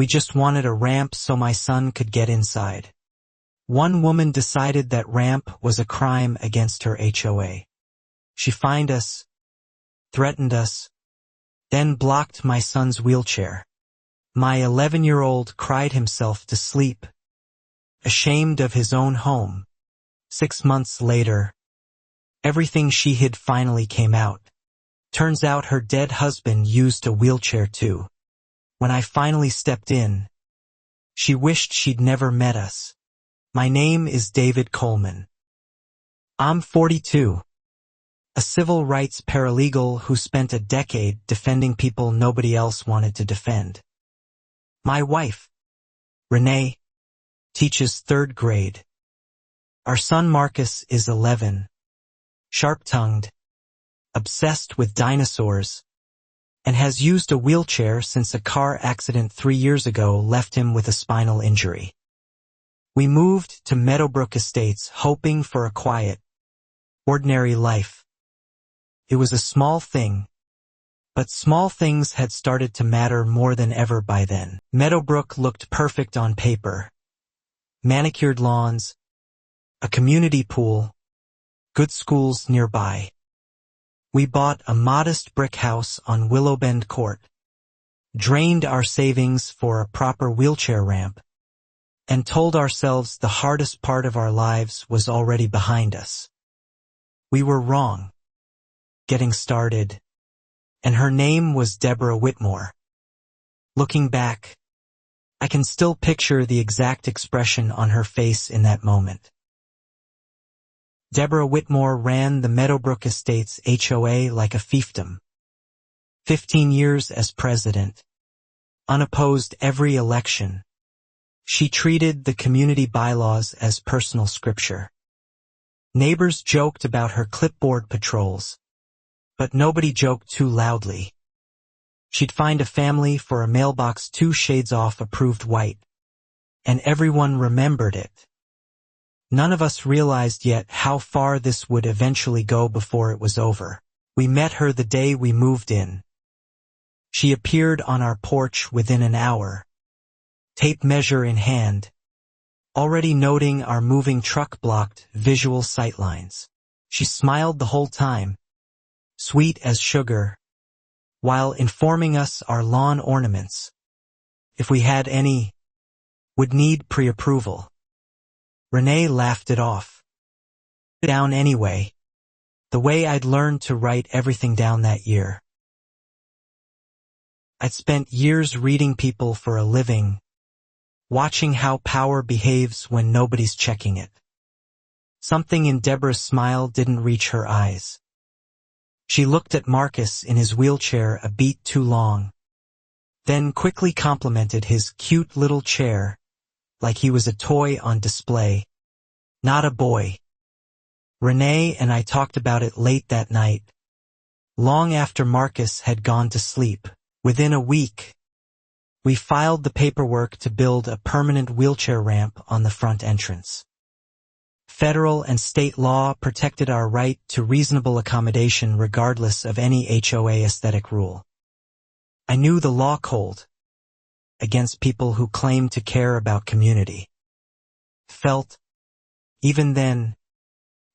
We just wanted a ramp so my son could get inside. One woman decided that ramp was a crime against her HOA. She fined us, threatened us, then blocked my son's wheelchair. My 11-year-old cried himself to sleep, ashamed of his own home. 6 months later, everything she hid finally came out. Turns out her dead husband used a wheelchair too. When I finally stepped in, she wished she'd never met us. My name is David Coleman. I'm 42. A civil rights paralegal who spent a decade defending people nobody else wanted to defend. My wife, Renee, teaches 3rd grade. Our son Marcus is 11, sharp-tongued, obsessed with dinosaurs, and has used a wheelchair since a car accident 3 years ago left him with a spinal injury. We moved to Meadowbrook Estates hoping for a quiet, ordinary life. It was a small thing, but small things had started to matter more than ever by then. Meadowbrook looked perfect on paper. Manicured lawns, a community pool, good schools nearby. We bought a modest brick house on Willowbend Court, drained our savings for a proper wheelchair ramp, and told ourselves the hardest part of our lives was already behind us. We were wrong. Getting started, and her name was Deborah Whitmore. Looking back, I can still picture the exact expression on her face in that moment. Deborah Whitmore ran the Meadowbrook Estates HOA like a fiefdom. 15 years as president, unopposed every election. She treated the community bylaws as personal scripture. Neighbors joked about her clipboard patrols, but nobody joked too loudly. She'd find a family for a mailbox 2 shades off approved white, and everyone remembered it. None of us realized yet how far this would eventually go before it was over. We met her the day we moved in. She appeared on our porch within an hour, tape measure in hand, already noting our moving truck blocked visual sightlines. She smiled the whole time, sweet as sugar, while informing us our lawn ornaments, if we had any, would need pre-approval. Renee laughed it off. Down anyway, the way I'd learned to write everything down that year. I'd spent years reading people for a living, watching how power behaves when nobody's checking it. Something in Deborah's smile didn't reach her eyes. She looked at Marcus in his wheelchair a beat too long, then quickly complimented his cute little chair, like he was a toy on display, not a boy. Renee and I talked about it late that night, long after Marcus had gone to sleep. Within a week, we filed the paperwork to build a permanent wheelchair ramp on the front entrance. Federal and state law protected our right to reasonable accommodation regardless of any HOA aesthetic rule. I knew the law cold against people who claimed to care about community. Felt, even then,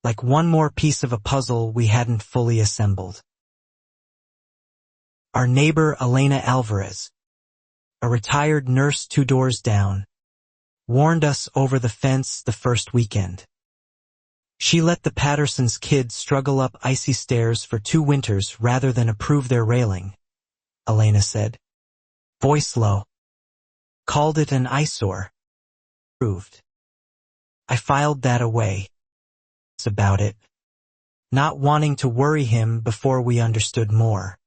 like one more piece of a puzzle we hadn't fully assembled. Our neighbor Elena Alvarez, a retired nurse 2 doors down, warned us over the fence the first weekend. She let the Pattersons' kids struggle up icy stairs for 2 winters rather than approve their railing, Elena said. Voice low. Called it an eyesore. Approved. I filed that away. It's about it. Not wanting to worry him before we understood more.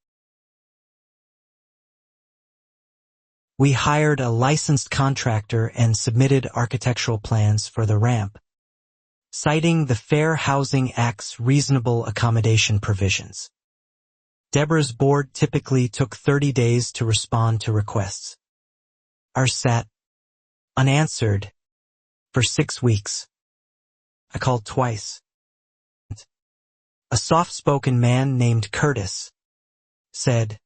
We hired a licensed contractor and submitted architectural plans for the ramp, citing the Fair Housing Act's reasonable accommodation provisions. Deborah's board typically took 30 days to respond to requests. Ours sat, unanswered, for 6 weeks. I called twice. A soft-spoken man named Curtis said,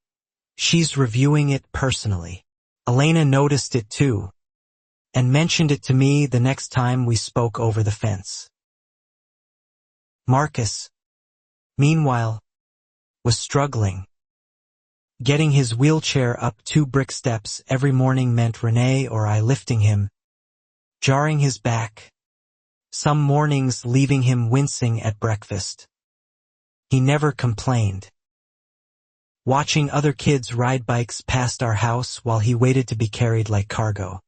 "She's reviewing it personally." Elena noticed it too, and mentioned it to me the next time we spoke over the fence. Marcus, meanwhile, was struggling. Getting his wheelchair up 2 brick steps every morning meant Renee or I lifting him, jarring his back, some mornings leaving him wincing at breakfast. He never complained. Watching other kids ride bikes past our house while he waited to be carried like cargo.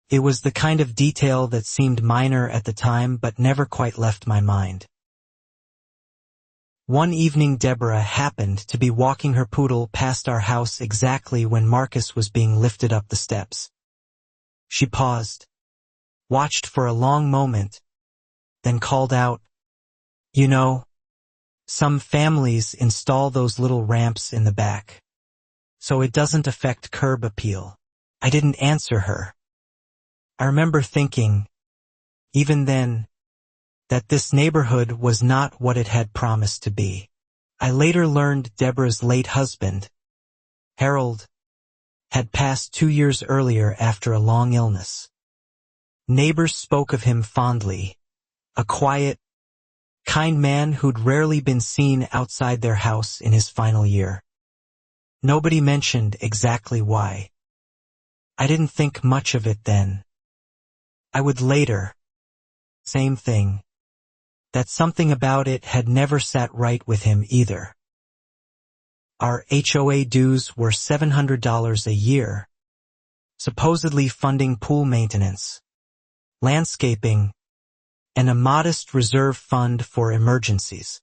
It was the kind of detail that seemed minor at the time but never quite left my mind. One evening Deborah happened to be walking her poodle past our house exactly when Marcus was being lifted up the steps. She paused, watched for a long moment, then called out, "You know, some families install those little ramps in the back, so it doesn't affect curb appeal." I didn't answer her. I remember thinking, even then, that this neighborhood was not what it had promised to be. I later learned Deborah's late husband, Harold, had passed 2 years earlier after a long illness. Neighbors spoke of him fondly, a quiet, kind man who'd rarely been seen outside their house in his final year. Nobody mentioned exactly why. I didn't think much of it then. I would later. Same thing. That something about it had never sat right with him either. Our HOA dues were $700 a year, supposedly funding pool maintenance, landscaping, and a modest reserve fund for emergencies.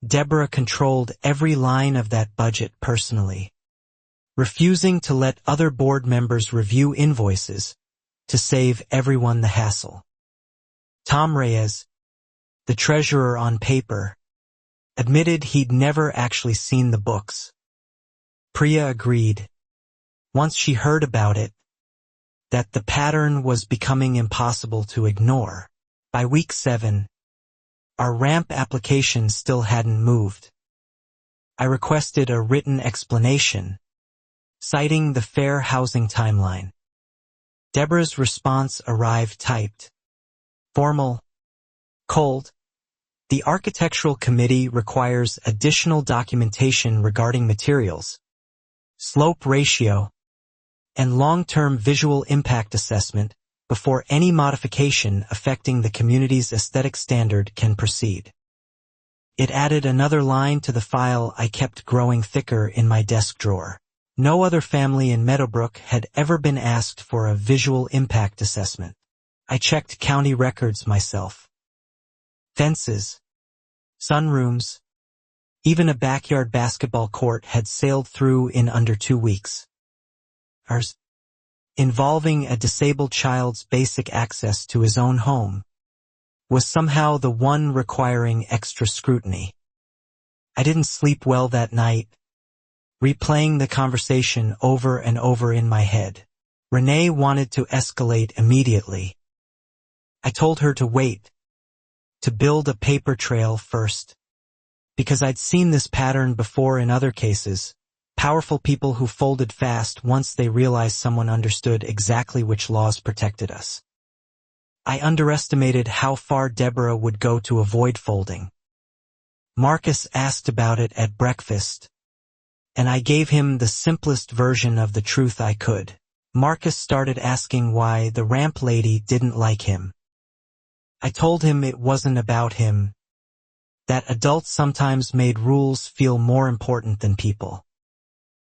Deborah controlled every line of that budget personally, refusing to let other board members review invoices to save everyone the hassle. Tom Reyes, the treasurer on paper, admitted he'd never actually seen the books. Priya agreed, once she heard about it, that the pattern was becoming impossible to ignore. By week 7, our ramp application still hadn't moved. I requested a written explanation, citing the fair housing timeline. Deborah's response arrived typed. Formal, cold. The architectural committee requires additional documentation regarding materials, slope ratio, and long-term visual impact assessment before any modification affecting the community's aesthetic standard can proceed. It added another line to the file I kept growing thicker in my desk drawer. No other family in Meadowbrook had ever been asked for a visual impact assessment. I checked county records myself. Fences, sunrooms, even a backyard basketball court had sailed through in under 2 weeks. Ours, involving a disabled child's basic access to his own home, was somehow the one requiring extra scrutiny. I didn't sleep well that night, replaying the conversation over and over in my head. Renee wanted to escalate immediately. I told her to wait, to build a paper trail first, because I'd seen this pattern before in other cases, powerful people who folded fast once they realized someone understood exactly which laws protected us. I underestimated how far Deborah would go to avoid folding. Marcus asked about it at breakfast, and I gave him the simplest version of the truth I could. Marcus started asking why the ramp lady didn't like him. I told him it wasn't about him, that adults sometimes made rules feel more important than people.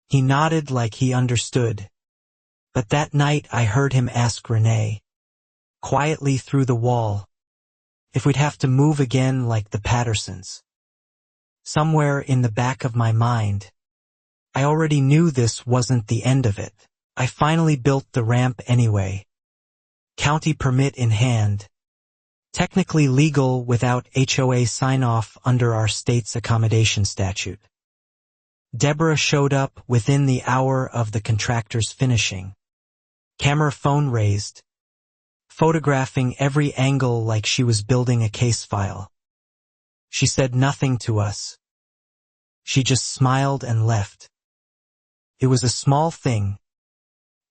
He nodded like he understood, but that night I heard him ask Renee, quietly through the wall, if we'd have to move again like the Pattersons. Somewhere in the back of my mind, I already knew this wasn't the end of it. I finally built the ramp anyway, county permit in hand, technically legal without HOA sign-off under our state's accommodation statute. Deborah showed up within the hour of the contractor's finishing. Camera phone raised, photographing every angle like she was building a case file. She said nothing to us. She just smiled and left. It was a small thing,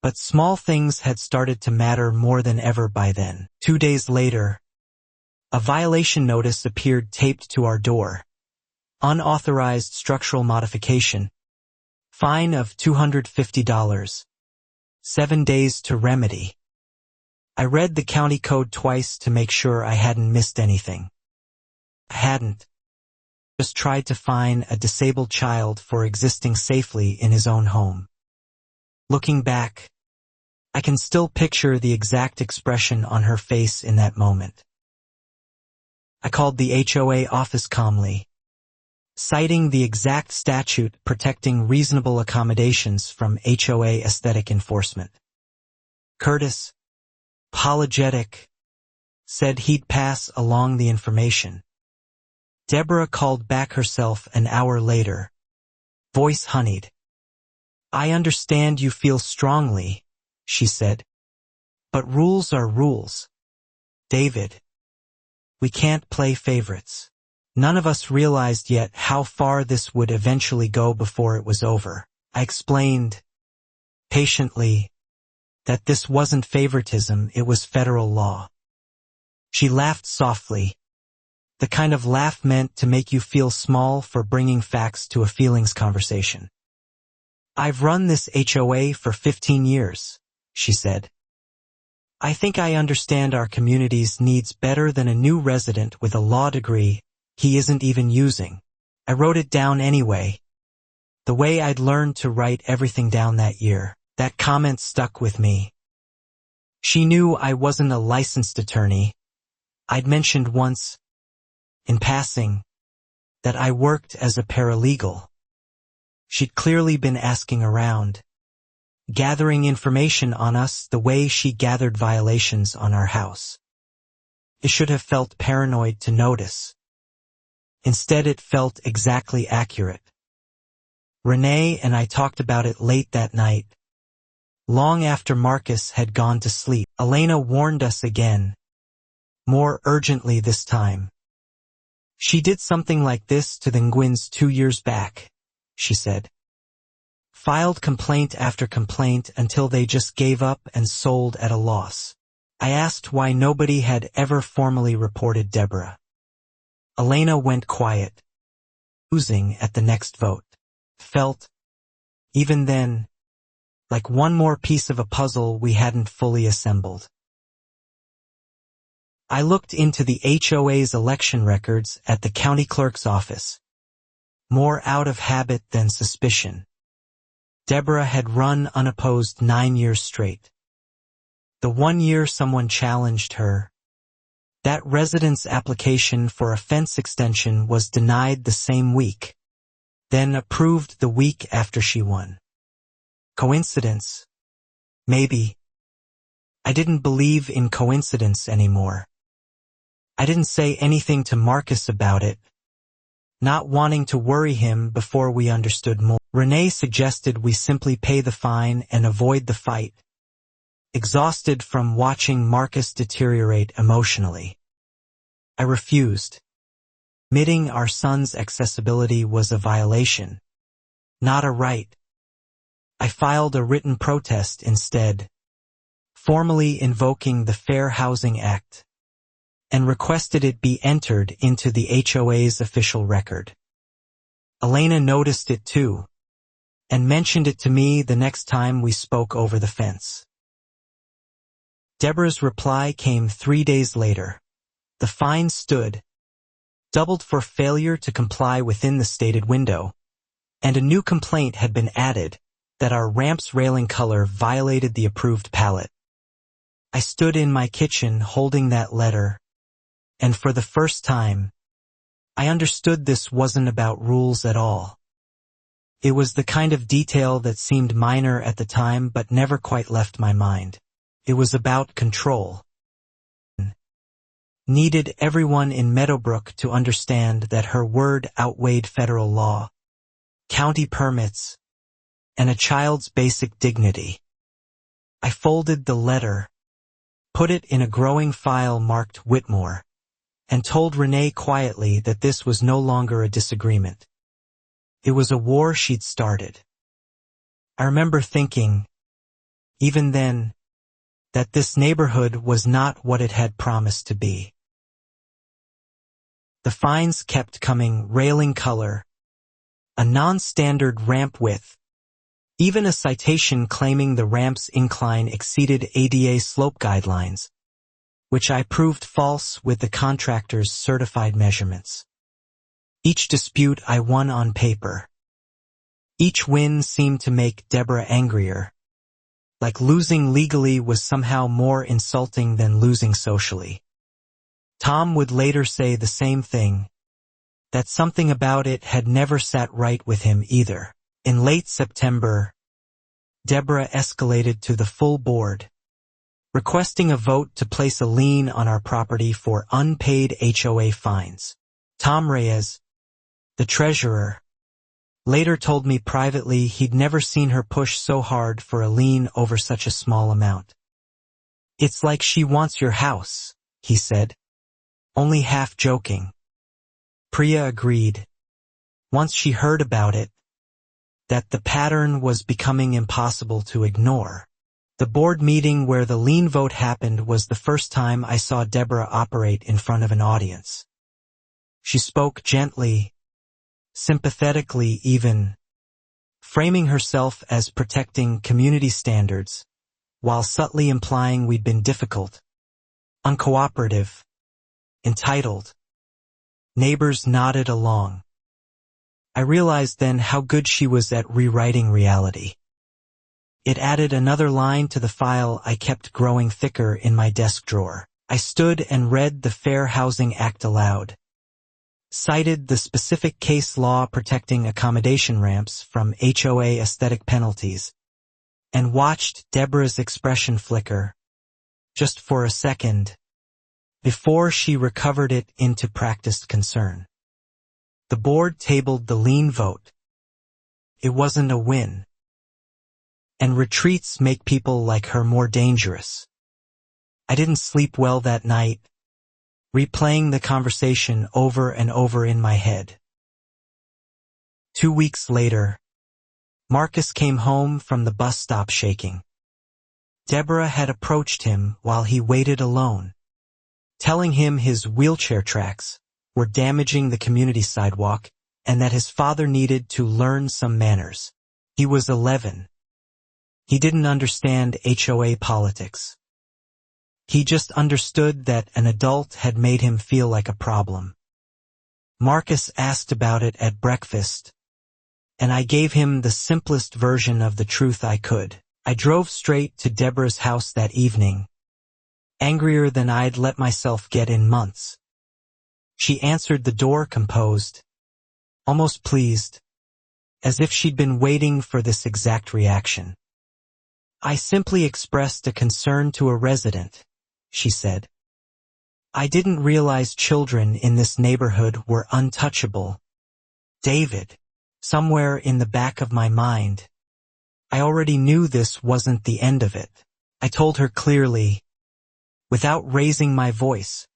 But small things had started to matter more than ever by then. 2 days later, a violation notice appeared taped to our door. Unauthorized structural modification. Fine of $250. 7 days to remedy. I read the county code twice to make sure I hadn't missed anything. I hadn't. Just tried to fine a disabled child for existing safely in his own home. Looking back, I can still picture the exact expression on her face in that moment. I called the HOA office calmly, citing the exact statute protecting reasonable accommodations from HOA aesthetic enforcement. Curtis, apologetic, said he'd pass along the information. Deborah called back herself an hour later, voice honeyed. I understand you feel strongly, she said. But rules are rules. David. We can't play favorites. None of us realized yet how far this would eventually go before it was over. I explained, patiently, that this wasn't favoritism, it was federal law. She laughed softly, the kind of laugh meant to make you feel small for bringing facts to a feelings conversation. I've run this HOA for 15 years, she said. I think I understand our community's needs better than a new resident with a law degree he isn't even using. I wrote it down anyway. The way I'd learned to write everything down that year. That comment stuck with me. She knew I wasn't a licensed attorney. I'd mentioned once, in passing, that I worked as a paralegal. She'd clearly been asking around, gathering information on us the way she gathered violations on our house. It should have felt paranoid to notice. Instead, it felt exactly accurate. Renee and I talked about it late that night. Long after Marcus had gone to sleep, Elena warned us again, more urgently this time. She did something like this to the Nguyen's 2 years back, she said. Filed complaint after complaint until they just gave up and sold at a loss. I asked why nobody had ever formally reported Deborah. Elena went quiet, losing at the next vote. Felt, even then, like one more piece of a puzzle we hadn't fully assembled. I looked into the HOA's election records at the county clerk's office. More out of habit than suspicion. Deborah had run unopposed 9 years straight. The 1 year someone challenged her, that resident's application for a fence extension was denied the same week, then approved the week after she won. Coincidence? Maybe. I didn't believe in coincidence anymore. I didn't say anything to Marcus about it, not wanting to worry him before we understood more. Renee suggested we simply pay the fine and avoid the fight, exhausted from watching Marcus deteriorate emotionally. I refused. Admitting our son's accessibility was a violation, not a right. I filed a written protest instead, formally invoking the Fair Housing Act, and requested it be entered into the HOA's official record. Elena noticed it too, and mentioned it to me the next time we spoke over the fence. Deborah's reply came 3 days later. The fine stood, doubled for failure to comply within the stated window, and a new complaint had been added that our ramp's railing color violated the approved palette. I stood in my kitchen holding that letter, and for the first time, I understood this wasn't about rules at all. It was the kind of detail that seemed minor at the time but never quite left my mind. It was about control. Needed everyone in Meadowbrook to understand that her word outweighed federal law, county permits, and a child's basic dignity. I folded the letter, put it in a growing file marked Whitmore, and told Renee quietly that this was no longer a disagreement. It was a war she'd started. I remember thinking, even then, that this neighborhood was not what it had promised to be. The fines kept coming: railing color, a non-standard ramp width, even a citation claiming the ramp's incline exceeded ADA slope guidelines, which I proved false with the contractor's certified measurements. Each dispute I won on paper. Each win seemed to make Deborah angrier, like losing legally was somehow more insulting than losing socially. Tom would later say the same thing, that something about it had never sat right with him either. In late September, Deborah escalated to the full board, requesting a vote to place a lien on our property for unpaid HOA fines. Tom Reyes, the treasurer, later told me privately he'd never seen her push so hard for a lien over such a small amount. "It's like she wants your house," he said, only half joking. Priya agreed, once she heard about it, that the pattern was becoming impossible to ignore. The board meeting where the lien vote happened was the first time I saw Deborah operate in front of an audience. She spoke gently, sympathetically even, framing herself as protecting community standards, while subtly implying we'd been difficult, uncooperative, entitled. Neighbors nodded along. I realized then how good she was at rewriting reality. It added another line to the file I kept growing thicker in my desk drawer. I stood and read the Fair Housing Act aloud, cited the specific case law protecting accommodation ramps from HOA aesthetic penalties, and watched Deborah's expression flicker, just for a second, before she recovered it into practiced concern. The board tabled the lien vote. It wasn't a win. And retreats make people like her more dangerous. I didn't sleep well that night, replaying the conversation over and over in my head. 2 weeks later, Marcus came home from the bus stop shaking. Deborah had approached him while he waited alone, telling him his wheelchair tracks were damaging the community sidewalk and that his father needed to learn some manners. He was 11. He didn't understand HOA politics. He just understood that an adult had made him feel like a problem. Marcus asked about it at breakfast, and I gave him the simplest version of the truth I could. I drove straight to Deborah's house that evening, angrier than I'd let myself get in months. She answered the door composed, almost pleased, as if she'd been waiting for this exact reaction. "I simply expressed a concern to a resident," she said. "I didn't realize children in this neighborhood were untouchable. David." Somewhere in the back of my mind, I already knew this wasn't the end of it. I told her clearly, without raising my voice,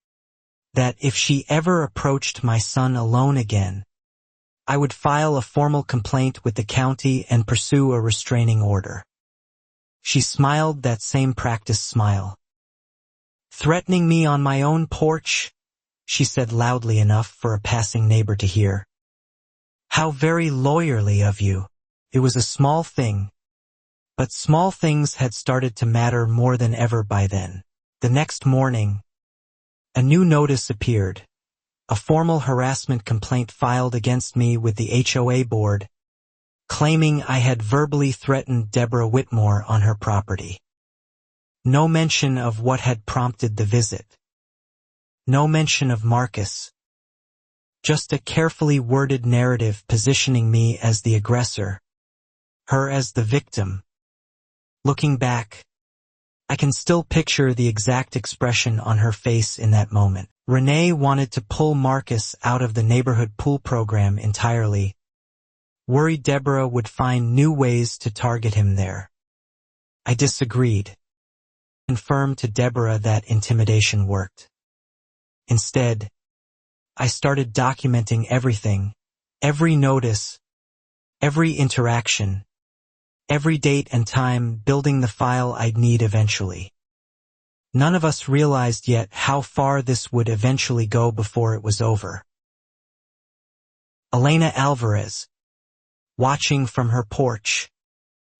that if she ever approached my son alone again, I would file a formal complaint with the county and pursue a restraining order. She smiled that same practiced smile. "Threatening me on my own porch?" she said loudly enough for a passing neighbor to hear. "How very lawyerly of you." It was a small thing, but small things had started to matter more than ever by then. The next morning, a new notice appeared, a formal harassment complaint filed against me with the HOA board, claiming I had verbally threatened Deborah Whitmore on her property. No mention of what had prompted the visit. No mention of Marcus. Just a carefully worded narrative positioning me as the aggressor, her as the victim. Looking back, I can still picture the exact expression on her face in that moment. Renee wanted to pull Marcus out of the neighborhood pool program entirely, worried Deborah would find new ways to target him there. I disagreed, confirmed to Deborah that intimidation worked. Instead, I started documenting everything, every notice, every interaction, Every date and time building the file I'd need eventually. None of us realized yet how far this would eventually go before it was over. Elena Alvarez, watching from her porch,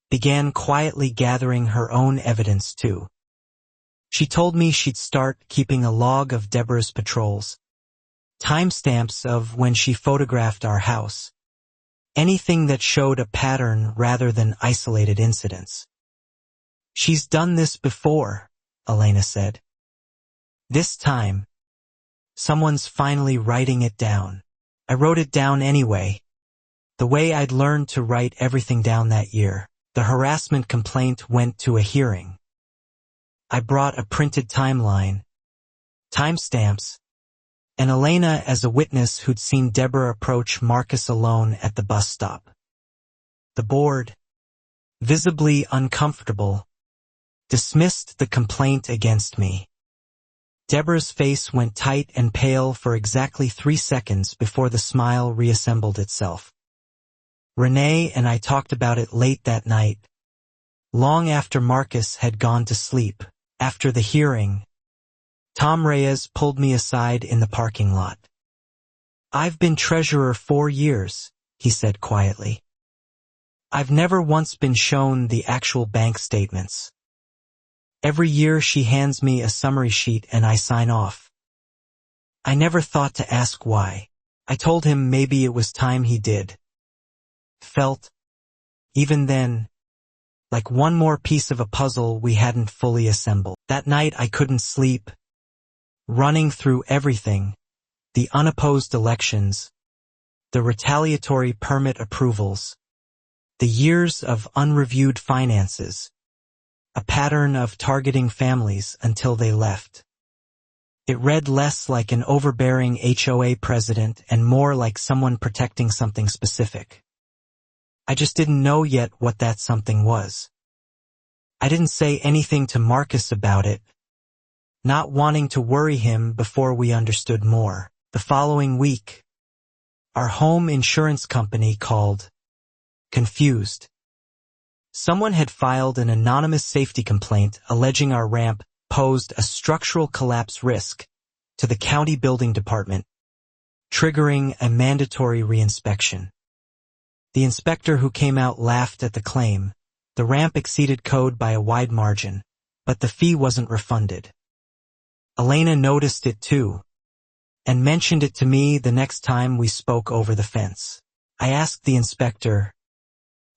began quietly gathering her own evidence too. She told me she'd start keeping a log of Deborah's patrols, timestamps of when she photographed our house, anything that showed a pattern rather than isolated incidents. She's done this before, Elena said. This time, someone's finally writing it down. I wrote it down anyway, the way I'd learned to write everything down that year. The harassment complaint went to a hearing. I brought a printed timeline, timestamps, and Elena as a witness who'd seen Deborah approach Marcus alone at the bus stop. The board, visibly uncomfortable, dismissed the complaint against me. Deborah's face went tight and pale for exactly 3 seconds before the smile reassembled itself. Renee and I talked about it late that night, long after Marcus had gone to sleep. After the hearing, Tom Reyes pulled me aside in the parking lot. "I've been treasurer 4 years," he said quietly. "I've never once been shown the actual bank statements. Every year she hands me a summary sheet and I sign off. I never thought to ask why. I told him maybe it was time he did. Felt, even then, like one more piece of a puzzle we hadn't fully assembled. That night I couldn't sleep, running through everything, the unopposed elections, the retaliatory permit approvals, the years of unreviewed finances, a pattern of targeting families until they left. It read less like an overbearing HOA president and more like someone protecting something specific. I just didn't know yet what that something was. I didn't say anything to Marcus about it, not wanting to worry him before we understood more. The following week, our home insurance company called, confused. Someone had filed an anonymous safety complaint alleging our ramp posed a structural collapse risk to the county building department, triggering a mandatory reinspection. The inspector who came out laughed at the claim. The ramp exceeded code by a wide margin, but the fee wasn't refunded. Elena noticed it too, and mentioned it to me the next time we spoke over the fence. I asked the inspector,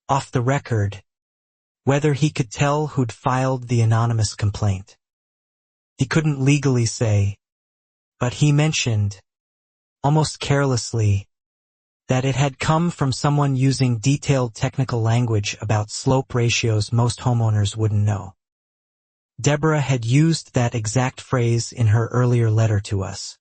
off the record, whether he could tell who'd filed the anonymous complaint. He couldn't legally say, but he mentioned, almost carelessly, that it had come from someone using detailed technical language about slope ratios most homeowners wouldn't know. Deborah had used that exact phrase in her earlier letter to us.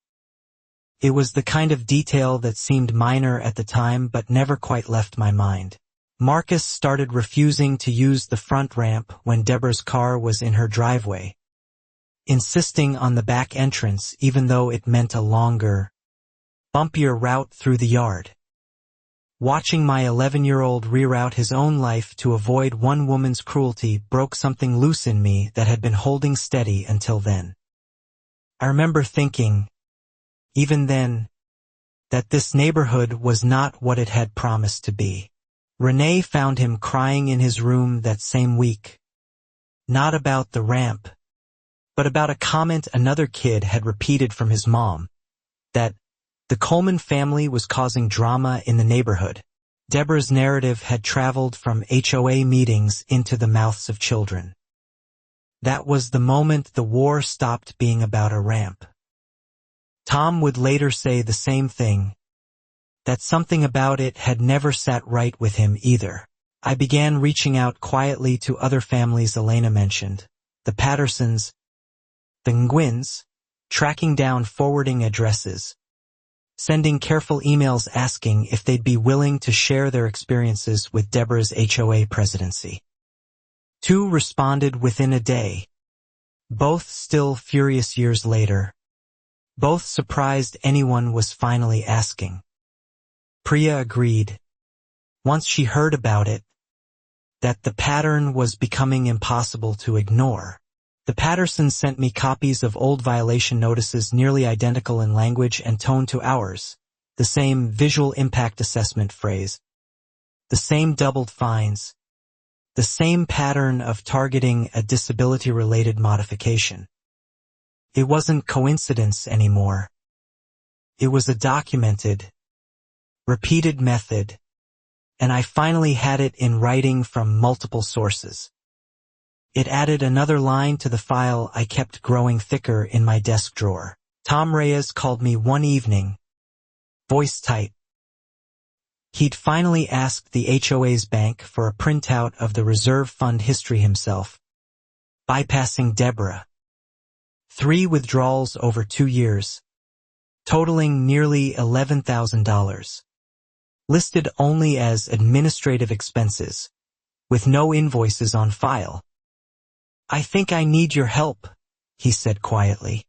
It was the kind of detail that seemed minor at the time but never quite left my mind. Marcus started refusing to use the front ramp when Deborah's car was in her driveway, insisting on the back entrance even though it meant a longer, bumpier route through the yard. Watching my 11-year-old reroute his own life to avoid one woman's cruelty broke something loose in me that had been holding steady until then. I remember thinking, even then, that this neighborhood was not what it had promised to be. Renee found him crying in his room that same week. Not about the ramp, but about a comment another kid had repeated from his mom, that the Coleman family was causing drama in the neighborhood. Deborah's narrative had traveled from HOA meetings into the mouths of children. That was the moment the war stopped being about a ramp. Tom would later say the same thing, that something about it had never sat right with him either. I began reaching out quietly to other families Elena mentioned, the Pattersons, the Nguins, tracking down forwarding addresses, sending careful emails asking if they'd be willing to share their experiences with Deborah's HOA presidency. 2 responded within a day, both still furious years later, both surprised anyone was finally asking. Priya agreed. Once she heard about it, that the pattern was becoming impossible to ignore. The Pattersons sent me copies of old violation notices nearly identical in language and tone to ours, the same visual impact assessment phrase, the same doubled fines, the same pattern of targeting a disability-related modification. It wasn't coincidence anymore. It was a documented, repeated method, and I finally had it in writing from multiple sources. It added another line to the file I kept growing thicker in my desk drawer. Tom Reyes called me one evening, voice tight. He'd finally asked the HOA's bank for a printout of the reserve fund history himself, bypassing Deborah. 3 withdrawals over 2 years, totaling nearly $11,000. Listed only as administrative expenses, with no invoices on file. "I think I need your help," he said quietly.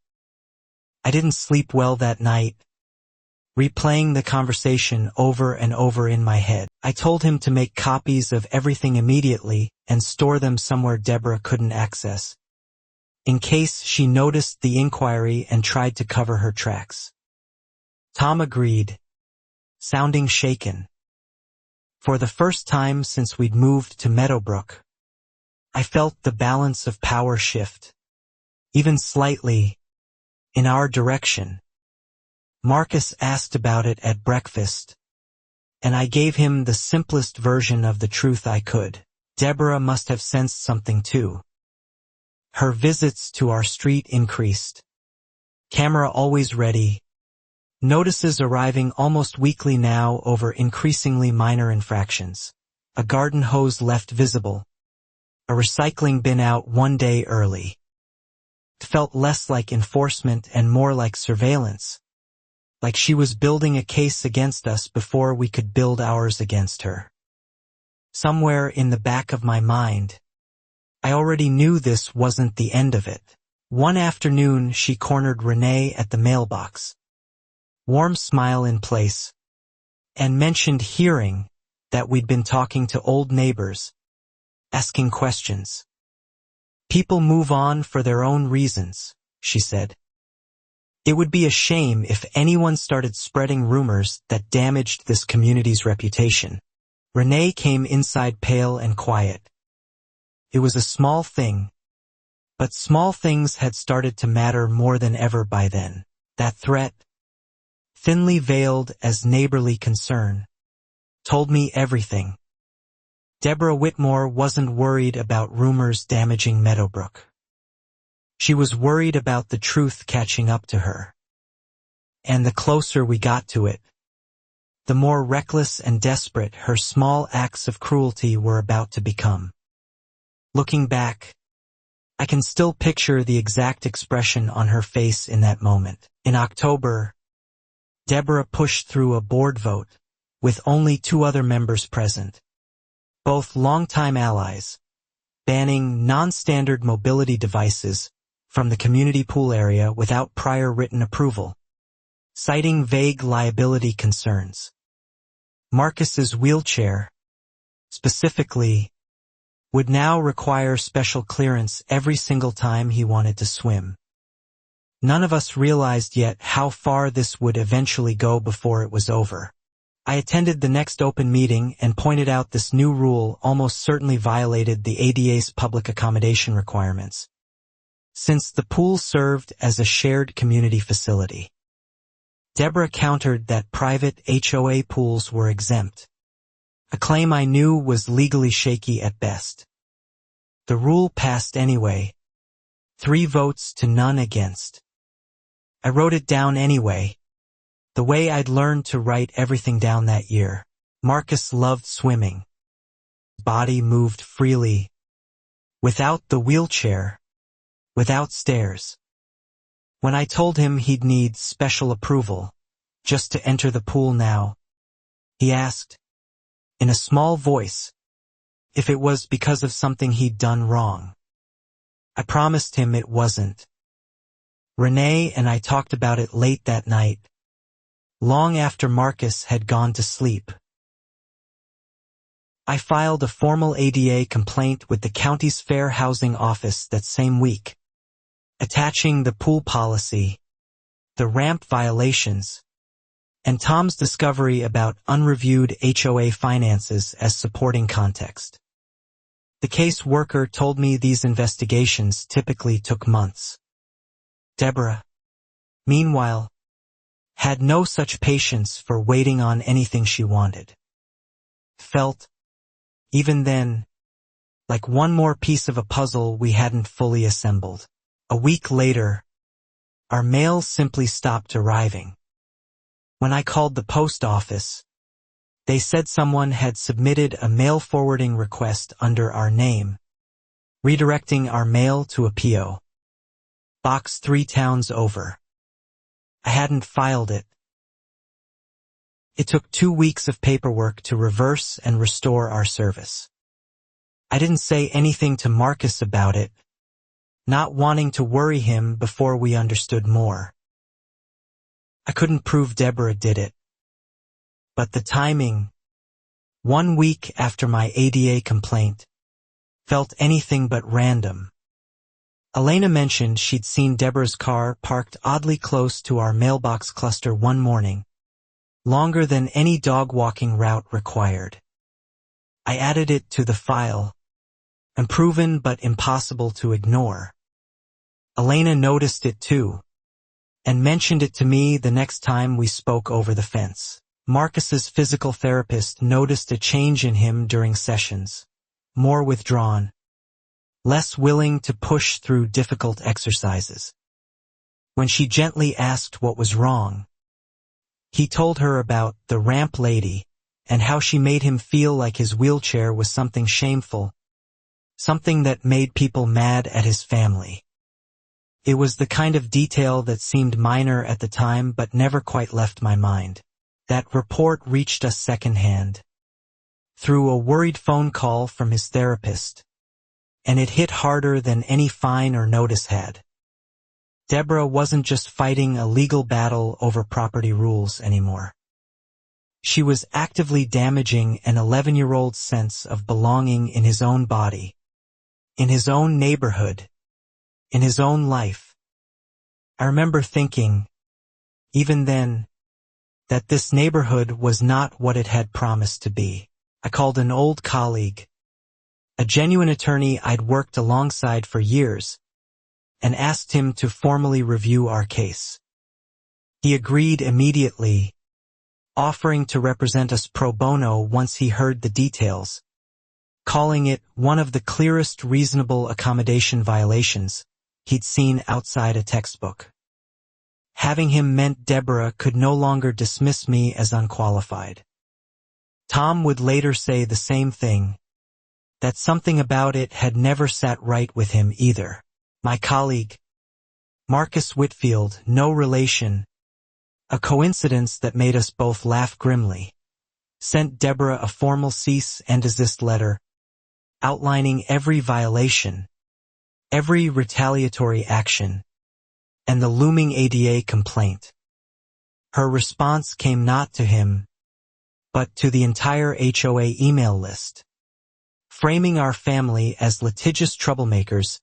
I didn't sleep well that night, replaying the conversation over and over in my head. I told him to make copies of everything immediately and store them somewhere Deborah couldn't access, in case she noticed the inquiry and tried to cover her tracks. Tom agreed, sounding shaken. For the first time since we'd moved to Meadowbrook, I felt the balance of power shift, even slightly, in our direction. Marcus asked about it at breakfast, and I gave him the simplest version of the truth I could. Deborah must have sensed something too. Her visits to our street increased. Camera always ready. Notices arriving almost weekly now over increasingly minor infractions. A garden hose left visible. A recycling bin out one day early. It felt less like enforcement and more like surveillance. Like she was building a case against us before we could build ours against her. Somewhere in the back of my mind, I already knew this wasn't the end of it. One afternoon she cornered Renee at the mailbox. Warm smile in place, and mentioned hearing that we'd been talking to old neighbors, asking questions. "People move on for their own reasons," she said. "It would be a shame if anyone started spreading rumors that damaged this community's reputation." Renee came inside pale and quiet. It was a small thing, but small things had started to matter more than ever by then. That threat, thinly veiled as neighborly concern, told me everything. Deborah Whitmore wasn't worried about rumors damaging Meadowbrook. She was worried about the truth catching up to her. And the closer we got to it, the more reckless and desperate her small acts of cruelty were about to become. Looking back, I can still picture the exact expression on her face in that moment. In October, Deborah pushed through a board vote, with only 2 other members present. Both longtime allies, banning non-standard mobility devices from the community pool area without prior written approval, citing vague liability concerns. Marcus's wheelchair, specifically, would now require special clearance every single time he wanted to swim. None of us realized yet how far this would eventually go before it was over. I attended the next open meeting and pointed out this new rule almost certainly violated the ADA's public accommodation requirements, since the pool served as a shared community facility. Deborah countered that private HOA pools were exempt, a claim I knew was legally shaky at best. The rule passed anyway, 3 votes to none against. I wrote it down anyway, the way I'd learned to write everything down that year. Marcus loved swimming. His body moved freely, without the wheelchair, without stairs. When I told him he'd need special approval, just to enter the pool now, he asked, in a small voice, if it was because of something he'd done wrong. I promised him it wasn't. Renee and I talked about it late that night, long after Marcus had gone to sleep. I filed a formal ADA complaint with the county's Fair Housing Office that same week, attaching the pool policy, the ramp violations, and Tom's discovery about unreviewed HOA finances as supporting context. The case worker told me these investigations typically took months. Deborah, meanwhile, had no such patience for waiting on anything she wanted. Felt, even then, like one more piece of a puzzle we hadn't fully assembled. A week later, our mail simply stopped arriving. When I called the post office, they said someone had submitted a mail forwarding request under our name, redirecting our mail to a P.O. Box 3 towns over. I hadn't filed it. It took 2 weeks of paperwork to reverse and restore our service. I didn't say anything to Marcus about it, not wanting to worry him before we understood more. I couldn't prove Deborah did it. But the timing, 1 week after my ADA complaint, felt anything but random. Elena mentioned she'd seen Deborah's car parked oddly close to our mailbox cluster one morning, longer than any dog-walking route required. I added it to the file, unproven but impossible to ignore. Elena noticed it too, and mentioned it to me the next time we spoke over the fence. Marcus's physical therapist noticed a change in him during sessions, more withdrawn, less willing to push through difficult exercises. When she gently asked what was wrong, he told her about the ramp lady and how she made him feel like his wheelchair was something shameful, something that made people mad at his family. It was the kind of detail that seemed minor at the time but never quite left my mind. That report reached us secondhand, through a worried phone call from his therapist, and it hit harder than any fine or notice had. Deborah wasn't just fighting a legal battle over property rules anymore. She was actively damaging an 11-year-old's sense of belonging in his own body, in his own neighborhood, in his own life. I remember thinking, even then, that this neighborhood was not what it had promised to be. I called an old colleague, a genuine attorney I'd worked alongside for years, and asked him to formally review our case. He agreed immediately, offering to represent us pro bono once he heard the details, calling it one of the clearest reasonable accommodation violations he'd seen outside a textbook. Having him meant Deborah could no longer dismiss me as unqualified. Tom would later say the same thing, that something about it had never sat right with him either. My colleague, Marcus Whitfield, no relation, a coincidence that made us both laugh grimly, sent Deborah a formal cease and desist letter, outlining every violation, every retaliatory action, and the looming ADA complaint. Her response came not to him, but to the entire HOA email list, framing our family as litigious troublemakers,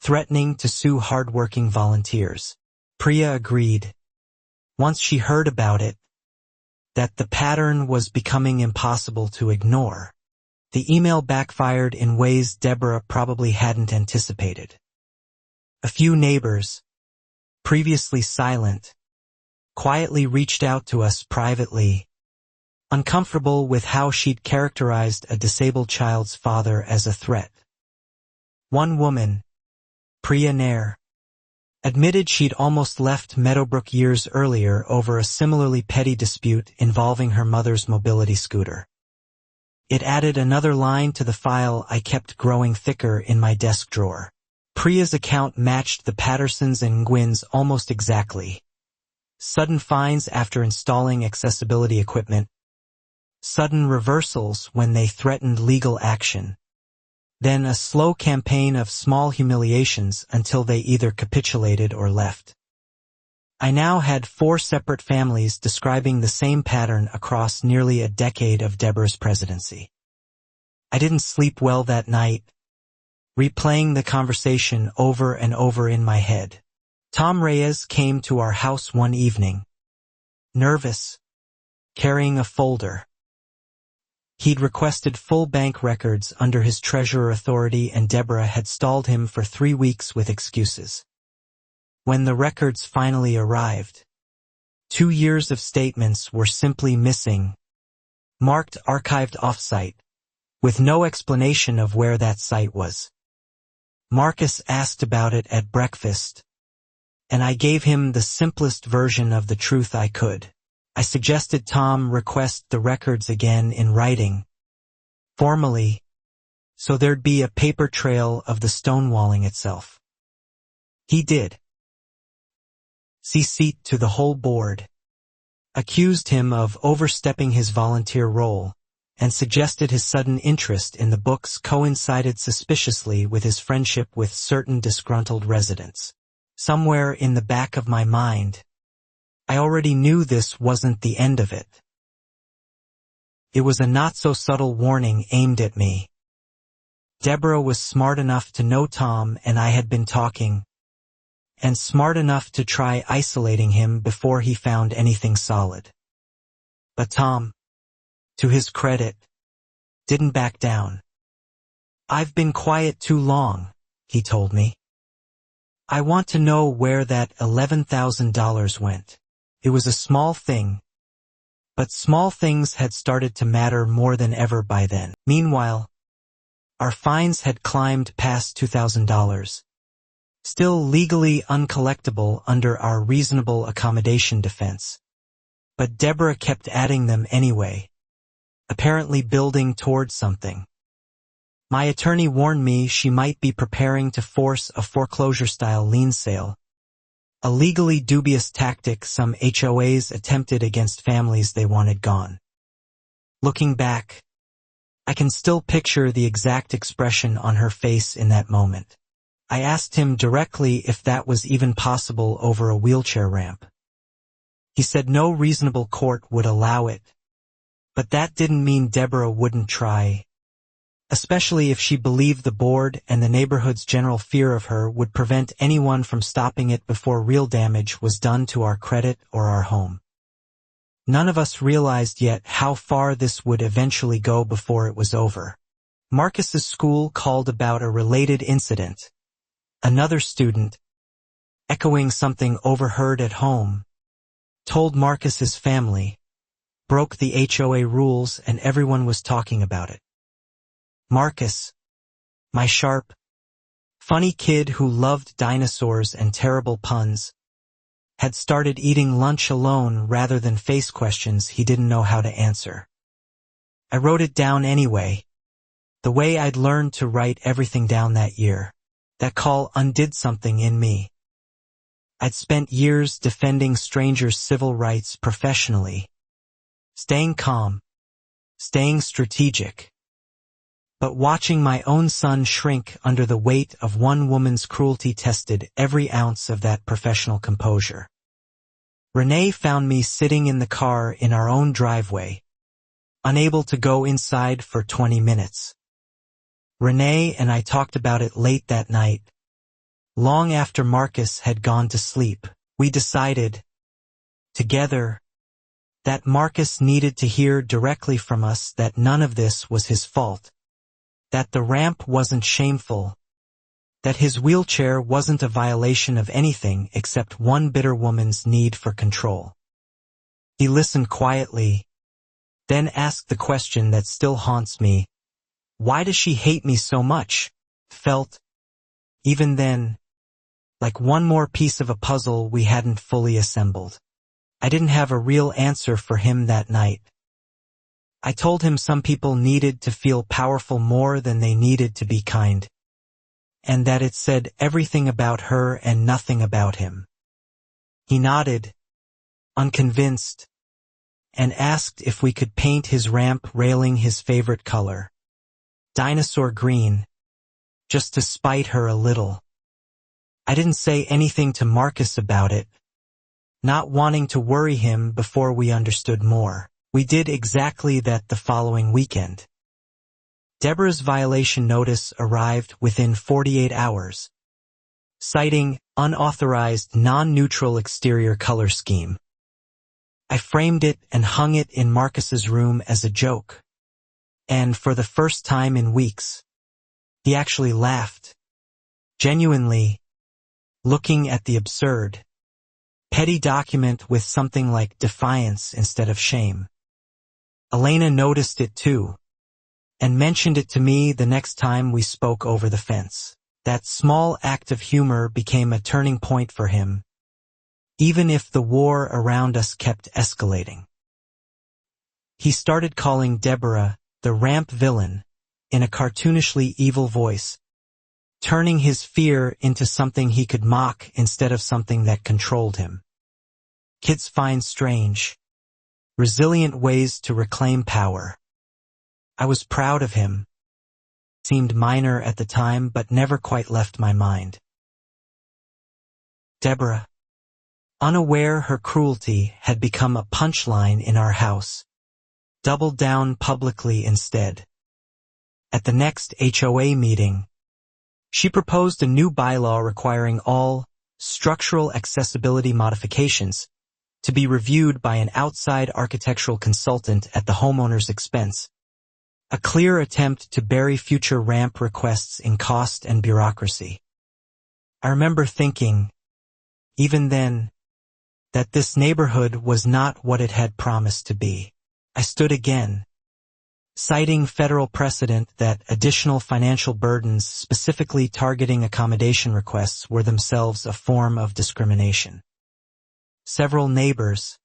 threatening to sue hardworking volunteers. Priya agreed, once she heard about it, that the pattern was becoming impossible to ignore. The email backfired in ways Deborah probably hadn't anticipated. A few neighbors, previously silent, quietly reached out to us privately, uncomfortable with how she'd characterized a disabled child's father as a threat. One woman, Priya Nair, admitted she'd almost left Meadowbrook years earlier over a similarly petty dispute involving her mother's mobility scooter. It added another line to the file I kept growing thicker in my desk drawer. Priya's account matched the Pattersons and Gwyn's almost exactly. Sudden fines after installing accessibility equipment, sudden reversals when they threatened legal action, then a slow campaign of small humiliations until they either capitulated or left. I now had 4 separate families describing the same pattern across nearly a decade of Deborah's presidency. I didn't sleep well that night, replaying the conversation over and over in my head. Tom Reyes came to our house one evening, nervous, carrying a folder. He'd requested full bank records under his treasurer authority, and Deborah had stalled him for 3 weeks with excuses. When the records finally arrived, 2 years of statements were simply missing, marked archived offsite, with no explanation of where that site was. Marcus asked about it at breakfast, and I gave him the simplest version of the truth I could. I suggested Tom request the records again in writing, formally, so there'd be a paper trail of the stonewalling itself. He did. CC'd to the whole board, accused him of overstepping his volunteer role, and suggested his sudden interest in the books coincided suspiciously with his friendship with certain disgruntled residents. Somewhere in the back of my mind, I already knew this wasn't the end of it. It was a not-so-subtle warning aimed at me. Deborah was smart enough to know Tom and I had been talking, and smart enough to try isolating him before he found anything solid. But Tom, to his credit, didn't back down. "I've been quiet too long," he told me. "I want to know where that $11,000 went." It was a small thing, but small things had started to matter more than ever by then. Meanwhile, our fines had climbed past $2,000, still legally uncollectible under our reasonable accommodation defense. But Deborah kept adding them anyway, apparently building towards something. My attorney warned me she might be preparing to force a foreclosure-style lien sale, a legally dubious tactic some HOAs attempted against families they wanted gone. Looking back, I can still picture the exact expression on her face in that moment. I asked him directly if that was even possible over a wheelchair ramp. He said no reasonable court would allow it, but that didn't mean Deborah wouldn't try, especially if she believed the board and the neighborhood's general fear of her would prevent anyone from stopping it before real damage was done to our credit or our home. None of us realized yet how far this would eventually go before it was over. Marcus's school called about a related incident. Another student, echoing something overheard at home, told Marcus's family, broke the HOA rules, and everyone was talking about it. Marcus, my sharp, funny kid who loved dinosaurs and terrible puns, had started eating lunch alone rather than face questions he didn't know how to answer. I wrote it down anyway, the way I'd learned to write everything down that year. That call undid something in me. I'd spent years defending strangers' civil rights professionally, staying calm, staying strategic. But watching my own son shrink under the weight of one woman's cruelty tested every ounce of that professional composure. Renee found me sitting in the car in our own driveway, unable to go inside for 20 minutes. Renee and I talked about it late that night. Long after Marcus had gone to sleep, we decided, together, that Marcus needed to hear directly from us that none of this was his fault, that the ramp wasn't shameful, that his wheelchair wasn't a violation of anything except one bitter woman's need for control. He listened quietly, then asked the question that still haunts me. Why does she hate me so much? Felt, even then, like one more piece of a puzzle we hadn't fully assembled. I didn't have a real answer for him that night. I told him some people needed to feel powerful more than they needed to be kind, and that it said everything about her and nothing about him. He nodded, unconvinced, and asked if we could paint his ramp railing his favorite color, dinosaur green, just to spite her a little. I didn't say anything to Marcus about it, not wanting to worry him before we understood more. We did exactly that the following weekend. Deborah's violation notice arrived within 48 hours, citing unauthorized non-neutral exterior color scheme. I framed it and hung it in Marcus's room as a joke. And for the first time in weeks, he actually laughed. Genuinely, looking at the absurd, petty document with something like defiance instead of shame. Elena noticed it too, and mentioned it to me the next time we spoke over the fence. That small act of humor became a turning point for him, even if the war around us kept escalating. He started calling Deborah the ramp villain in a cartoonishly evil voice, turning his fear into something he could mock instead of something that controlled him. Kids find strange, resilient ways to reclaim power. I was proud of him. Seemed minor at the time, but never quite left my mind. Deborah, unaware her cruelty had become a punchline in our house, doubled down publicly instead. At the next HOA meeting, she proposed a new bylaw requiring all structural accessibility modifications to be reviewed by an outside architectural consultant at the homeowner's expense, a clear attempt to bury future ramp requests in cost and bureaucracy. I remember thinking, even then, that this neighborhood was not what it had promised to be. I stood again, citing federal precedent that additional financial burdens specifically targeting accommodation requests were themselves a form of discrimination. Several neighbors,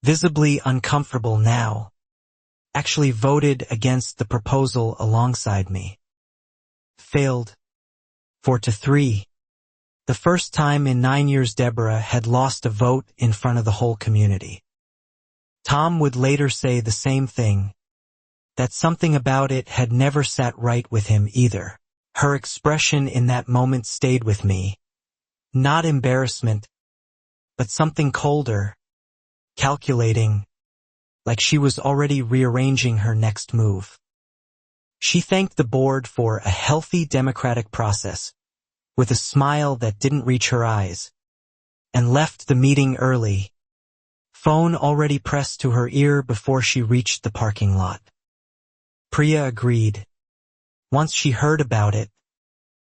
visibly uncomfortable now, actually voted against the proposal alongside me. Failed 4-3. The first time in 9 years Deborah had lost a vote in front of the whole community. Tom would later say the same thing, that something about it had never sat right with him either. Her expression in that moment stayed with me. Not embarrassment, but something colder, calculating, like she was already rearranging her next move. She thanked the board for a healthy democratic process, with a smile that didn't reach her eyes, and left the meeting early, phone already pressed to her ear before she reached the parking lot. Priya agreed, once she heard about it,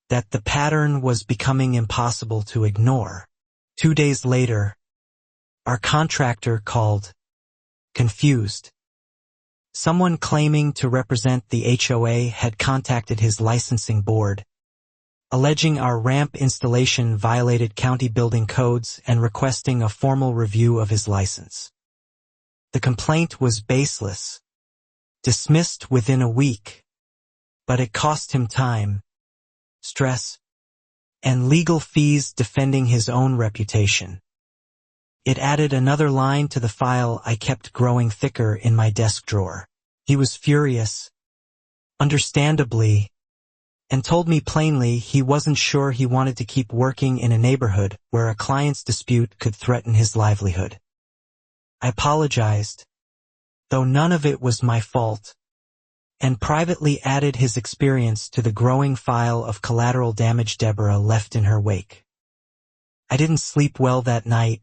that the pattern was becoming impossible to ignore. 2 days later, our contractor called, confused. Someone claiming to represent the HOA had contacted his licensing board, alleging our ramp installation violated county building codes and requesting a formal review of his license. The complaint was baseless, dismissed within a week, but it cost him time, stress, and legal fees defending his own reputation. It added another line to the file I kept growing thicker in my desk drawer. He was furious, understandably, and told me plainly he wasn't sure he wanted to keep working in a neighborhood where a client's dispute could threaten his livelihood. I apologized, though none of it was my fault, and privately added his experience to the growing file of collateral damage Deborah left in her wake. I didn't sleep well that night,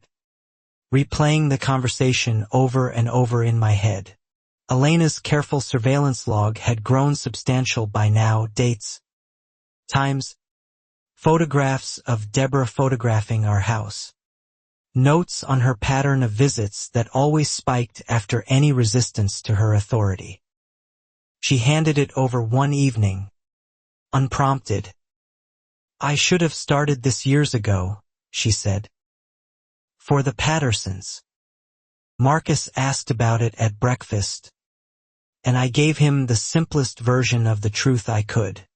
replaying the conversation over and over in my head. Elena's careful surveillance log had grown substantial by now, dates, times, photographs of Deborah photographing our house, notes on her pattern of visits that always spiked after any resistance to her authority. She handed it over one evening, unprompted. "I should have started this years ago," she said. "For the Pattersons. Marcus asked about it at breakfast, and I gave him the simplest version of the truth I could."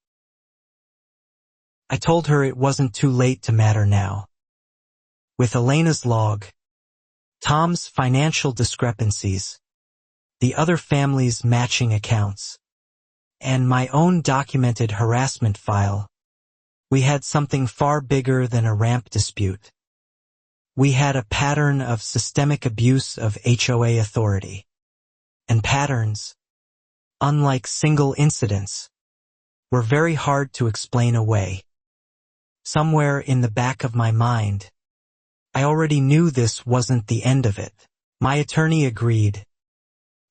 I told her it wasn't too late to matter now. With Elena's log, Tom's financial discrepancies, the other family's matching accounts, and my own documented harassment file, we had something far bigger than a ramp dispute. We had a pattern of systemic abuse of HOA authority. And patterns, unlike single incidents, were very hard to explain away. Somewhere in the back of my mind, I already knew this wasn't the end of it. My attorney agreed,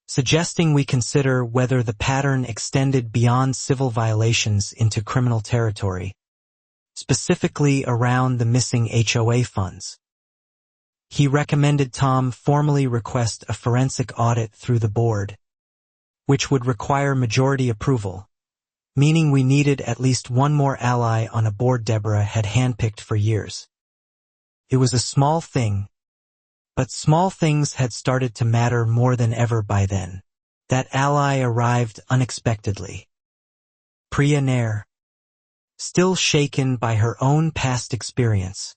suggesting we consider whether the pattern extended beyond civil violations into criminal territory, specifically around the missing HOA funds. He recommended Tom formally request a forensic audit through the board, which would require majority approval, meaning we needed at least one more ally on a board Deborah had handpicked for years. It was a small thing, but small things had started to matter more than ever by then. That ally arrived unexpectedly. Priya Nair, still shaken by her own past experience,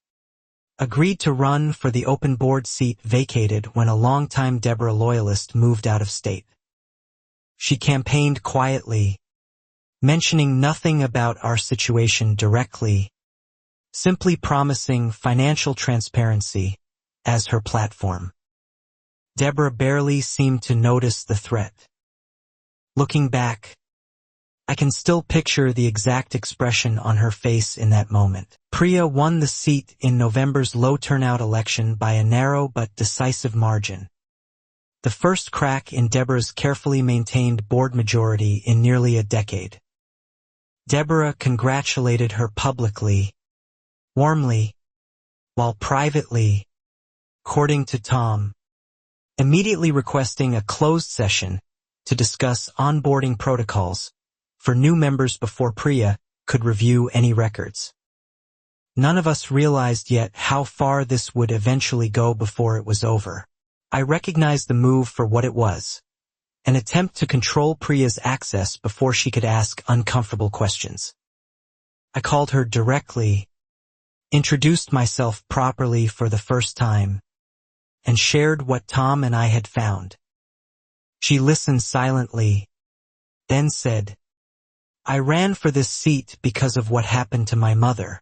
agreed to run for the open board seat vacated when a longtime Deborah loyalist moved out of state. She campaigned quietly, mentioning nothing about our situation directly, simply promising financial transparency as her platform. Deborah barely seemed to notice the threat. Looking back, I can still picture the exact expression on her face in that moment. Priya won the seat in November's low-turnout election by a narrow but decisive margin. The first crack in Deborah's carefully maintained board majority in nearly a decade. Deborah congratulated her publicly, warmly, while privately, according to Tom, immediately requesting a closed session to discuss onboarding protocols for new members before Priya could review any records. None of us realized yet how far this would eventually go before it was over. I recognized the move for what it was, an attempt to control Priya's access before she could ask uncomfortable questions. I called her directly, introduced myself properly for the first time, and shared what Tom and I had found. She listened silently, then said, "I ran for this seat because of what happened to my mother.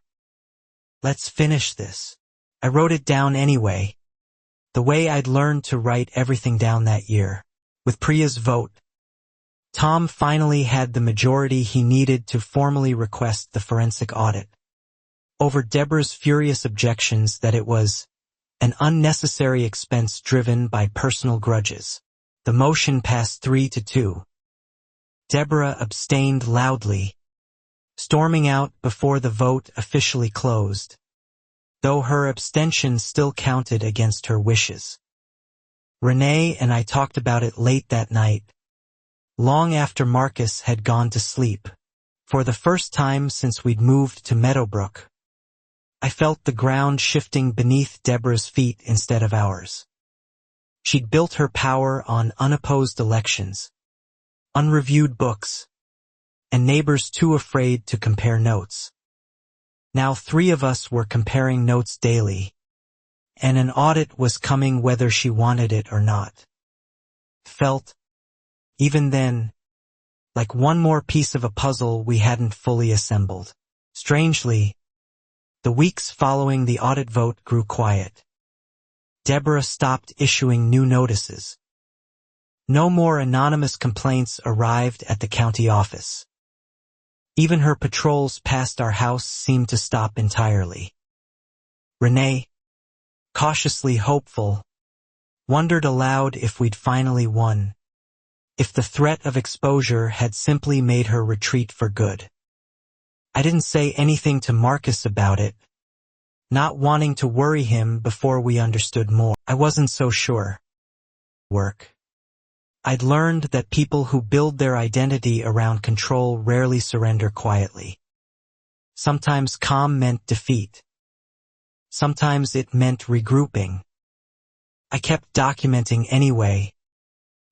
Let's finish this." I wrote it down anyway, the way I'd learned to write everything down that year. With Priya's vote, Tom finally had the majority he needed to formally request the forensic audit. Over Deborah's furious objections that it was an unnecessary expense driven by personal grudges, the motion passed 3-2. Deborah abstained loudly, storming out before the vote officially closed, though her abstention still counted against her wishes. Renee and I talked about it late that night, long after Marcus had gone to sleep. For the first time since we'd moved to Meadowbrook, I felt the ground shifting beneath Deborah's feet instead of ours. She'd built her power on unopposed elections, unreviewed books, and neighbors too afraid to compare notes. Now 3 of us were comparing notes daily, and an audit was coming whether she wanted it or not. Felt, even then, like one more piece of a puzzle we hadn't fully assembled. Strangely, the weeks following the audit vote grew quiet. Deborah stopped issuing new notices. No more anonymous complaints arrived at the county office. Even her patrols past our house seemed to stop entirely. Renee, cautiously hopeful, wondered aloud if we'd finally won, if the threat of exposure had simply made her retreat for good. I didn't say anything to Marcus about it, not wanting to worry him before we understood more. I wasn't so sure. Work. I'd learned that people who build their identity around control rarely surrender quietly. Sometimes calm meant defeat. Sometimes it meant regrouping. I kept documenting anyway,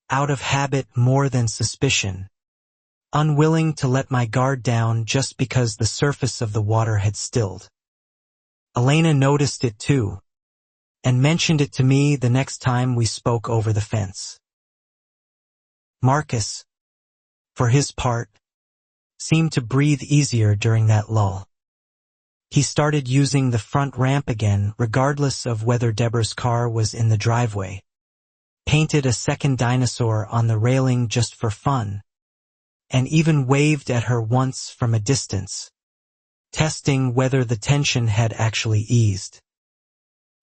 out of habit more than suspicion, unwilling to let my guard down just because the surface of the water had stilled. Elena noticed it too, and mentioned it to me the next time we spoke over the fence. Marcus, for his part, seemed to breathe easier during that lull. He started using the front ramp again, regardless of whether Deborah's car was in the driveway. Painted a second dinosaur on the railing just for fun, and even waved at her once from a distance, testing whether the tension had actually eased.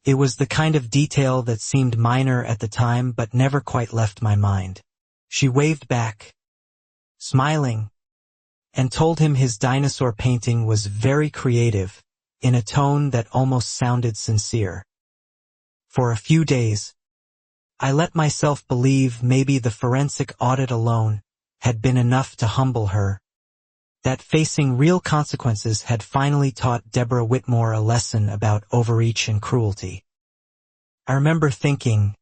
It was the kind of detail that seemed minor at the time but never quite left my mind. She waved back, smiling, and told him his dinosaur painting was very creative, in a tone that almost sounded sincere. For a few days, I let myself believe maybe the forensic audit alone had been enough to humble her, that facing real consequences had finally taught Deborah Whitmore a lesson about overreach and cruelty. I remember thinking,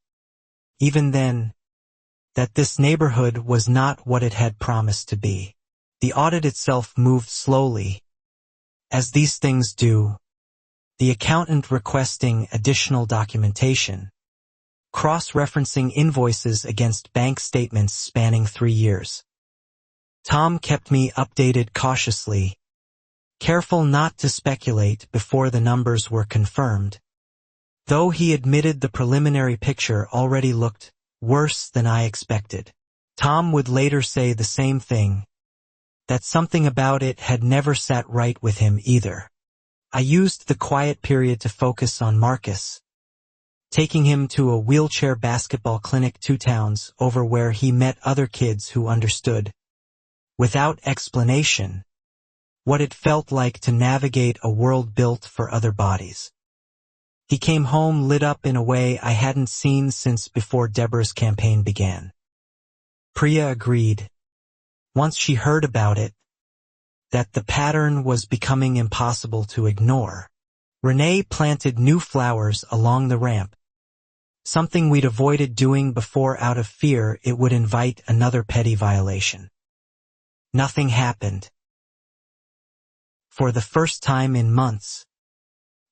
even then, that this neighborhood was not what it had promised to be. The audit itself moved slowly, as these things do, the accountant requesting additional documentation, cross-referencing invoices against bank statements spanning 3 years. Tom kept me updated cautiously, careful not to speculate before the numbers were confirmed, though he admitted the preliminary picture already looked worse than I expected. Tom would later say the same thing, that something about it had never sat right with him either. I used the quiet period to focus on Marcus, taking him to a wheelchair basketball clinic 2 towns over where he met other kids who understood, without explanation, what it felt like to navigate a world built for other bodies. He came home lit up in a way I hadn't seen since before Deborah's campaign began. Priya agreed, once she heard about it, that the pattern was becoming impossible to ignore. Renee planted new flowers along the ramp, something we'd avoided doing before out of fear it would invite another petty violation. Nothing happened. For the first time in months,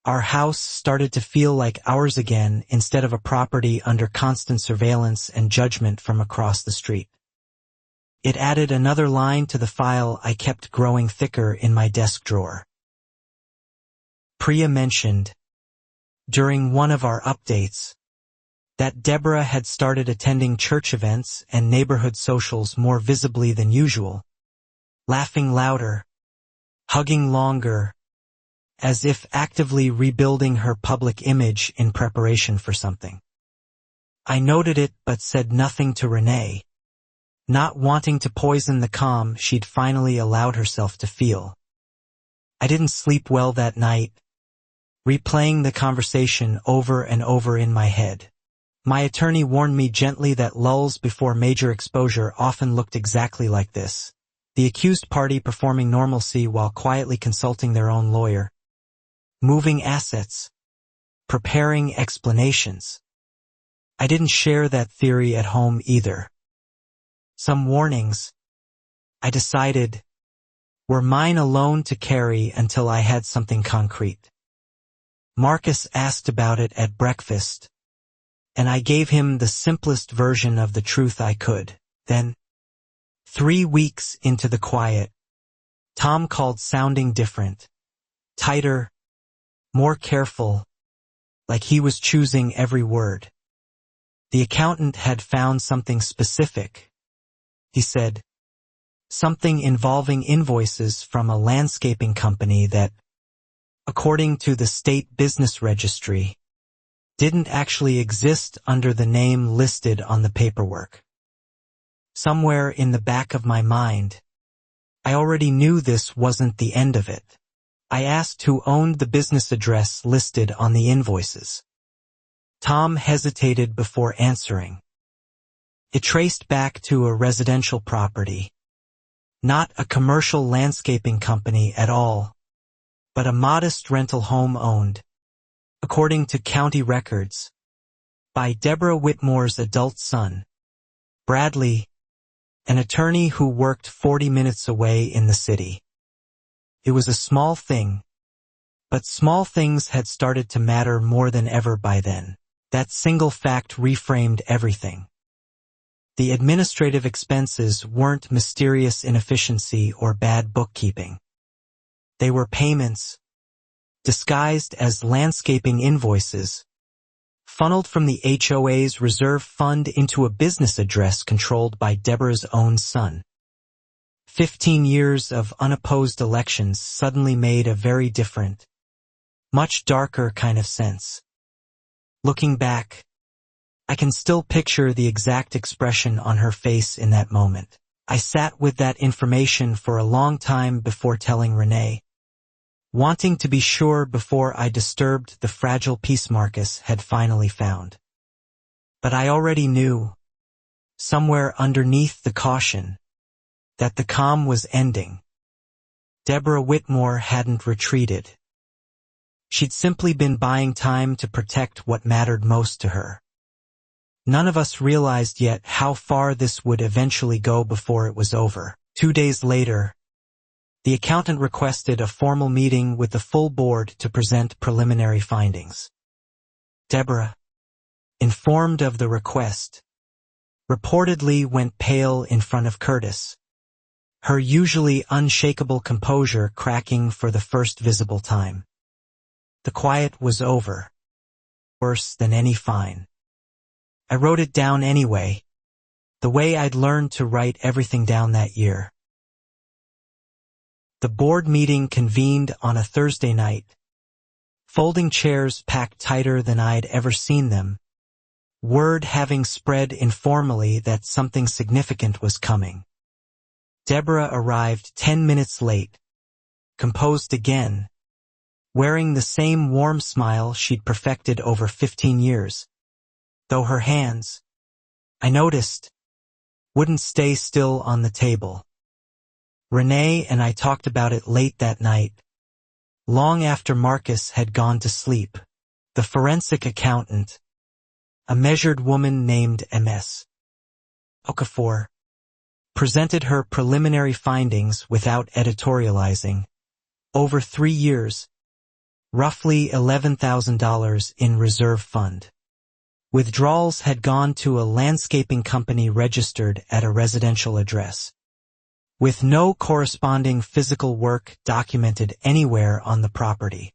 our house started to feel like ours again instead of a property under constant surveillance and judgment from across the street. It added another line to the file I kept growing thicker in my desk drawer. Priya mentioned, during one of our updates, that Deborah had started attending church events and neighborhood socials more visibly than usual, laughing louder, hugging longer, as if actively rebuilding her public image in preparation for something. I noted it but said nothing to Renee, not wanting to poison the calm she'd finally allowed herself to feel. I didn't sleep well that night, replaying the conversation over and over in my head. My attorney warned me gently that lulls before major exposure often looked exactly like this. The accused party performing normalcy while quietly consulting their own lawyer, moving assets, preparing explanations. I didn't share that theory at home either. Some warnings, I decided, were mine alone to carry until I had something concrete. Marcus asked about it at breakfast, and I gave him the simplest version of the truth I could. Then, 3 weeks into the quiet, Tom called sounding different, tighter, more careful, like he was choosing every word. The accountant had found something specific, he said, something involving invoices from a landscaping company that, according to the state business registry, didn't actually exist under the name listed on the paperwork. Somewhere in the back of my mind, I already knew this wasn't the end of it. I asked who owned the business address listed on the invoices. Tom hesitated before answering. It traced back to a residential property, not a commercial landscaping company at all, but a modest rental home owned, according to county records, by Deborah Whitmore's adult son, Bradley, an attorney who worked 40 minutes away in the city. It was a small thing, but small things had started to matter more than ever by then. That single fact reframed everything. The administrative expenses weren't mysterious inefficiency or bad bookkeeping. They were payments, disguised as landscaping invoices, funneled from the HOA's reserve fund into a business address controlled by Deborah's own son. 15 years of unopposed elections suddenly made a very different, much darker kind of sense. Looking back, I can still picture the exact expression on her face in that moment. I sat with that information for a long time before telling Renee, wanting to be sure before I disturbed the fragile peace Marcus had finally found. But I already knew, somewhere underneath the caution, that the calm was ending. Deborah Whitmore hadn't retreated. She'd simply been buying time to protect what mattered most to her. None of us realized yet how far this would eventually go before it was over. 2 days later, the accountant requested a formal meeting with the full board to present preliminary findings. Deborah, informed of the request, reportedly went pale in front of Curtis, her usually unshakable composure cracking for the first visible time. The quiet was over. Worse than any fine. I wrote it down anyway, the way I'd learned to write everything down that year. The board meeting convened on a Thursday night. Folding chairs packed tighter than I'd ever seen them. Word having spread informally that something significant was coming. Deborah arrived 10 minutes late, composed again, wearing the same warm smile she'd perfected over 15 years. Though her hands, I noticed, wouldn't stay still on the table. Renee and I talked about it late that night, long after Marcus had gone to sleep. The forensic accountant, a measured woman named Ms. Okafor, presented her preliminary findings without editorializing. Over 3 years, roughly $11,000 in reserve fund. Withdrawals had gone to a landscaping company registered at a residential address, with no corresponding physical work documented anywhere on the property,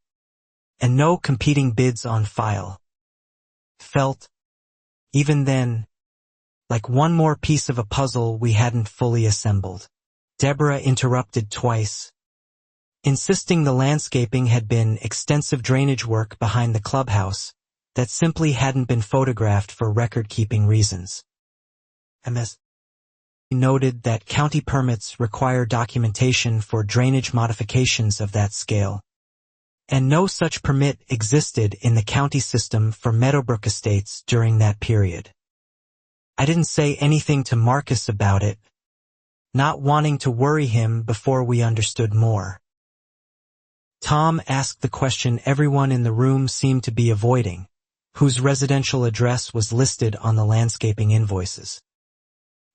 and no competing bids on file. Felt, even then, like one more piece of a puzzle we hadn't fully assembled. Deborah interrupted twice, insisting the landscaping had been extensive drainage work behind the clubhouse that simply hadn't been photographed for record-keeping reasons. Ms. noted that county permits require documentation for drainage modifications of that scale, and no such permit existed in the county system for Meadowbrook Estates during that period. I didn't say anything to Marcus about it, not wanting to worry him before we understood more. Tom asked the question everyone in the room seemed to be avoiding, whose residential address was listed on the landscaping invoices.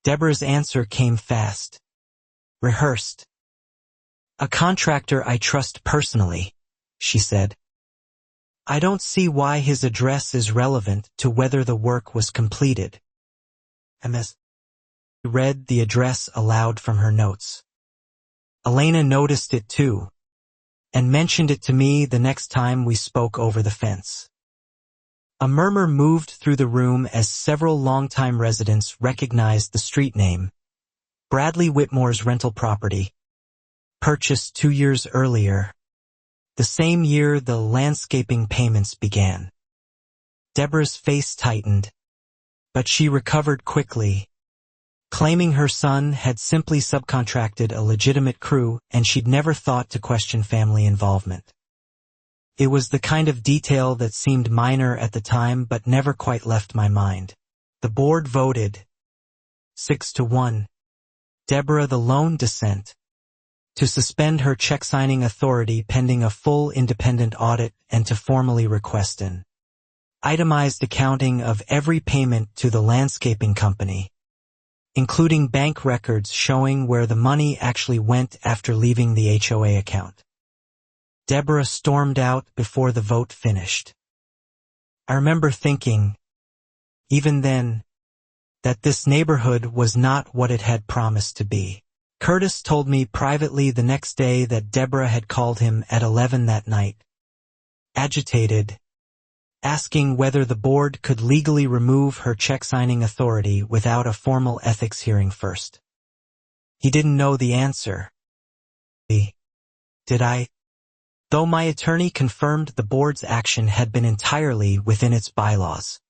Deborah's answer came fast, rehearsed. "A contractor I trust personally," she said. "I don't see why his address is relevant to whether the work was completed." Ms. read the address aloud from her notes. Elena noticed it too, and mentioned it to me the next time we spoke over the fence. A murmur moved through the room as several longtime residents recognized the street name, Bradley Whitmore's rental property, purchased 2 years earlier, the same year the landscaping payments began. Deborah's face tightened, but she recovered quickly, claiming her son had simply subcontracted a legitimate crew and she'd never thought to question family involvement. It was the kind of detail that seemed minor at the time but never quite left my mind. The board voted 6-1, Deborah the lone dissent, to suspend her check-signing authority pending a full independent audit and to formally request an itemized accounting of every payment to the landscaping company, including bank records showing where the money actually went after leaving the HOA account. Deborah stormed out before the vote finished. I remember thinking, even then, that this neighborhood was not what it had promised to be. Curtis told me privately the next day that Deborah had called him at 11 that night, agitated, asking whether the board could legally remove her check-signing authority without a formal ethics hearing first. He didn't know the answer. Did I? Though my attorney confirmed the board's action had been entirely within its bylaws.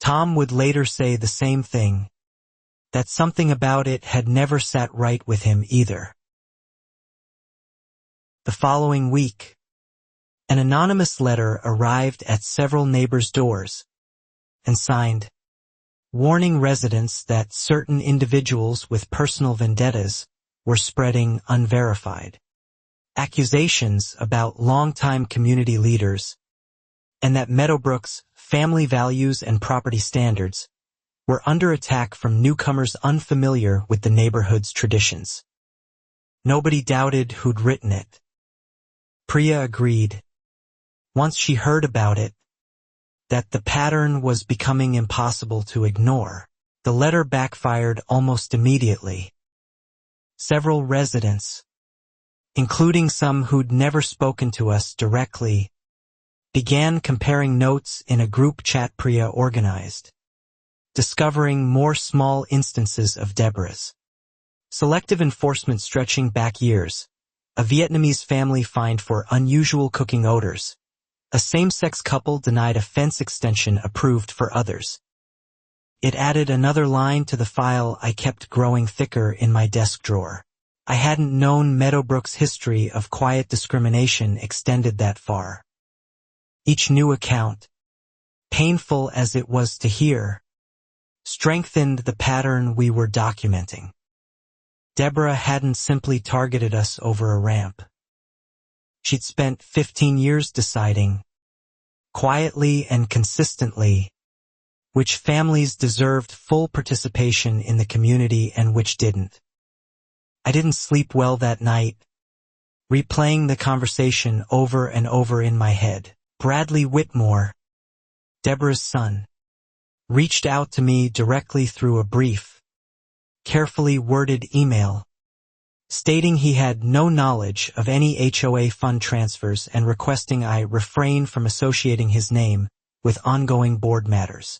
Tom would later say the same thing, that something about it had never sat right with him either. The following week, an anonymous letter arrived at several neighbors' doors and signed, warning residents that certain individuals with personal vendettas were spreading unverified accusations about longtime community leaders, and that Meadowbrook's family values and property standards were under attack from newcomers unfamiliar with the neighborhood's traditions. Nobody doubted who'd written it. Priya agreed, once she heard about it, that the pattern was becoming impossible to ignore. The letter backfired almost immediately. Several residents, including some who'd never spoken to us directly, began comparing notes in a group chat Priya organized, discovering more small instances of Deborah's selective enforcement stretching back years, a Vietnamese family fined for unusual cooking odors, a same-sex couple denied a fence extension approved for others. It added another line to the file I kept growing thicker in my desk drawer. I hadn't known Meadowbrook's history of quiet discrimination extended that far. Each new account, painful as it was to hear, strengthened the pattern we were documenting. Deborah hadn't simply targeted us over a ramp. She'd spent 15 years deciding, quietly and consistently, which families deserved full participation in the community and which didn't. I didn't sleep well that night, replaying the conversation over and over in my head. Bradley Whitmore, Deborah's son, reached out to me directly through a brief, carefully worded email, stating he had no knowledge of any HOA fund transfers and requesting I refrain from associating his name with ongoing board matters.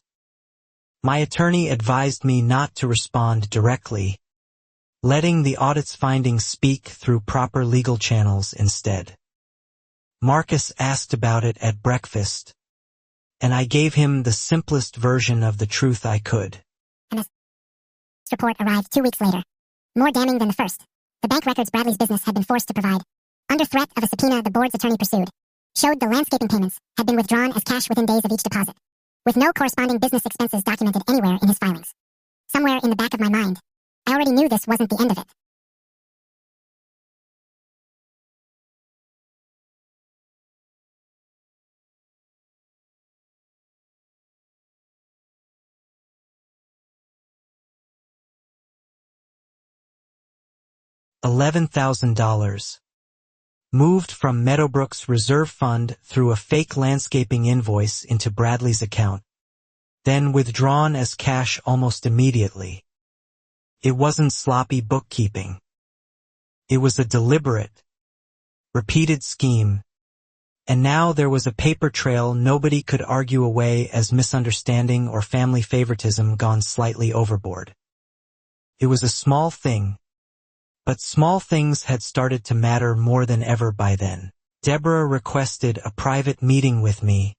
My attorney advised me not to respond directly, letting the audit's findings speak through proper legal channels instead. Marcus asked about it at breakfast, and I gave him the simplest version of the truth I could. And this report arrived 2 weeks later, more damning than the first. The bank records Bradley's business had been forced to provide, under threat of a subpoena the board's attorney pursued, showed the landscaping payments had been withdrawn as cash within days of each deposit, with no corresponding business expenses documented anywhere in his filings. Somewhere in the back of my mind, I already knew this wasn't the end of it. $11,000, moved from Meadowbrook's reserve fund through a fake landscaping invoice into Bradley's account, then withdrawn as cash almost immediately. It wasn't sloppy bookkeeping. It was a deliberate, repeated scheme, and now there was a paper trail nobody could argue away as misunderstanding or family favoritism gone slightly overboard. It was a small thing, but small things had started to matter more than ever by then. Deborah requested a private meeting with me,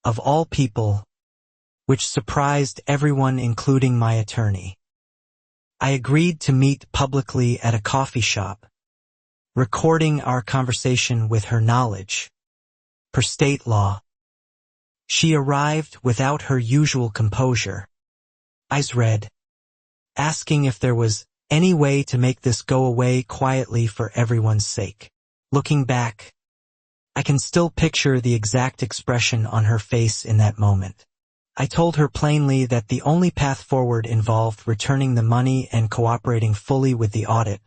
of all people, which surprised everyone including my attorney. I agreed to meet publicly at a coffee shop, recording our conversation with her knowledge. Per state law, she arrived without her usual composure, eyes red, asking if there was any way to make this go away quietly for everyone's sake. Looking back, I can still picture the exact expression on her face in that moment. I told her plainly that the only path forward involved returning the money and cooperating fully with the audit,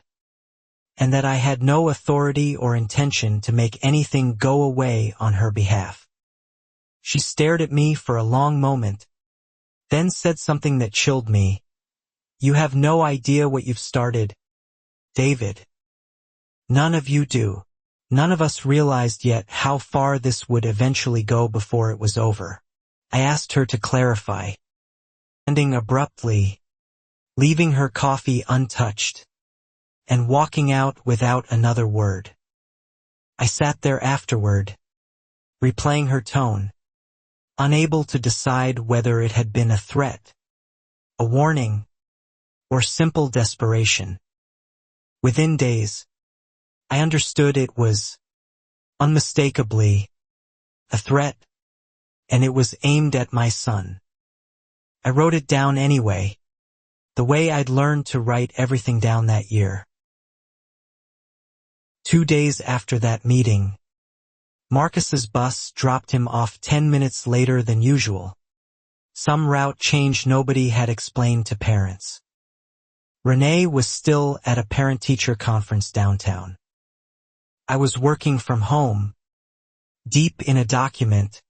and that I had no authority or intention to make anything go away on her behalf. She stared at me for a long moment, then said something that chilled me. "You have no idea what you've started, David. None of you do. None of us realized yet how far this would eventually go before it was over." I asked her to clarify, ending abruptly, leaving her coffee untouched, and walking out without another word. I sat there afterward, replaying her tone, unable to decide whether it had been a threat, a warning, or simple desperation. Within days, I understood it was, unmistakably, a threat, and it was aimed at my son. I wrote it down anyway, the way I'd learned to write everything down that year. 2 days after that meeting, Marcus's bus dropped him off 10 minutes later than usual. Some route change nobody had explained to parents. Renee was still at a parent-teacher conference downtown. I was working from home, deep in a document,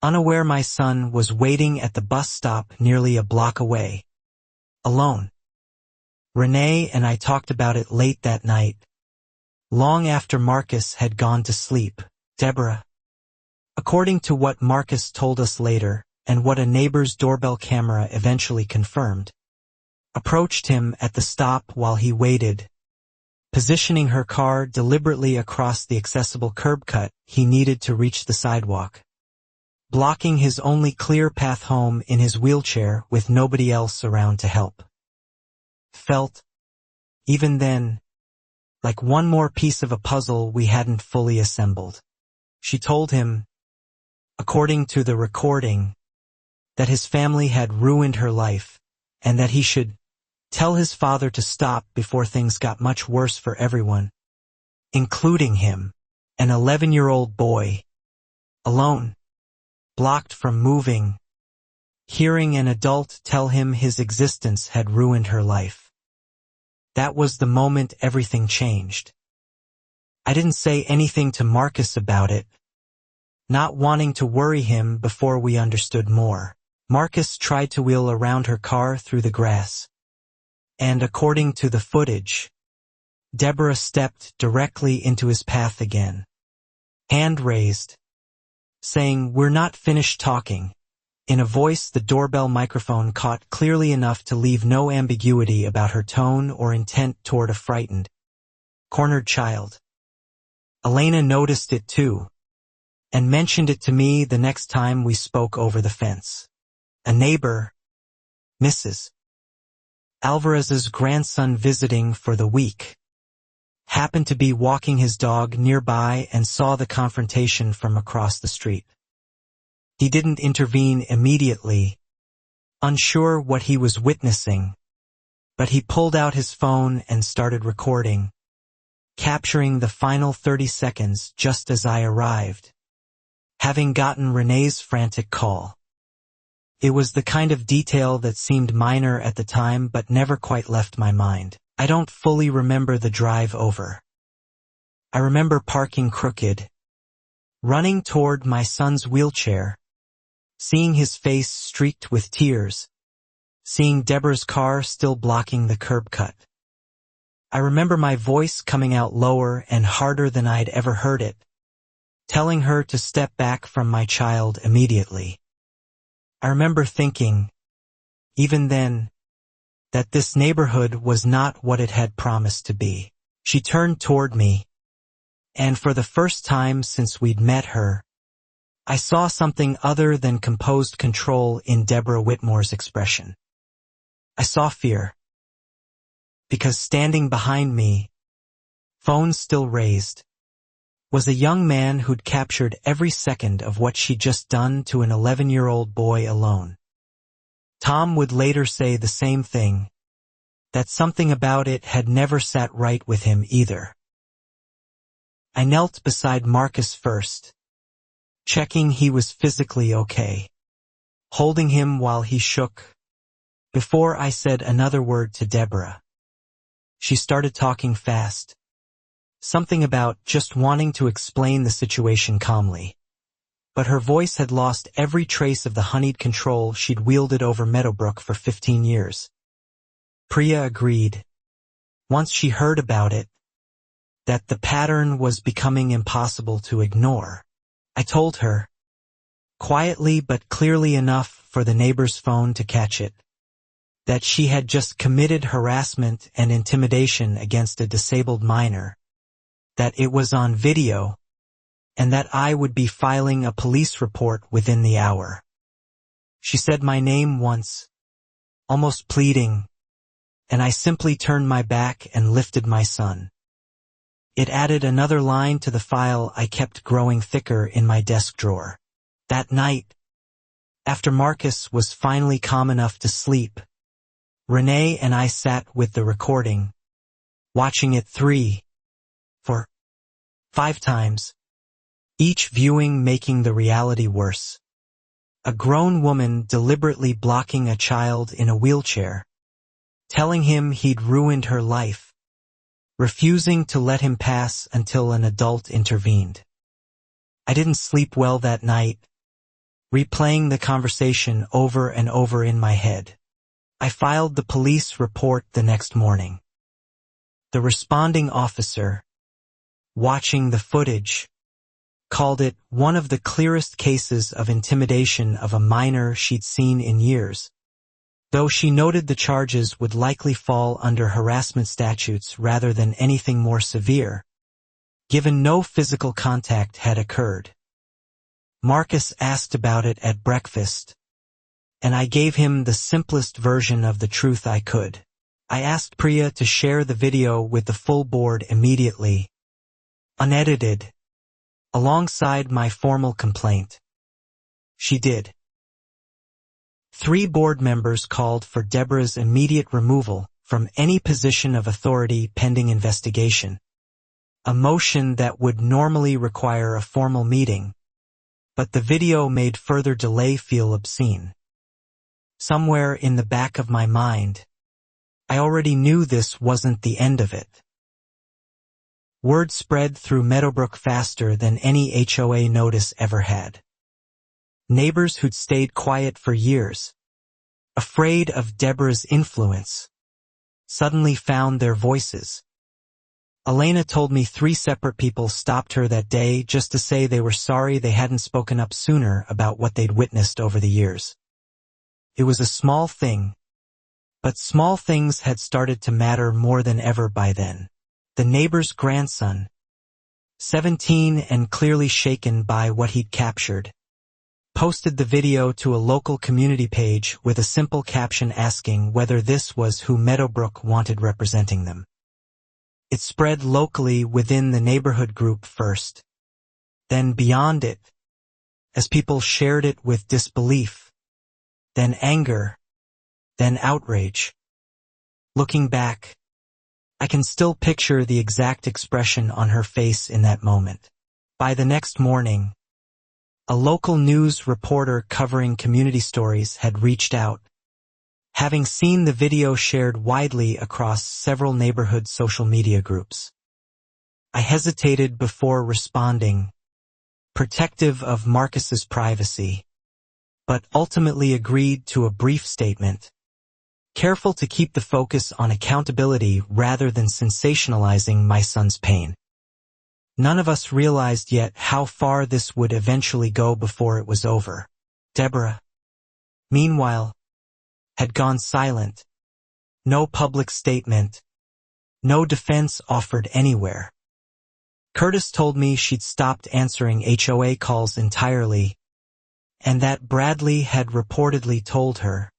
unaware my son was waiting at the bus stop nearly a block away, alone. Renee and I talked about it late that night, long after Marcus had gone to sleep. Deborah, according to what Marcus told us later, and what a neighbor's doorbell camera eventually confirmed, approached him at the stop while he waited, positioning her car deliberately across the accessible curb cut he needed to reach the sidewalk, blocking his only clear path home in his wheelchair with nobody else around to help. Felt, even then, like one more piece of a puzzle we hadn't fully assembled. She told him, according to the recording, that his family had ruined her life, and that he should tell his father to stop before things got much worse for everyone, including him, an 11-year-old boy, alone, blocked from moving, hearing an adult tell him his existence had ruined her life. That was the moment everything changed. I didn't say anything to Marcus about it, not wanting to worry him before we understood more. Marcus tried to wheel around her car through the grass, and according to the footage, Deborah stepped directly into his path again, hand raised, saying, "We're not finished talking," in a voice the doorbell microphone caught clearly enough to leave no ambiguity about her tone or intent toward a frightened, cornered child. Elena noticed it too, and mentioned it to me the next time we spoke over the fence. A neighbor, Mrs. Alvarez's grandson visiting for the week, happened to be walking his dog nearby and saw the confrontation from across the street. He didn't intervene immediately, unsure what he was witnessing, but he pulled out his phone and started recording, capturing the final 30 seconds just as I arrived, having gotten Renee's frantic call. It was the kind of detail that seemed minor at the time but never quite left my mind. I don't fully remember the drive over. I remember parking crooked, running toward my son's wheelchair, seeing his face streaked with tears, seeing Deborah's car still blocking the curb cut. I remember my voice coming out lower and harder than I'd ever heard it, telling her to step back from my child immediately. I remember thinking, even then, that this neighborhood was not what it had promised to be. She turned toward me, and for the first time since we'd met her, I saw something other than composed control in Deborah Whitmore's expression. I saw fear. Because standing behind me, phone still raised, was a young man who'd captured every second of what she'd just done to an 11-year-old boy alone. Tom would later say the same thing, that something about it had never sat right with him either. I knelt beside Marcus first, checking he was physically okay, holding him while he shook, before I said another word to Deborah. She started talking fast, something about just wanting to explain the situation calmly, but her voice had lost every trace of the honeyed control she'd wielded over Meadowbrook for 15 years. Priya agreed, once she heard about it, that the pattern was becoming impossible to ignore. I told her, quietly but clearly enough for the neighbor's phone to catch it, that she had just committed harassment and intimidation against a disabled minor, that it was on video, and that I would be filing a police report within the hour. She said my name once, almost pleading, and I simply turned my back and lifted my son. It added another line to the file I kept growing thicker in my desk drawer. That night, after Marcus was finally calm enough to sleep, Renee and I sat with the recording, watching it 3, 4, 5 times, each viewing making the reality worse. A grown woman deliberately blocking a child in a wheelchair, telling him he'd ruined her life, refusing to let him pass until an adult intervened. I didn't sleep well that night, replaying the conversation over and over in my head. I filed the police report the next morning. The responding officer, watching the footage, called it one of the clearest cases of intimidation of a minor she'd seen in years, though she noted the charges would likely fall under harassment statutes rather than anything more severe, given no physical contact had occurred. Marcus asked about it at breakfast, and I gave him the simplest version of the truth I could. I asked Priya to share the video with the full board immediately, unedited, alongside my formal complaint. She did. 3 board members called for Deborah's immediate removal from any position of authority pending investigation, a motion that would normally require a formal meeting, but the video made further delay feel obscene. Somewhere in the back of my mind, I already knew this wasn't the end of it. Word spread through Meadowbrook faster than any HOA notice ever had. Neighbors who'd stayed quiet for years, afraid of Deborah's influence, suddenly found their voices. Elena told me 3 separate people stopped her that day just to say they were sorry they hadn't spoken up sooner about what they'd witnessed over the years. It was a small thing, but small things had started to matter more than ever by then. The neighbor's grandson, 17 and clearly shaken by what he'd captured, posted the video to a local community page with a simple caption asking whether this was who Meadowbrook wanted representing them. It spread locally within the neighborhood group first, then beyond it, as people shared it with disbelief, then anger, then outrage. Looking back, I can still picture the exact expression on her face in that moment. By the next morning, a local news reporter covering community stories had reached out, having seen the video shared widely across several neighborhood social media groups. I hesitated before responding, protective of Marcus's privacy, but ultimately agreed to a brief statement, careful to keep the focus on accountability rather than sensationalizing my son's pain. None of us realized yet how far this would eventually go before it was over. Deborah, meanwhile, had gone silent. No public statement, no defense offered anywhere. Curtis told me she'd stopped answering HOA calls entirely, and that Bradley had reportedly told her,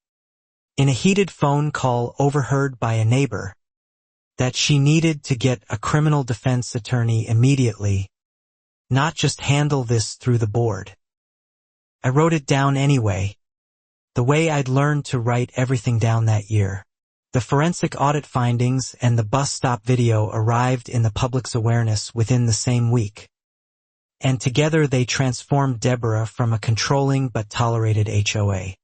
in a heated phone call overheard by a neighbor, that she needed to get a criminal defense attorney immediately, not just handle this through the board. I wrote it down anyway, the way I'd learned to write everything down that year. The forensic audit findings and the bus stop video arrived in the public's awareness within the same week, and together they transformed Deborah from a controlling but tolerated HOA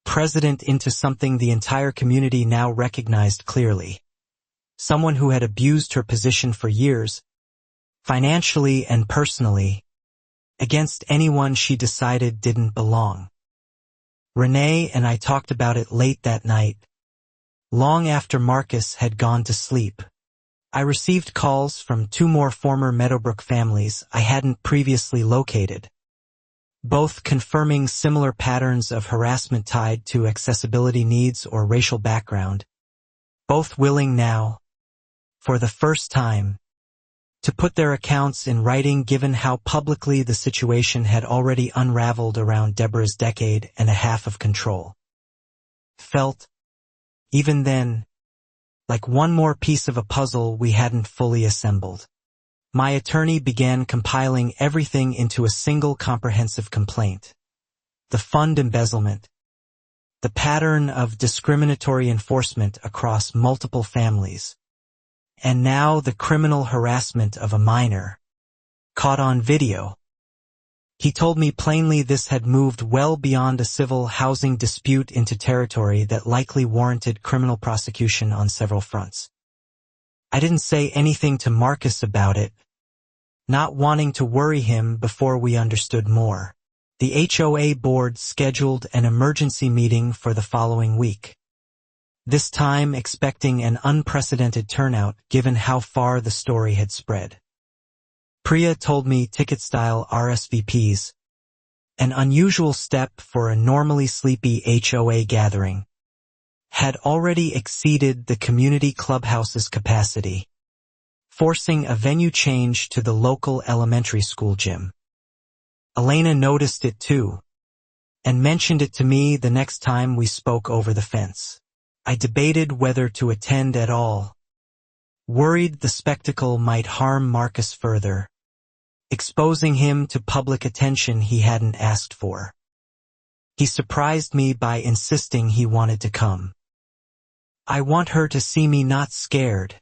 president into something the entire community now recognized clearly. Someone who had abused her position for years, financially and personally, against anyone she decided didn't belong. Renee and I talked about it late that night, long after Marcus had gone to sleep. I received calls from 2 more former Meadowbrook families I hadn't previously located. both confirming similar patterns of harassment tied to accessibility needs or racial background, both willing now, for the first time, to put their accounts in writing given how publicly the situation had already unraveled around Deborah's decade and a half of control. Felt, even then, like one more piece of a puzzle we hadn't fully assembled. My attorney began compiling everything into a single comprehensive complaint. The fund embezzlement, the pattern of discriminatory enforcement across multiple families, and now the criminal harassment of a minor, caught on video. He told me plainly this had moved well beyond a civil housing dispute into territory that likely warranted criminal prosecution on several fronts. I didn't say anything to Marcus about it, not wanting to worry him before we understood more. The HOA board scheduled an emergency meeting for the following week, this time expecting an unprecedented turnout given how far the story had spread. Priya told me ticket-style RSVPs, an unusual step for a normally sleepy HOA gathering, had already exceeded the community clubhouse's capacity, forcing a venue change to the local elementary school gym. Elena noticed it too, and mentioned it to me the next time we spoke over the fence. I debated whether to attend at all, worried the spectacle might harm Marcus further, exposing him to public attention he hadn't asked for. He surprised me by insisting he wanted to come. "I want her to see me not scared,"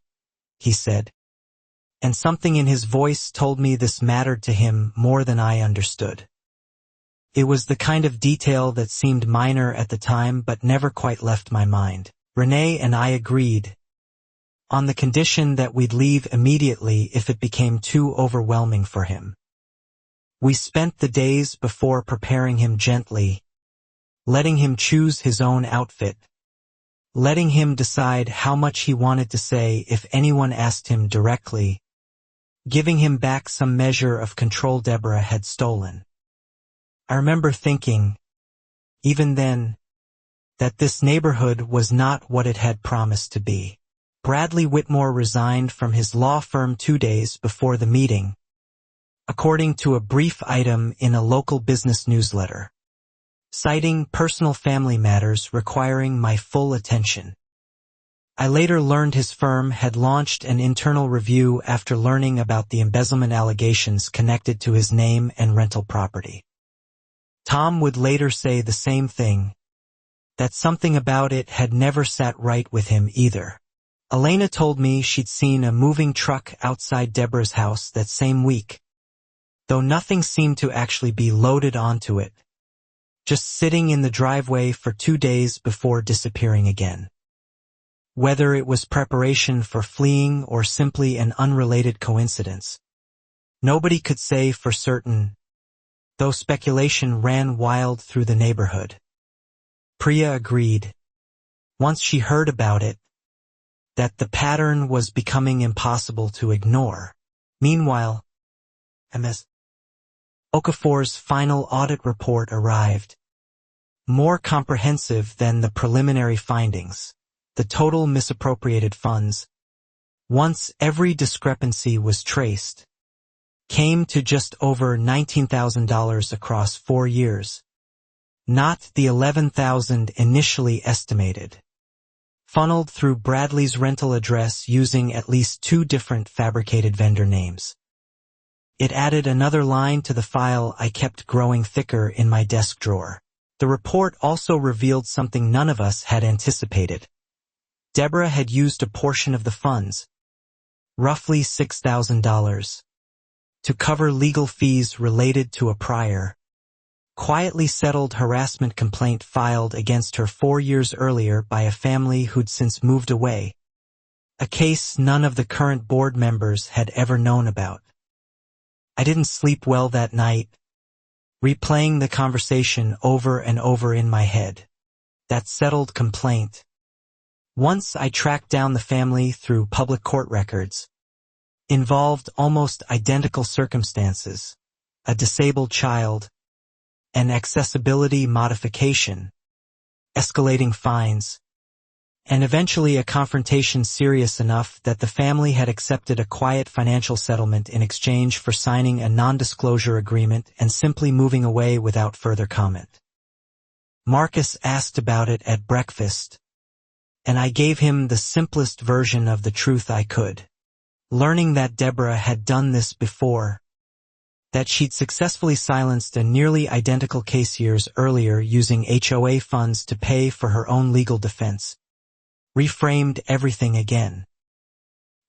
he said, and something in his voice told me this mattered to him more than I understood. It was the kind of detail that seemed minor at the time but never quite left my mind. Renee and I agreed, on the condition that we'd leave immediately if it became too overwhelming for him. We spent the days before preparing him gently, letting him choose his own outfit, letting him decide how much he wanted to say if anyone asked him directly, giving him back some measure of control Deborah had stolen. I remember thinking, even then, that this neighborhood was not what it had promised to be. Bradley Whitmore resigned from his law firm 2 days before the meeting, according to a brief item in a local business newsletter, citing personal family matters requiring my full attention. I later learned his firm had launched an internal review after learning about the embezzlement allegations connected to his name and rental property. Tom would later say the same thing, that something about it had never sat right with him either. Elena told me she'd seen a moving truck outside Deborah's house that same week, though nothing seemed to actually be loaded onto it, just sitting in the driveway for 2 days before disappearing again. Whether it was preparation for fleeing or simply an unrelated coincidence, nobody could say for certain, though speculation ran wild through the neighborhood. Priya agreed, once she heard about it, that the pattern was becoming impossible to ignore. Meanwhile, Ms. Okafor's final audit report arrived, more comprehensive than the preliminary findings. The total misappropriated funds, once every discrepancy was traced, came to just over $19,000 across 4 years, not the $11,000 initially estimated, funneled through Bradley's rental address using at least 2 different fabricated vendor names. It added another line to the file I kept growing thicker in my desk drawer. The report also revealed something none of us had anticipated. Deborah had used a portion of the funds, roughly $6,000, to cover legal fees related to a prior, quietly settled harassment complaint filed against her 4 years earlier by a family who'd since moved away, a case none of the current board members had ever known about. I didn't sleep well that night, replaying the conversation over and over in my head. That settled complaint. Once I tracked down the family through public court records, involved almost identical circumstances, a disabled child, an accessibility modification, escalating fines, and eventually a confrontation serious enough that the family had accepted a quiet financial settlement in exchange for signing a non-disclosure agreement and simply moving away without further comment. Marcus asked about it at breakfast, and I gave him the simplest version of the truth I could. Learning that Deborah had done this before, that she'd successfully silenced a nearly identical case years earlier using HOA funds to pay for her own legal defense, reframed everything again.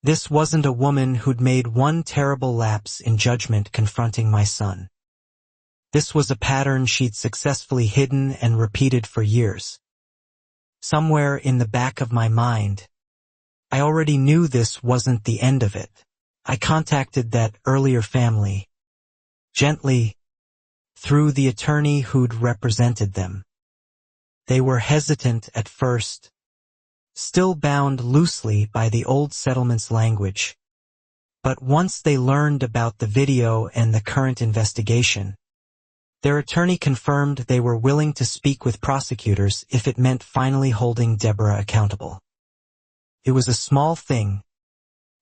This wasn't a woman who'd made one terrible lapse in judgment confronting my son. This was a pattern she'd successfully hidden and repeated for years. Somewhere in the back of my mind, I already knew this wasn't the end of it. I contacted that earlier family, gently, through the attorney who'd represented them. They were hesitant at first, still bound loosely by the old settlement's language. But once they learned about the video and the current investigation, their attorney confirmed they were willing to speak with prosecutors if it meant finally holding Deborah accountable. It was a small thing,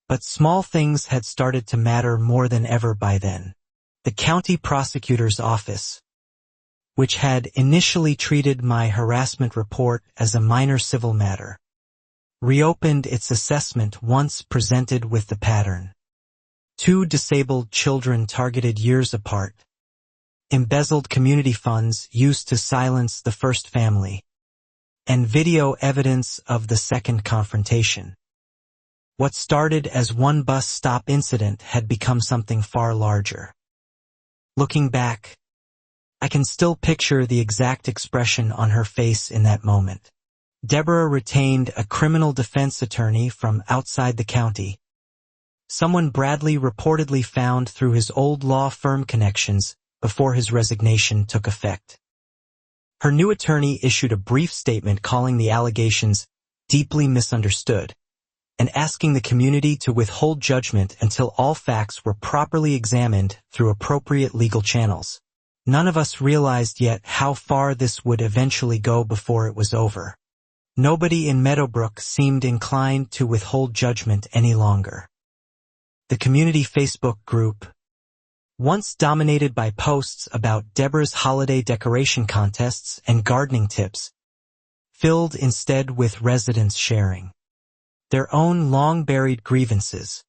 but small things had started to matter more than ever by then. The county prosecutor's office, which had initially treated my harassment report as a minor civil matter, reopened its assessment once presented with the pattern. 2 disabled children targeted years apart, embezzled community funds used to silence the first family, and video evidence of the second confrontation. What started as one bus stop incident had become something far larger. Looking back, I can still picture the exact expression on her face in that moment. Deborah retained a criminal defense attorney from outside the county, someone Bradley reportedly found through his old law firm connections before his resignation took effect. Her new attorney issued a brief statement calling the allegations deeply misunderstood and asking the community to withhold judgment until all facts were properly examined through appropriate legal channels. None of us realized yet how far this would eventually go before it was over. Nobody in Meadowbrook seemed inclined to withhold judgment any longer. The community Facebook group, once dominated by posts about Deborah's holiday decoration contests and gardening tips, filled instead with residents sharing their own long-buried grievances,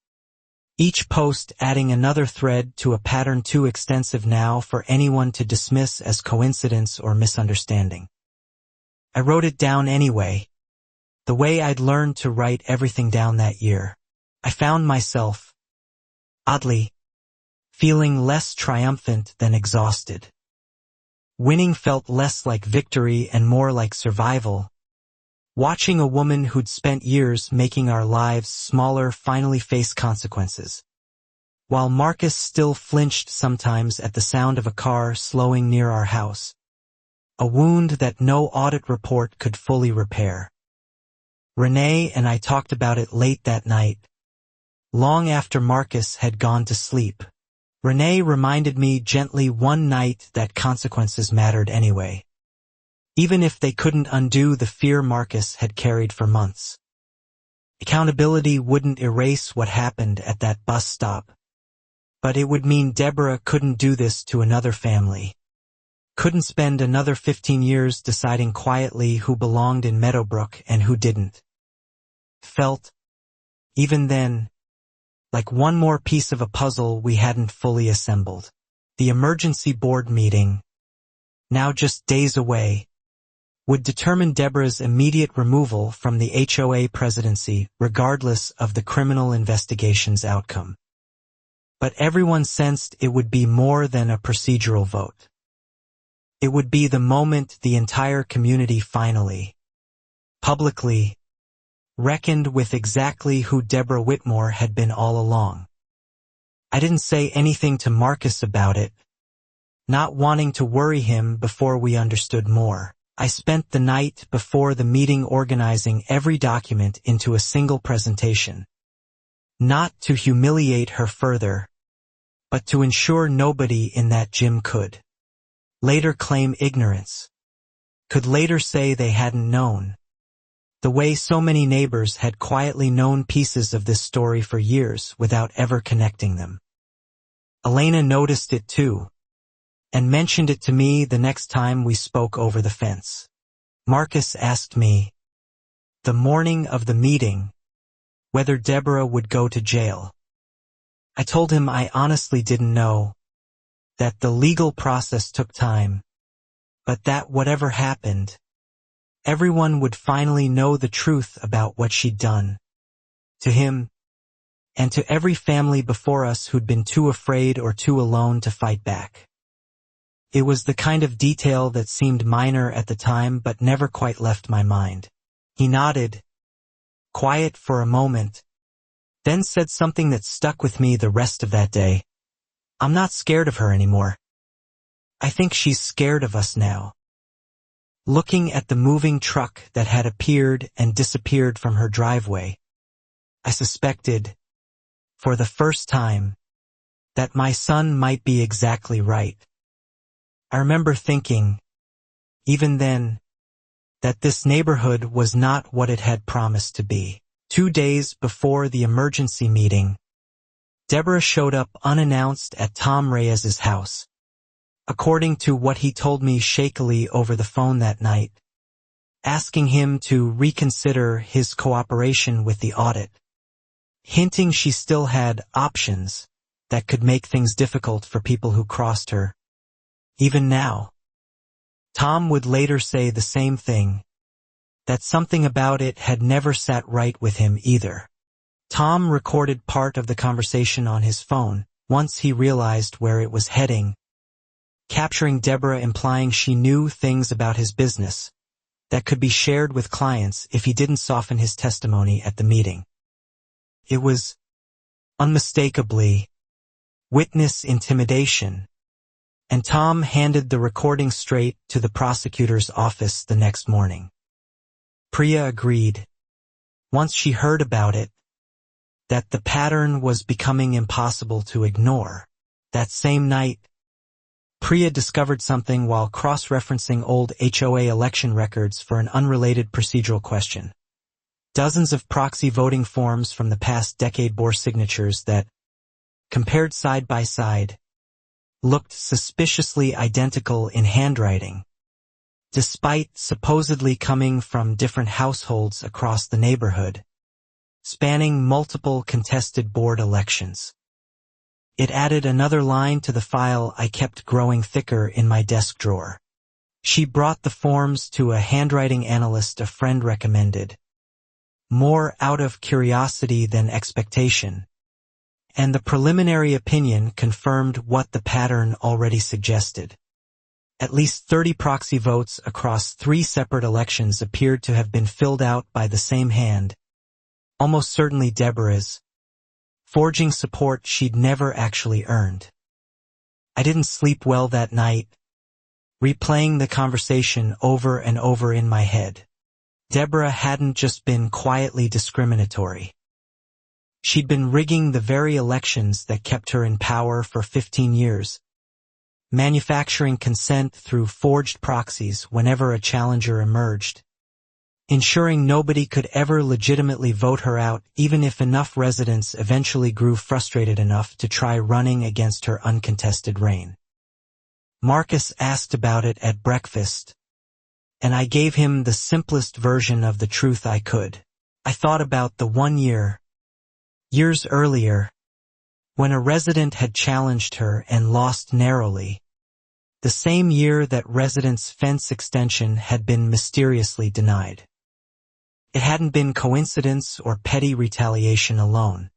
each post adding another thread to a pattern too extensive now for anyone to dismiss as coincidence or misunderstanding. I wrote it down anyway, the way I'd learned to write everything down that year. I found myself, oddly, feeling less triumphant than exhausted. Winning felt less like victory and more like survival. Watching a woman who'd spent years making our lives smaller finally face consequences. While Marcus still flinched sometimes at the sound of a car slowing near our house. A wound that no audit report could fully repair. Renee and I talked about it late that night, long after Marcus had gone to sleep. Renee reminded me gently one night that consequences mattered anyway, even if they couldn't undo the fear Marcus had carried for months. Accountability wouldn't erase what happened at that bus stop, but it would mean Deborah couldn't do this to another family, couldn't spend another 15 years deciding quietly who belonged in Meadowbrook and who didn't. Felt, even then, like one more piece of a puzzle we hadn't fully assembled. The emergency board meeting, now just days away, would determine Deborah's immediate removal from the HOA presidency regardless of the criminal investigation's outcome. But everyone sensed it would be more than a procedural vote. It would be the moment the entire community finally, publicly, reckoned with exactly who Deborah Whitmore had been all along. I didn't say anything to Marcus about it, not wanting to worry him before we understood more. I spent the night before the meeting organizing every document into a single presentation. Not to humiliate her further, but to ensure nobody in that gym could later claim ignorance, could later say they hadn't known. The way so many neighbors had quietly known pieces of this story for years without ever connecting them. Elena noticed it too, and mentioned it to me the next time we spoke over the fence. Marcus asked me, the morning of the meeting, whether Deborah would go to jail. I told him I honestly didn't know, that the legal process took time, but that whatever happened, everyone would finally know the truth about what she'd done. To him, and to every family before us who'd been too afraid or too alone to fight back. It was the kind of detail that seemed minor at the time but never quite left my mind. He nodded, quiet for a moment, then said something that stuck with me the rest of that day. I'm not scared of her anymore. I think she's scared of us now. Looking at the moving truck that had appeared and disappeared from her driveway, I suspected, for the first time, that my son might be exactly right. I remember thinking, even then, that this neighborhood was not what it had promised to be. 2 days before the emergency meeting, Deborah showed up unannounced at Tom Reyes's house. According to what he told me shakily over the phone that night, asking him to reconsider his cooperation with the audit, hinting she still had options that could make things difficult for people who crossed her. Even now, Tom would later say the same thing, that something about it had never sat right with him either. Tom recorded part of the conversation on his phone once he realized where it was heading, capturing Deborah implying she knew things about his business that could be shared with clients if he didn't soften his testimony at the meeting. It was, unmistakably, witness intimidation, and Tom handed the recording straight to the prosecutor's office the next morning. Priya agreed, once she heard about it, that the pattern was becoming impossible to ignore. That same night, Priya discovered something while cross-referencing old HOA election records for an unrelated procedural question. Dozens of proxy voting forms from the past decade bore signatures that, compared side by side, looked suspiciously identical in handwriting, despite supposedly coming from different households across the neighborhood, spanning multiple contested board elections. It added another line to the file I kept growing thicker in my desk drawer. She brought the forms to a handwriting analyst a friend recommended, more out of curiosity than expectation, and the preliminary opinion confirmed what the pattern already suggested. At least 30 proxy votes across 3 separate elections appeared to have been filled out by the same hand, almost certainly Deborah's, forging support she'd never actually earned. I didn't sleep well that night, replaying the conversation over and over in my head. Deborah hadn't just been quietly discriminatory. She'd been rigging the very elections that kept her in power for 15 years, manufacturing consent through forged proxies whenever a challenger emerged, ensuring nobody could ever legitimately vote her out even if enough residents eventually grew frustrated enough to try running against her uncontested reign. Marcus asked about it at breakfast, and I gave him the simplest version of the truth I could. I thought about the 1 year, years earlier, when a resident had challenged her and lost narrowly, the same year that residents' fence extension had been mysteriously denied. It hadn't been coincidence or petty retaliation alone.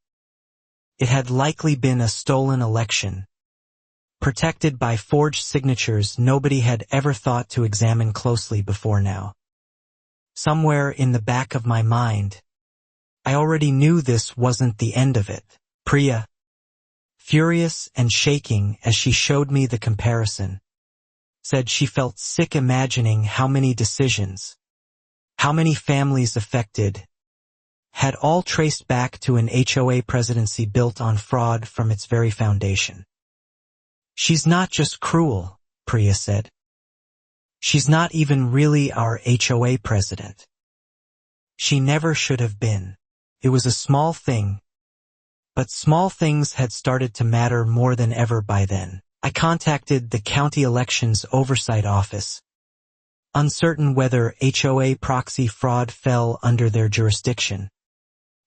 It had likely been a stolen election, protected by forged signatures nobody had ever thought to examine closely before now. Somewhere in the back of my mind, I already knew this wasn't the end of it. Priya, furious and shaking as she showed me the comparison, said she felt sick imagining how many decisions, how many families affected, had all traced back to an HOA presidency built on fraud from its very foundation. She's not just cruel, Priya said. She's not even really our HOA president. She never should have been. It was a small thing, but small things had started to matter more than ever by then. I contacted the county elections oversight office, uncertain whether HOA proxy fraud fell under their jurisdiction,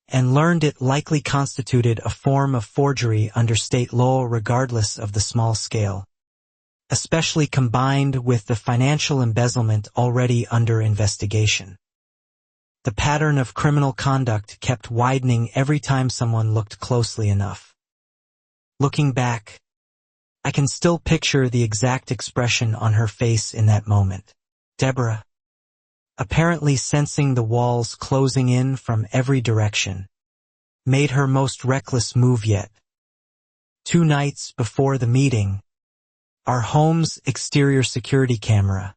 and learned it likely constituted a form of forgery under state law regardless of the small scale, especially combined with the financial embezzlement already under investigation. The pattern of criminal conduct kept widening every time someone looked closely enough. Looking back, I can still picture the exact expression on her face in that moment. Deborah, apparently sensing the walls closing in from every direction, made her most reckless move yet. 2 nights before the meeting, our home's exterior security camera,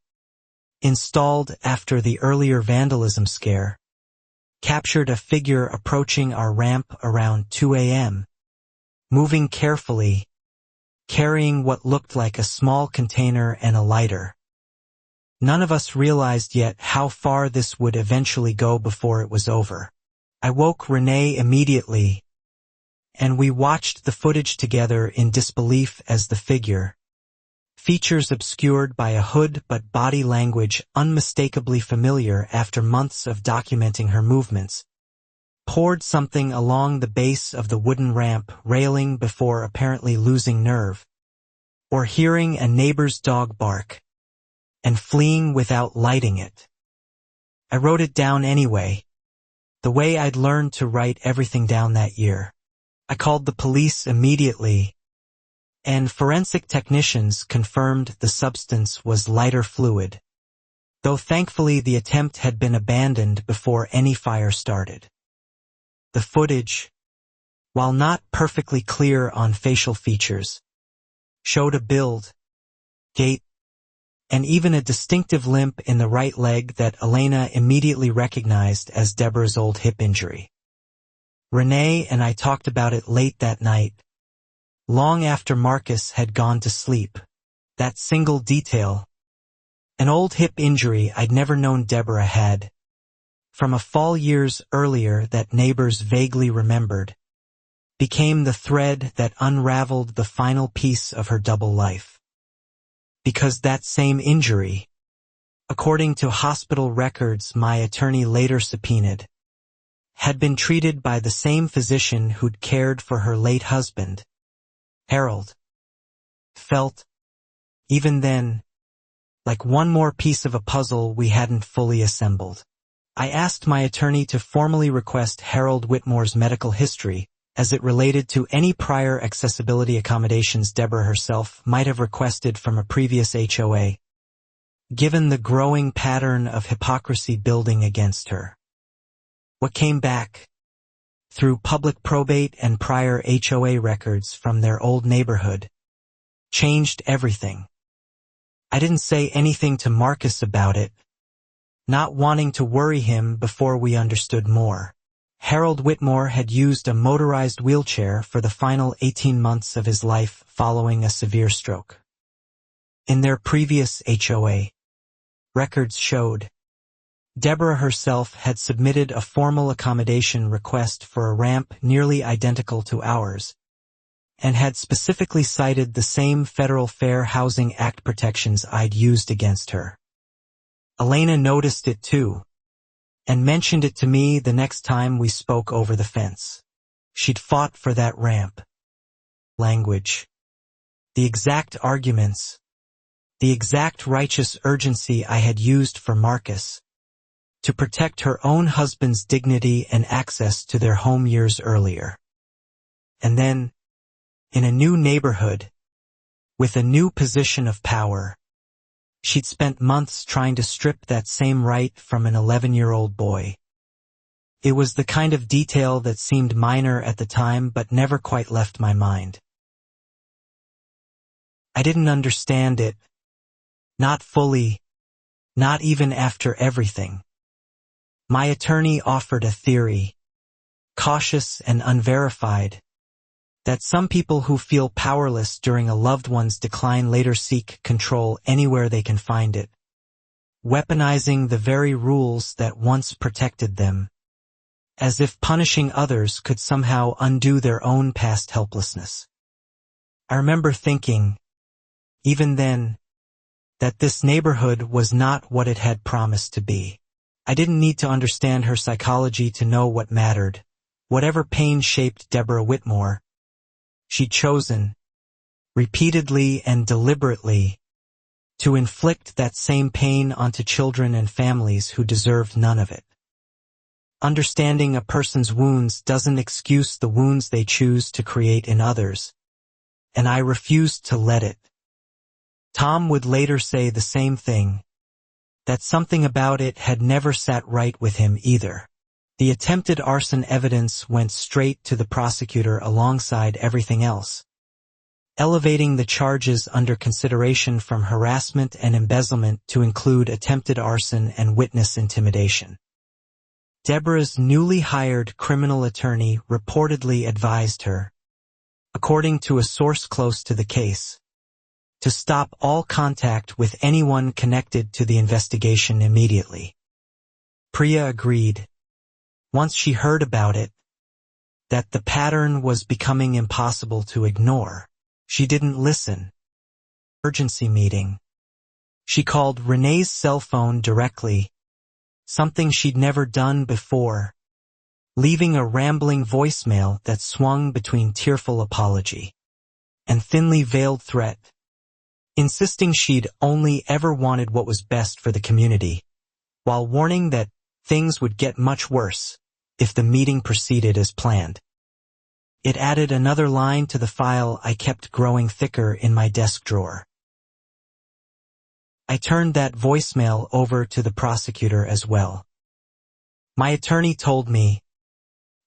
installed after the earlier vandalism scare, captured a figure approaching our ramp around 2 a.m., moving carefully, carrying what looked like a small container and a lighter. None of us realized yet how far this would eventually go before it was over. I woke Renee immediately, and we watched the footage together in disbelief as the figure, features obscured by a hood but body language unmistakably familiar after months of documenting her movements, poured something along the base of the wooden ramp railing before apparently losing nerve, or hearing a neighbor's dog bark, and fleeing without lighting it. I wrote it down anyway, the way I'd learned to write everything down that year. I called the police immediately, and forensic technicians confirmed the substance was lighter fluid, though thankfully the attempt had been abandoned before any fire started. The footage, while not perfectly clear on facial features, showed a build, gait, and even a distinctive limp in the right leg that Elena immediately recognized as Deborah's old hip injury. Renee and I talked about it late that night, long after Marcus had gone to sleep. That single detail, an old hip injury I'd never known Deborah had, from a fall years earlier that neighbors vaguely remembered, became the thread that unraveled the final piece of her double life. Because that same injury, according to hospital records my attorney later subpoenaed, had been treated by the same physician who'd cared for her late husband, Harold, felt, even then, like one more piece of a puzzle we hadn't fully assembled. I asked my attorney to formally request Harold Whitmore's medical history as it related to any prior accessibility accommodations Deborah herself might have requested from a previous HOA, given the growing pattern of hypocrisy building against her. What came back, through public probate and prior HOA records from their old neighborhood, changed everything. I didn't say anything to Marcus about it, not wanting to worry him before we understood more. Harold Whitmore had used a motorized wheelchair for the final 18 months of his life following a severe stroke. In their previous HOA, records showed Deborah herself had submitted a formal accommodation request for a ramp nearly identical to ours, and had specifically cited the same Federal Fair Housing Act protections I'd used against her. Elena noticed it too, and mentioned it to me the next time we spoke over the fence. She'd fought for that ramp. Language. The exact arguments. The exact righteous urgency I had used for Marcus, to protect her own husband's dignity and access to their home years earlier. And then, in a new neighborhood, with a new position of power, she'd spent months trying to strip that same right from an 11-year-old boy. It was the kind of detail that seemed minor at the time but never quite left my mind. I didn't understand it. Not fully, not even after everything. My attorney offered a theory, cautious and unverified, That some people who feel powerless during a loved one's decline later seek control anywhere they can find it, weaponizing the very rules that once protected them, as if punishing others could somehow undo their own past helplessness. I remember thinking, even then, that this neighborhood was not what it had promised to be. I didn't need to understand her psychology to know what mattered. Whatever pain shaped Deborah Whitmore, she'd chosen, repeatedly and deliberately, to inflict that same pain onto children and families who deserved none of it. Understanding a person's wounds doesn't excuse the wounds they choose to create in others, and I refused to let it. Tom would later say the same thing, that something about it had never sat right with him either. The attempted arson evidence went straight to the prosecutor alongside everything else, elevating the charges under consideration from harassment and embezzlement to include attempted arson and witness intimidation. Deborah's newly hired criminal attorney reportedly advised her, according to a source close to the case, to stop all contact with anyone connected to the investigation immediately. Priya agreed, once she heard about it, that the pattern was becoming impossible to ignore. She didn't listen. Emergency meeting. She called Renee's cell phone directly, something she'd never done before, leaving a rambling voicemail that swung between tearful apology and thinly veiled threat, insisting she'd only ever wanted what was best for the community, while warning that things would get much worse if the meeting proceeded as planned. It added another line to the file I kept growing thicker in my desk drawer. I turned that voicemail over to the prosecutor as well. My attorney told me,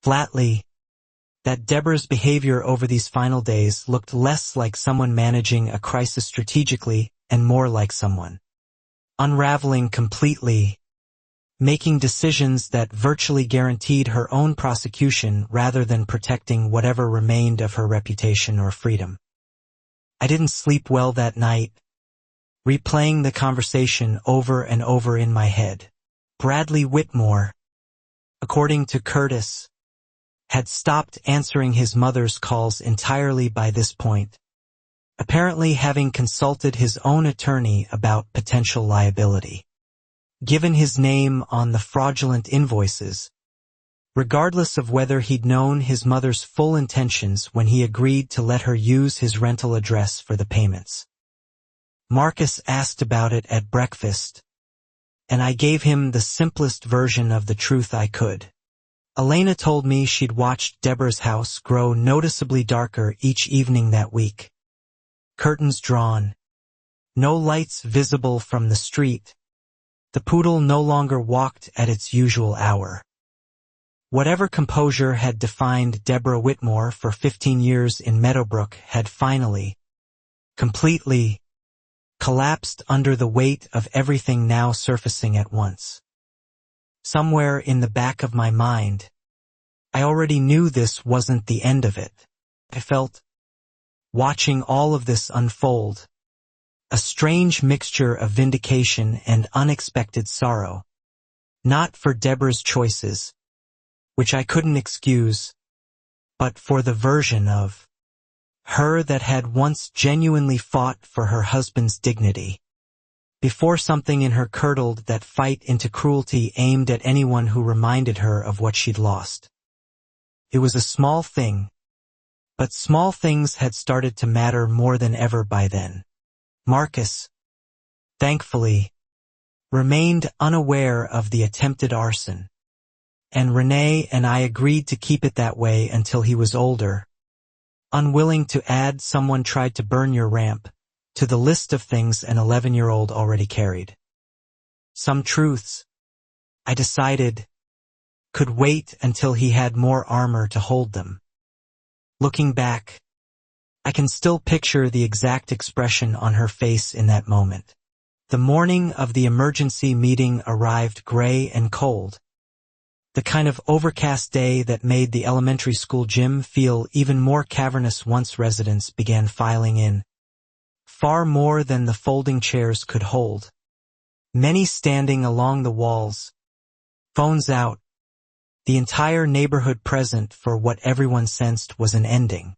flatly, that Deborah's behavior over these final days looked less like someone managing a crisis strategically and more like someone unraveling completely, making decisions that virtually guaranteed her own prosecution rather than protecting whatever remained of her reputation or freedom. I didn't sleep well that night, replaying the conversation over and over in my head. Bradley Whitmore, according to Curtis, had stopped answering his mother's calls entirely by this point, apparently having consulted his own attorney about potential liability. Given his name on the fraudulent invoices, regardless of whether he'd known his mother's full intentions when he agreed to let her use his rental address for the payments. Marcus asked about it at breakfast, and I gave him the simplest version of the truth I could. Elena told me she'd watched Deborah's house grow noticeably darker each evening that week. Curtains drawn, no lights visible from the street. The poodle no longer walked at its usual hour. Whatever composure had defined Deborah Whitmore for 15 years in Meadowbrook had finally, completely, collapsed under the weight of everything now surfacing at once. Somewhere in the back of my mind, I already knew this wasn't the end of it. I felt, watching all of this unfold, a strange mixture of vindication and unexpected sorrow, not for Deborah's choices, which I couldn't excuse, but for the version of her that had once genuinely fought for her husband's dignity, before something in her curdled that fight into cruelty aimed at anyone who reminded her of what she'd lost. It was a small thing, but small things had started to matter more than ever by then. Marcus, thankfully, remained unaware of the attempted arson, and Renee and I agreed to keep it that way until he was older, unwilling to add "someone tried to burn your ramp" to the list of things an 11-year-old already carried. Some truths, I decided, could wait until he had more armor to hold them. Looking back, I can still picture the exact expression on her face in that moment. The morning of the emergency meeting arrived gray and cold, The kind of overcast day that made the elementary school gym feel even more cavernous once residents began filing in. Far more than the folding chairs could hold. Many standing along the walls, phones out, the entire neighborhood present for what everyone sensed was an ending.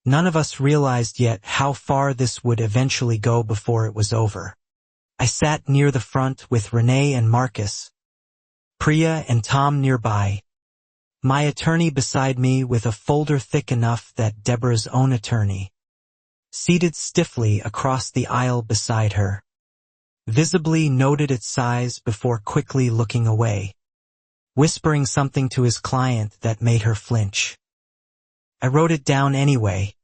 None of us realized yet how far this would eventually go before it was over. I sat near the front with Renee and Marcus, Priya and Tom nearby, my attorney beside me with a folder thick enough that Deborah's own attorney, seated stiffly across the aisle beside her, visibly noted its size before quickly looking away, whispering something to his client that made her flinch. I wrote it down anyway,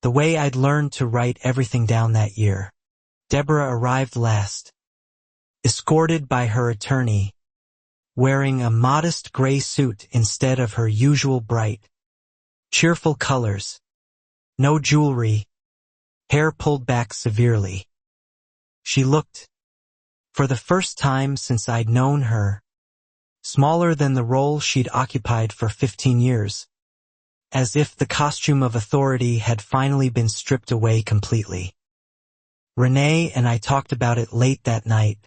the way I'd learned to write everything down that year. Deborah arrived last, escorted by her attorney, wearing a modest gray suit instead of her usual bright, cheerful colors, no jewelry, hair pulled back severely. She looked, for the first time since I'd known her, smaller than the role she'd occupied for 15 years, as if the costume of authority had finally been stripped away completely. Renee and I talked about it late that night,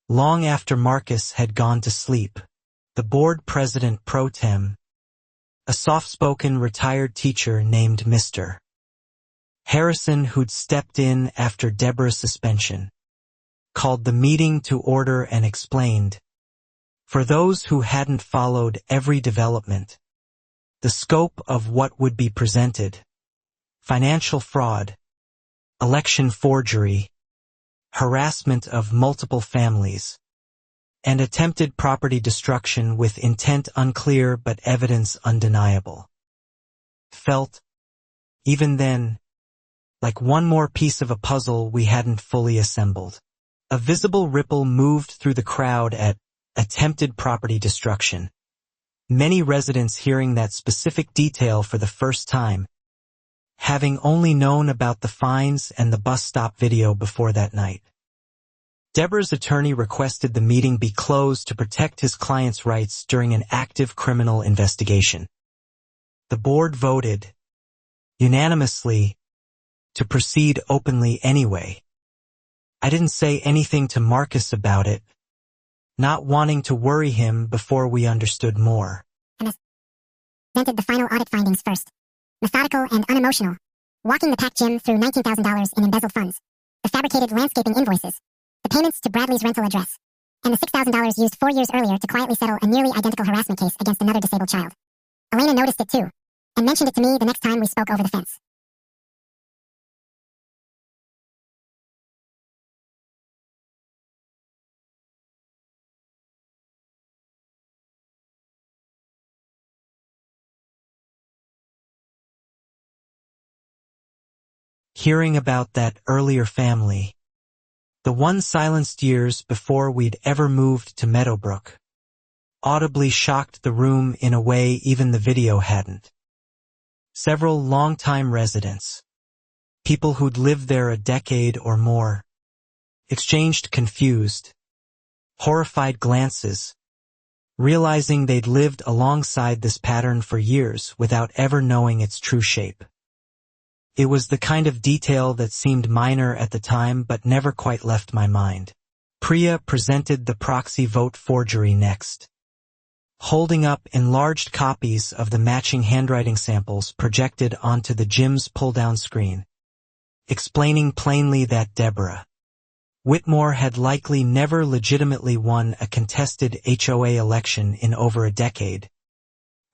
long after Marcus had gone to sleep. The board president pro tem, a soft-spoken retired teacher named Mr. Harrison, who'd stepped in after Deborah's suspension, called the meeting to order and explained, for those who hadn't followed every development, the scope of what would be presented: financial fraud, election forgery, harassment of multiple families, and attempted property destruction with intent unclear but evidence undeniable. Felt, even then, like one more piece of a puzzle we hadn't fully assembled. A visible ripple moved through the crowd at attempted property destruction, many residents hearing that specific detail for the first time, having only known about the fines and the bus stop video before that night. Deborah's attorney requested the meeting be closed to protect his client's rights during an active criminal investigation. The board voted, unanimously, to proceed openly anyway. I didn't say anything to Marcus about it, not wanting to worry him before we understood more. And presented the final audit findings first. Methodical and unemotional, walking the packed gym through $19,000 in embezzled funds, the fabricated landscaping invoices, the payments to Bradley's rental address, and the $6,000 used 4 years earlier to quietly settle a nearly identical harassment case against another disabled child. Elena noticed it too, and mentioned it to me the next time we spoke over the fence. Hearing about that earlier family, the one silenced years before we'd ever moved to Meadowbrook, audibly shocked the room in a way even the video hadn't. Several longtime residents, people who'd lived there a decade or more, exchanged confused, horrified glances, realizing they'd lived alongside this pattern for years without ever knowing its true shape. It was the kind of detail that seemed minor at the time but never quite left my mind. Priya presented the proxy vote forgery next, holding up enlarged copies of the matching handwriting samples projected onto the gym's pull-down screen, explaining plainly that Deborah Whitmore had likely never legitimately won a contested HOA election in over a decade,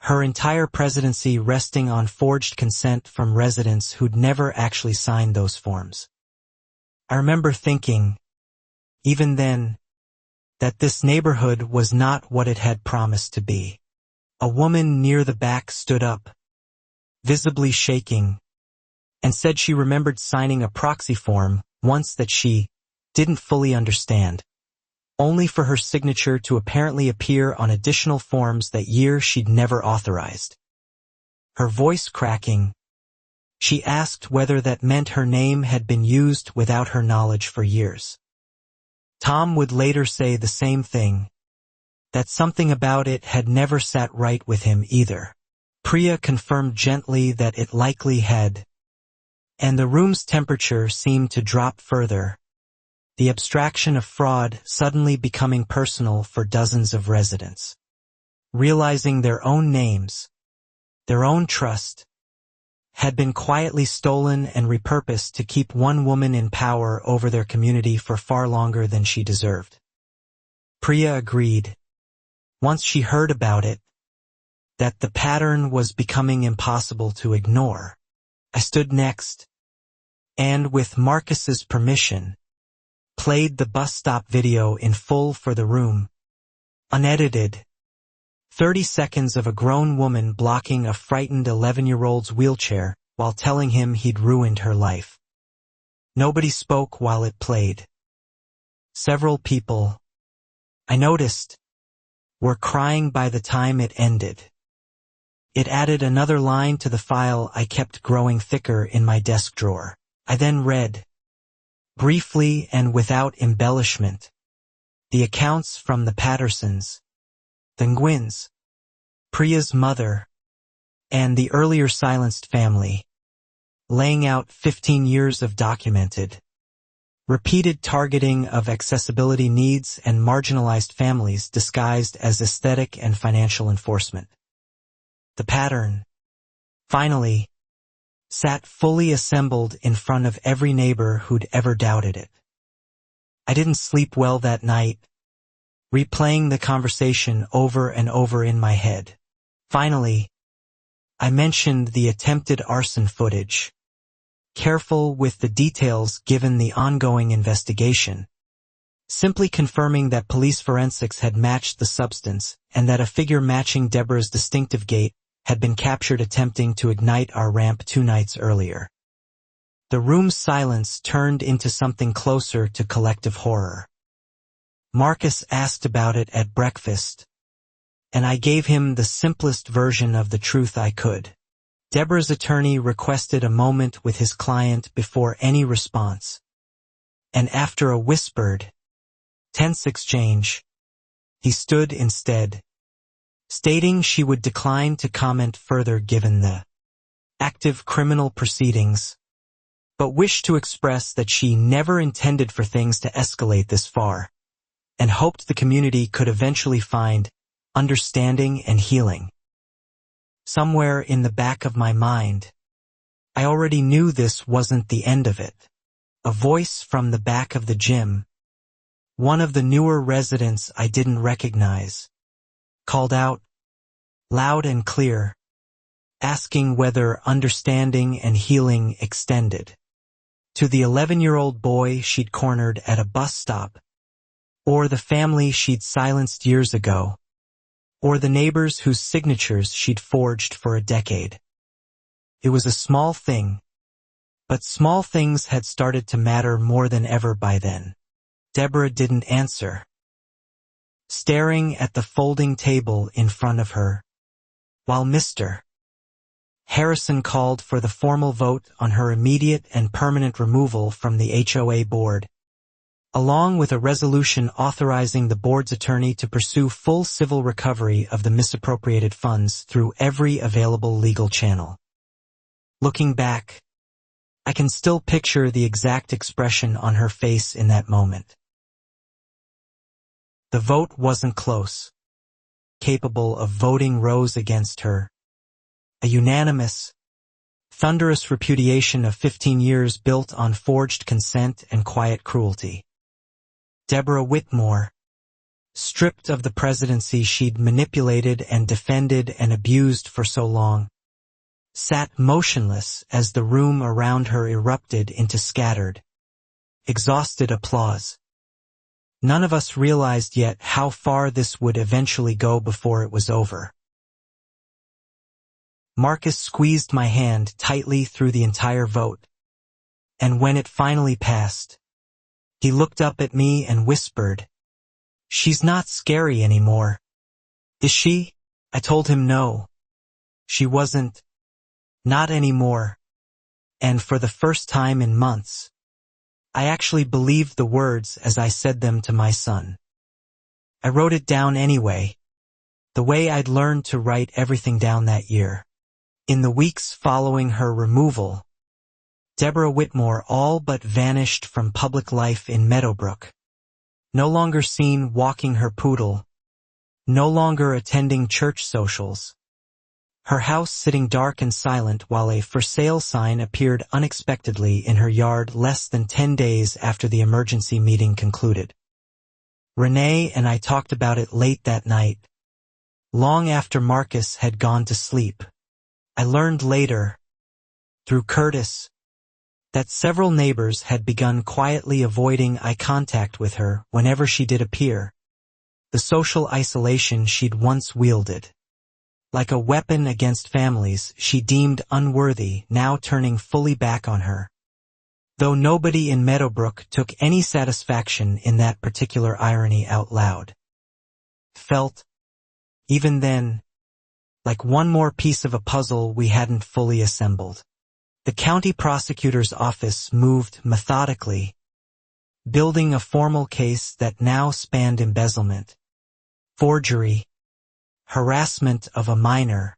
her entire presidency resting on forged consent from residents who'd never actually signed those forms. I remember thinking, even then, that this neighborhood was not what it had promised to be. A woman near the back stood up, visibly shaking, and said she remembered signing a proxy form once that she didn't fully understand, only for her signature to apparently appear on additional forms that year she'd never authorized. Her voice cracking, she asked whether that meant her name had been used without her knowledge for years. Tom would later say the same thing, that something about it had never sat right with him either. Priya confirmed gently that it likely had, and the room's temperature seemed to drop further, the abstraction of fraud suddenly becoming personal for dozens of residents. Realizing their own names, their own trust, had been quietly stolen and repurposed to keep one woman in power over their community for far longer than she deserved. Priya agreed, once she heard about it, that the pattern was becoming impossible to ignore. I stood next, and with Marcus's permission, played the bus stop video in full for the room, unedited. 30 seconds of a grown woman blocking a frightened 11-year-old's wheelchair while telling him he'd ruined her life. Nobody spoke while it played. Several people, I noticed, were crying by the time it ended. It added another line to the file I kept growing thicker in my desk drawer. I then read, briefly and without embellishment, the accounts from the Pattersons, the Gwynns, Priya's mother, and the earlier silenced family, laying out 15 years of documented, repeated targeting of accessibility needs and marginalized families disguised as aesthetic and financial enforcement. The pattern, finally, sat fully assembled in front of every neighbor who'd ever doubted it. I didn't sleep well that night, replaying the conversation over and over in my head. Finally, I mentioned the attempted arson footage, careful with the details given the ongoing investigation, simply confirming that police forensics had matched the substance and that a figure matching Deborah's distinctive gait had been captured attempting to ignite our ramp 2 nights earlier. The room's silence turned into something closer to collective horror. Marcus asked about it at breakfast, and I gave him the simplest version of the truth I could. Deborah's attorney requested a moment with his client before any response, and after a whispered, tense exchange, he stood instead, stating she would decline to comment further given the active criminal proceedings, but wished to express that she never intended for things to escalate this far, and hoped the community could eventually find understanding and healing. Somewhere in the back of my mind, I already knew this wasn't the end of it. A voice from the back of the gym, one of the newer residents I didn't recognize, called out, loud and clear, asking whether understanding and healing extended to the 11-year-old boy she'd cornered at a bus stop, or the family she'd silenced years ago, or the neighbors whose signatures she'd forged for a decade. It was a small thing, but small things had started to matter more than ever by then. Deborah didn't answer, staring at the folding table in front of her, while Mr. Harrison called for the formal vote on her immediate and permanent removal from the HOA board, along with a resolution authorizing the board's attorney to pursue full civil recovery of the misappropriated funds through every available legal channel. Looking back, I can still picture the exact expression on her face in that moment. The vote wasn't close. Capable of voting rose against her. A unanimous, thunderous repudiation of 15 years built on forged consent and quiet cruelty. Deborah Whitmore, stripped of the presidency she'd manipulated and defended and abused for so long, sat motionless as the room around her erupted into scattered, exhausted applause. None of us realized yet how far this would eventually go before it was over. Marcus squeezed my hand tightly through the entire vote, and when it finally passed, he looked up at me and whispered, "She's not scary anymore, is she?" I told him no. She wasn't. Not anymore. And for the first time in months, I actually believed the words as I said them to my son. I wrote it down anyway, the way I'd learned to write everything down that year. In the weeks following her removal, Deborah Whitmore all but vanished from public life in Meadowbrook. No longer seen walking her poodle, no longer attending church socials. Her house sitting dark and silent while a for sale sign appeared unexpectedly in her yard less than 10 days after the emergency meeting concluded. Renee and I talked about it late that night, long after Marcus had gone to sleep. I learned later, through Curtis, that several neighbors had begun quietly avoiding eye contact with her whenever she did appear. The social isolation she'd once wielded, like a weapon against families she deemed unworthy, now turning fully back on her. Though nobody in Meadowbrook took any satisfaction in that particular irony out loud. Felt, even then, like one more piece of a puzzle we hadn't fully assembled. The county prosecutor's office moved methodically, building a formal case that now spanned embezzlement, forgery, harassment of a minor,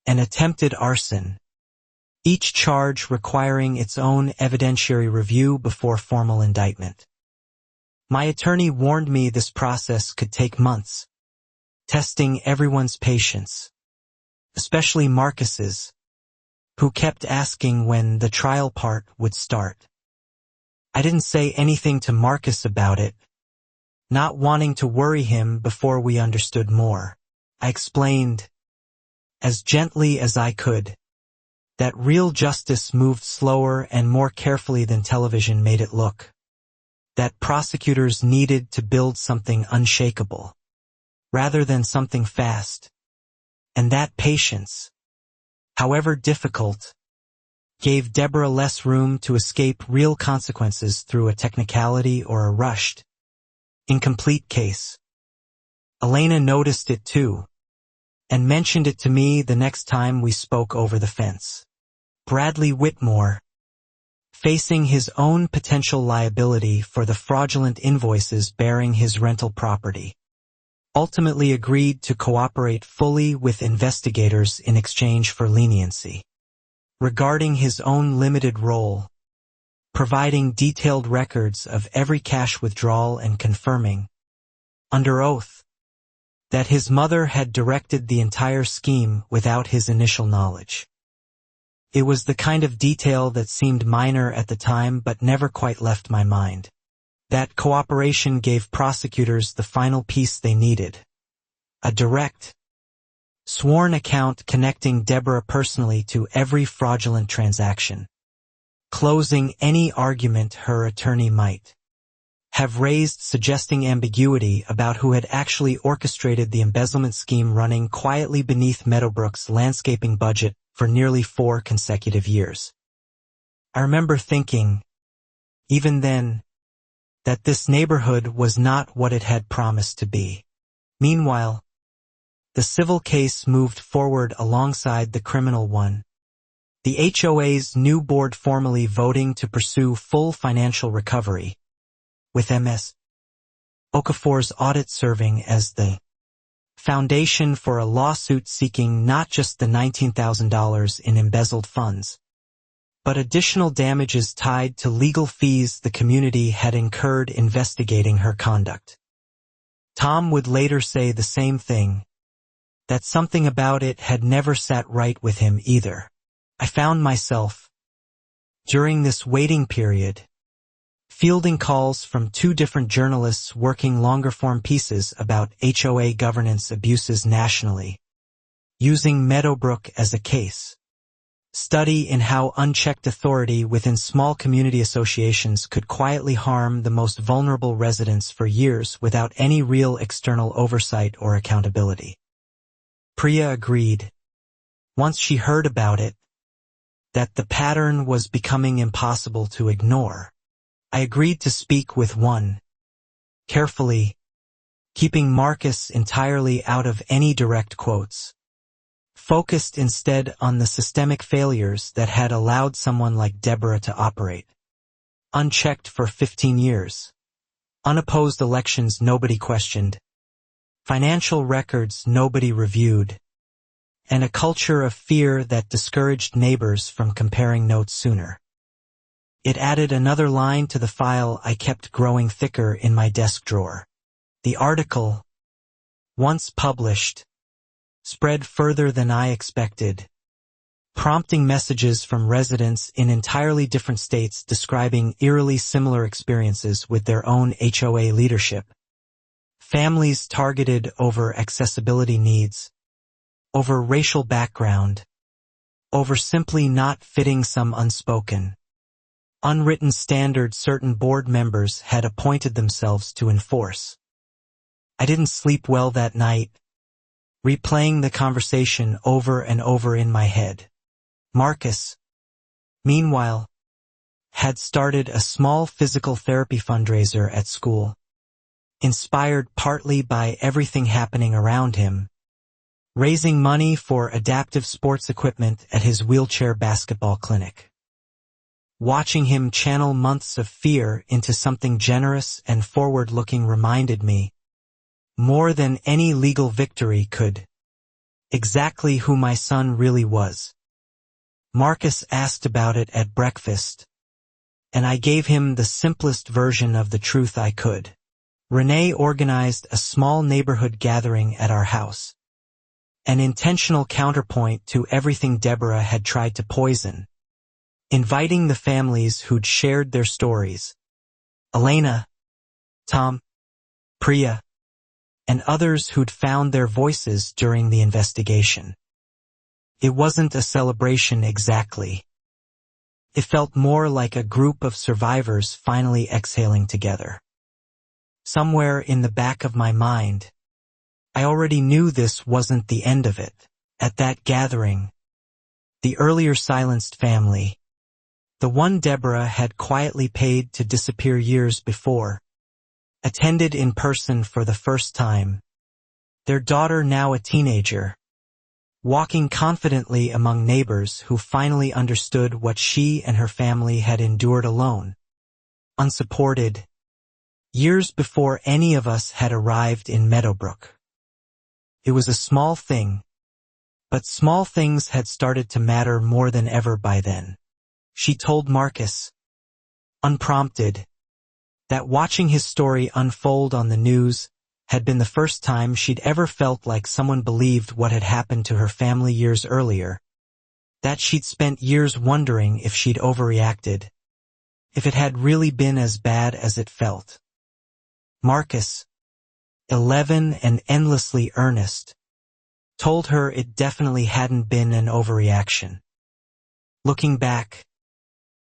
and attempted arson, each charge requiring its own evidentiary review before formal indictment. My attorney warned me this process could take months, testing everyone's patience, especially Marcus's, who kept asking when the trial part would start. I didn't say anything to Marcus about it, not wanting to worry him before we understood more. I explained, as gently as I could, that real justice moved slower and more carefully than television made it look, that prosecutors needed to build something unshakable, rather than something fast, and that patience, however difficult, gave Deborah less room to escape real consequences through a technicality or a rushed, incomplete case. Elena noticed it too, and mentioned it to me the next time we spoke over the fence. Bradley Whitmore, facing his own potential liability for the fraudulent invoices bearing his rental property, ultimately agreed to cooperate fully with investigators in exchange for leniency. Regarding his own limited role, providing detailed records of every cash withdrawal and confirming, under oath, that his mother had directed the entire scheme without his initial knowledge. It was the kind of detail that seemed minor at the time but never quite left my mind. That cooperation gave prosecutors the final piece they needed. A direct, sworn account connecting Deborah personally to every fraudulent transaction, closing any argument her attorney might have raised suggesting ambiguity about who had actually orchestrated the embezzlement scheme running quietly beneath Meadowbrook's landscaping budget for nearly 4 consecutive years. I remember thinking, even then, that this neighborhood was not what it had promised to be. Meanwhile, the civil case moved forward alongside the criminal one, the HOA's new board formally voting to pursue full financial recovery, with Ms. Okafor's audit serving as the foundation for a lawsuit seeking not just the $19,000 in embezzled funds, but additional damages tied to legal fees the community had incurred investigating her conduct. Tom would later say the same thing, that something about it had never sat right with him either. I found myself, during this waiting period, fielding calls from 2 different journalists working longer-form pieces about HOA governance abuses nationally, using Meadowbrook as a case study in how unchecked authority within small community associations could quietly harm the most vulnerable residents for years without any real external oversight or accountability. Priya agreed, once she heard about it, that the pattern was becoming impossible to ignore. I agreed to speak with one, carefully, keeping Marcus entirely out of any direct quotes, focused instead on the systemic failures that had allowed someone like Deborah to operate, unchecked for 15 years. Unopposed elections nobody questioned, financial records nobody reviewed, and a culture of fear that discouraged neighbors from comparing notes sooner. It added another line to the file I kept growing thicker in my desk drawer. The article, once published, spread further than I expected, prompting messages from residents in entirely different states describing eerily similar experiences with their own HOA leadership. Families targeted over accessibility needs, over racial background, over simply not fitting some unspoken, unwritten standard certain board members had appointed themselves to enforce. I didn't sleep well that night, replaying the conversation over and over in my head. Marcus, meanwhile, had started a small physical therapy fundraiser at school, inspired partly by everything happening around him, raising money for adaptive sports equipment at his wheelchair basketball clinic. Watching him channel months of fear into something generous and forward-looking reminded me, more than any legal victory could, exactly who my son really was. Marcus asked about it at breakfast, and I gave him the simplest version of the truth I could. Renee organized a small neighborhood gathering at our house, an intentional counterpoint to everything Deborah had tried to poison, inviting the families who'd shared their stories, Elena, Tom, Priya, and others who'd found their voices during the investigation. It wasn't a celebration exactly. It felt more like a group of survivors finally exhaling together. Somewhere in the back of my mind, I already knew this wasn't the end of it. At that gathering, the earlier silenced family, the one Deborah had quietly paid to disappear years before, attended in person for the first time, their daughter now a teenager, walking confidently among neighbors who finally understood what she and her family had endured alone, unsupported, years before any of us had arrived in Meadowbrook. It was a small thing, but small things had started to matter more than ever by then. She told Marcus, unprompted, that watching his story unfold on the news had been the first time she'd ever felt like someone believed what had happened to her family years earlier, that she'd spent years wondering if she'd overreacted, if it had really been as bad as it felt. Marcus, 11 and endlessly earnest, told her it definitely hadn't been an overreaction. Looking back,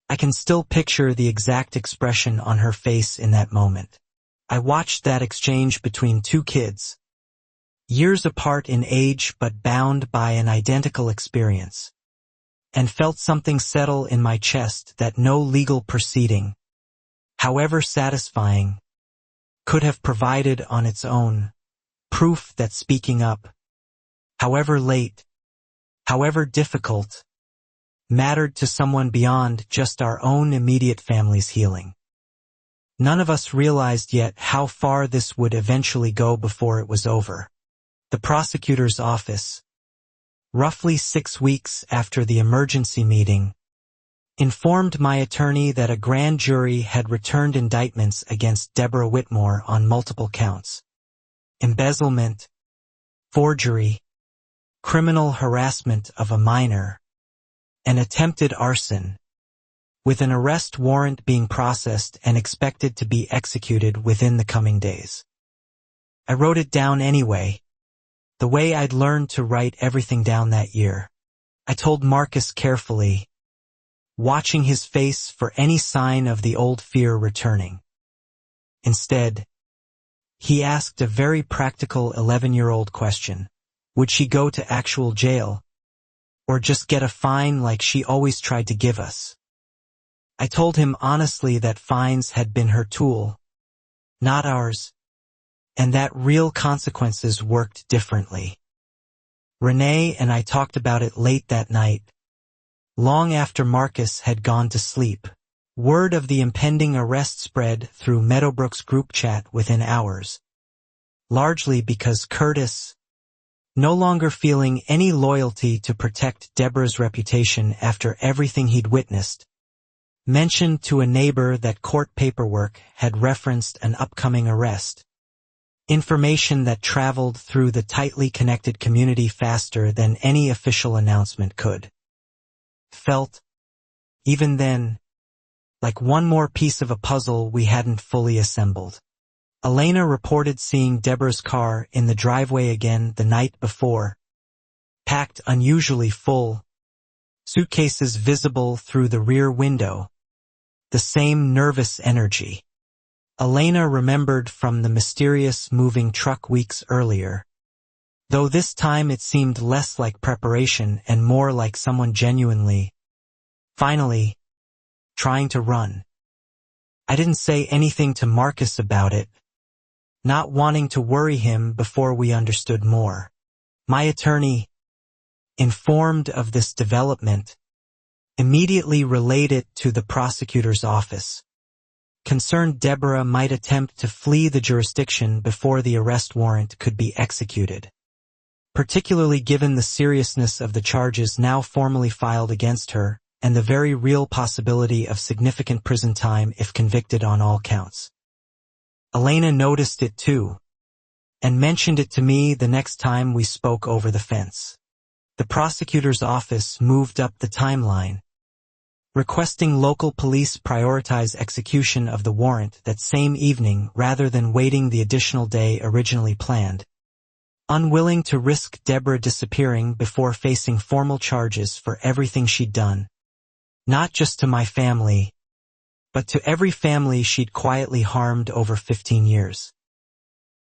I can still picture the exact expression on her face in that moment. I watched that exchange between two kids, years apart in age but bound by an identical experience, and felt something settle in my chest that no legal proceeding, however satisfying, could have provided on its own, proof that speaking up, however late, however difficult, mattered to someone beyond just our own immediate family's healing. None of us realized yet how far this would eventually go before it was over. The prosecutor's office, roughly 6 weeks after the emergency meeting, informed my attorney that a grand jury had returned indictments against Deborah Whitmore on multiple counts: embezzlement, forgery, criminal harassment of a minor, and attempted arson, with an arrest warrant being processed and expected to be executed within the coming days. I wrote it down anyway, the way I'd learned to write everything down that year. I told Marcus carefully, watching his face for any sign of the old fear returning. Instead, he asked a very practical 11-year-old question. Would she go to actual jail, or just get a fine like she always tried to give us? I told him honestly that fines had been her tool, not ours, and that real consequences worked differently. Renee and I talked about it late that night, long after Marcus had gone to sleep. Word of the impending arrest spread through Meadowbrook's group chat within hours, largely because Curtis, no longer feeling any loyalty to protect Deborah's reputation after everything he'd witnessed, mentioned to a neighbor that court paperwork had referenced an upcoming arrest, information that traveled through the tightly connected community faster than any official announcement could. Felt, even then, like one more piece of a puzzle we hadn't fully assembled. Elena reported seeing Deborah's car in the driveway again the night before, packed unusually full, suitcases visible through the rear window, the same nervous energy Elena remembered from the mysterious moving truck weeks earlier, though this time it seemed less like preparation and more like someone genuinely, finally, trying to run. I didn't say anything to Marcus about it, not wanting to worry him before we understood more. My attorney, informed of this development, immediately relayed it to the prosecutor's office, concerned Deborah might attempt to flee the jurisdiction before the arrest warrant could be executed, particularly given the seriousness of the charges now formally filed against her and the very real possibility of significant prison time if convicted on all counts. Elena noticed it too, and mentioned it to me the next time we spoke over the fence. The prosecutor's office moved up the timeline, requesting local police prioritize execution of the warrant that same evening rather than waiting the additional day originally planned, unwilling to risk Deborah disappearing before facing formal charges for everything she'd done, not just to my family, but to every family she'd quietly harmed over 15 years.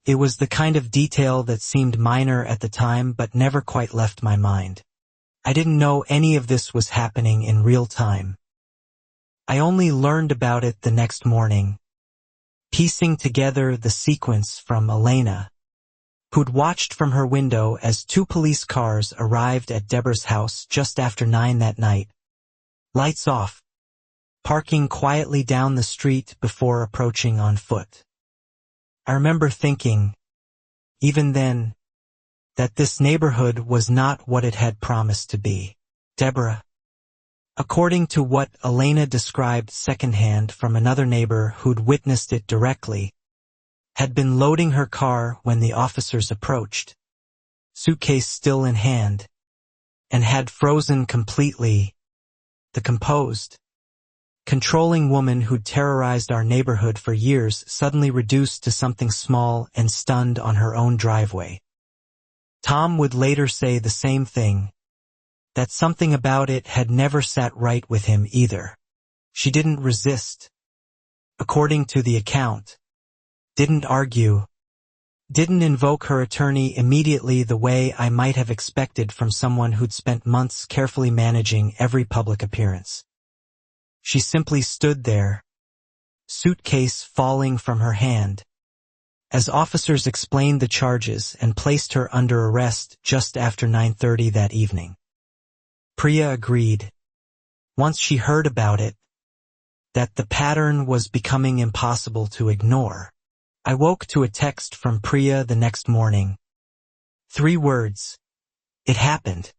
It was the kind of detail that seemed minor at the time but never quite left my mind. I didn't know any of this was happening in real time. I only learned about it the next morning, piecing together the sequence from Elena, who'd watched from her window as 2 police cars arrived at Deborah's house just after 9 that night, lights off, parking quietly down the street before approaching on foot. I remember thinking, even then, that this neighborhood was not what it had promised to be. Deborah, according to what Elena described secondhand from another neighbor who'd witnessed it directly, had been loading her car when the officers approached, suitcase still in hand, and had frozen completely. The composed, controlling woman who'd terrorized our neighborhood for years suddenly reduced to something small and stunned on her own driveway. Tom would later say the same thing, that something about it had never sat right with him either. She didn't resist, according to the account, didn't argue, didn't invoke her attorney immediately the way I might have expected from someone who'd spent months carefully managing every public appearance. She simply stood there, suitcase falling from her hand, as officers explained the charges and placed her under arrest just after 9:30 that evening. Priya agreed, once she heard about it, that the pattern was becoming impossible to ignore. I woke to a text from Priya the next morning. 3 words. It happened.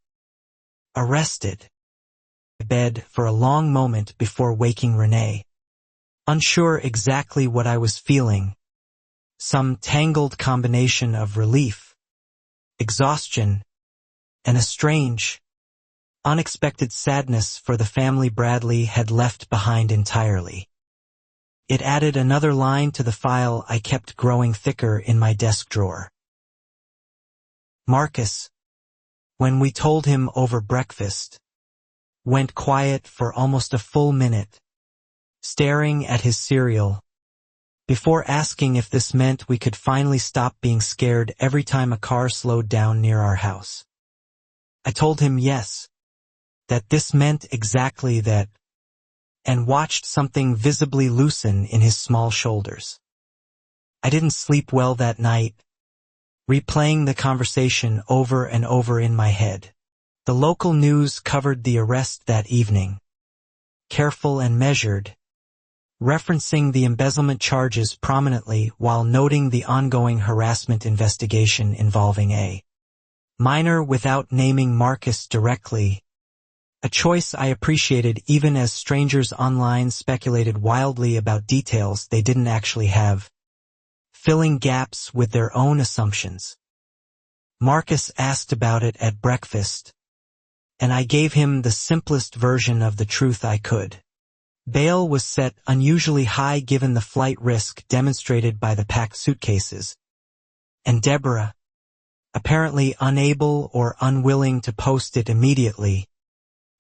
Arrested. I bed for a long moment before waking Renee, unsure exactly what I was feeling. Some tangled combination of relief, exhaustion, and a strange, unexpected sadness for the family Bradley had left behind entirely. It added another line to the file I kept growing thicker in my desk drawer. Marcus, when we told him over breakfast, went quiet for almost a full minute, staring at his cereal, before asking if this meant we could finally stop being scared every time a car slowed down near our house. I told him yes, that this meant exactly that, and watched something visibly loosen in his small shoulders. I didn't sleep well that night, replaying the conversation over and over in my head. The local news covered the arrest that evening, careful and measured, referencing the embezzlement charges prominently while noting the ongoing harassment investigation involving a minor without naming Marcus directly, a choice I appreciated even as strangers online speculated wildly about details they didn't actually have, filling gaps with their own assumptions. Marcus asked about it at breakfast, and I gave him the simplest version of the truth I could. Bail was set unusually high given the flight risk demonstrated by the packed suitcases, and Deborah, apparently unable or unwilling to post it immediately,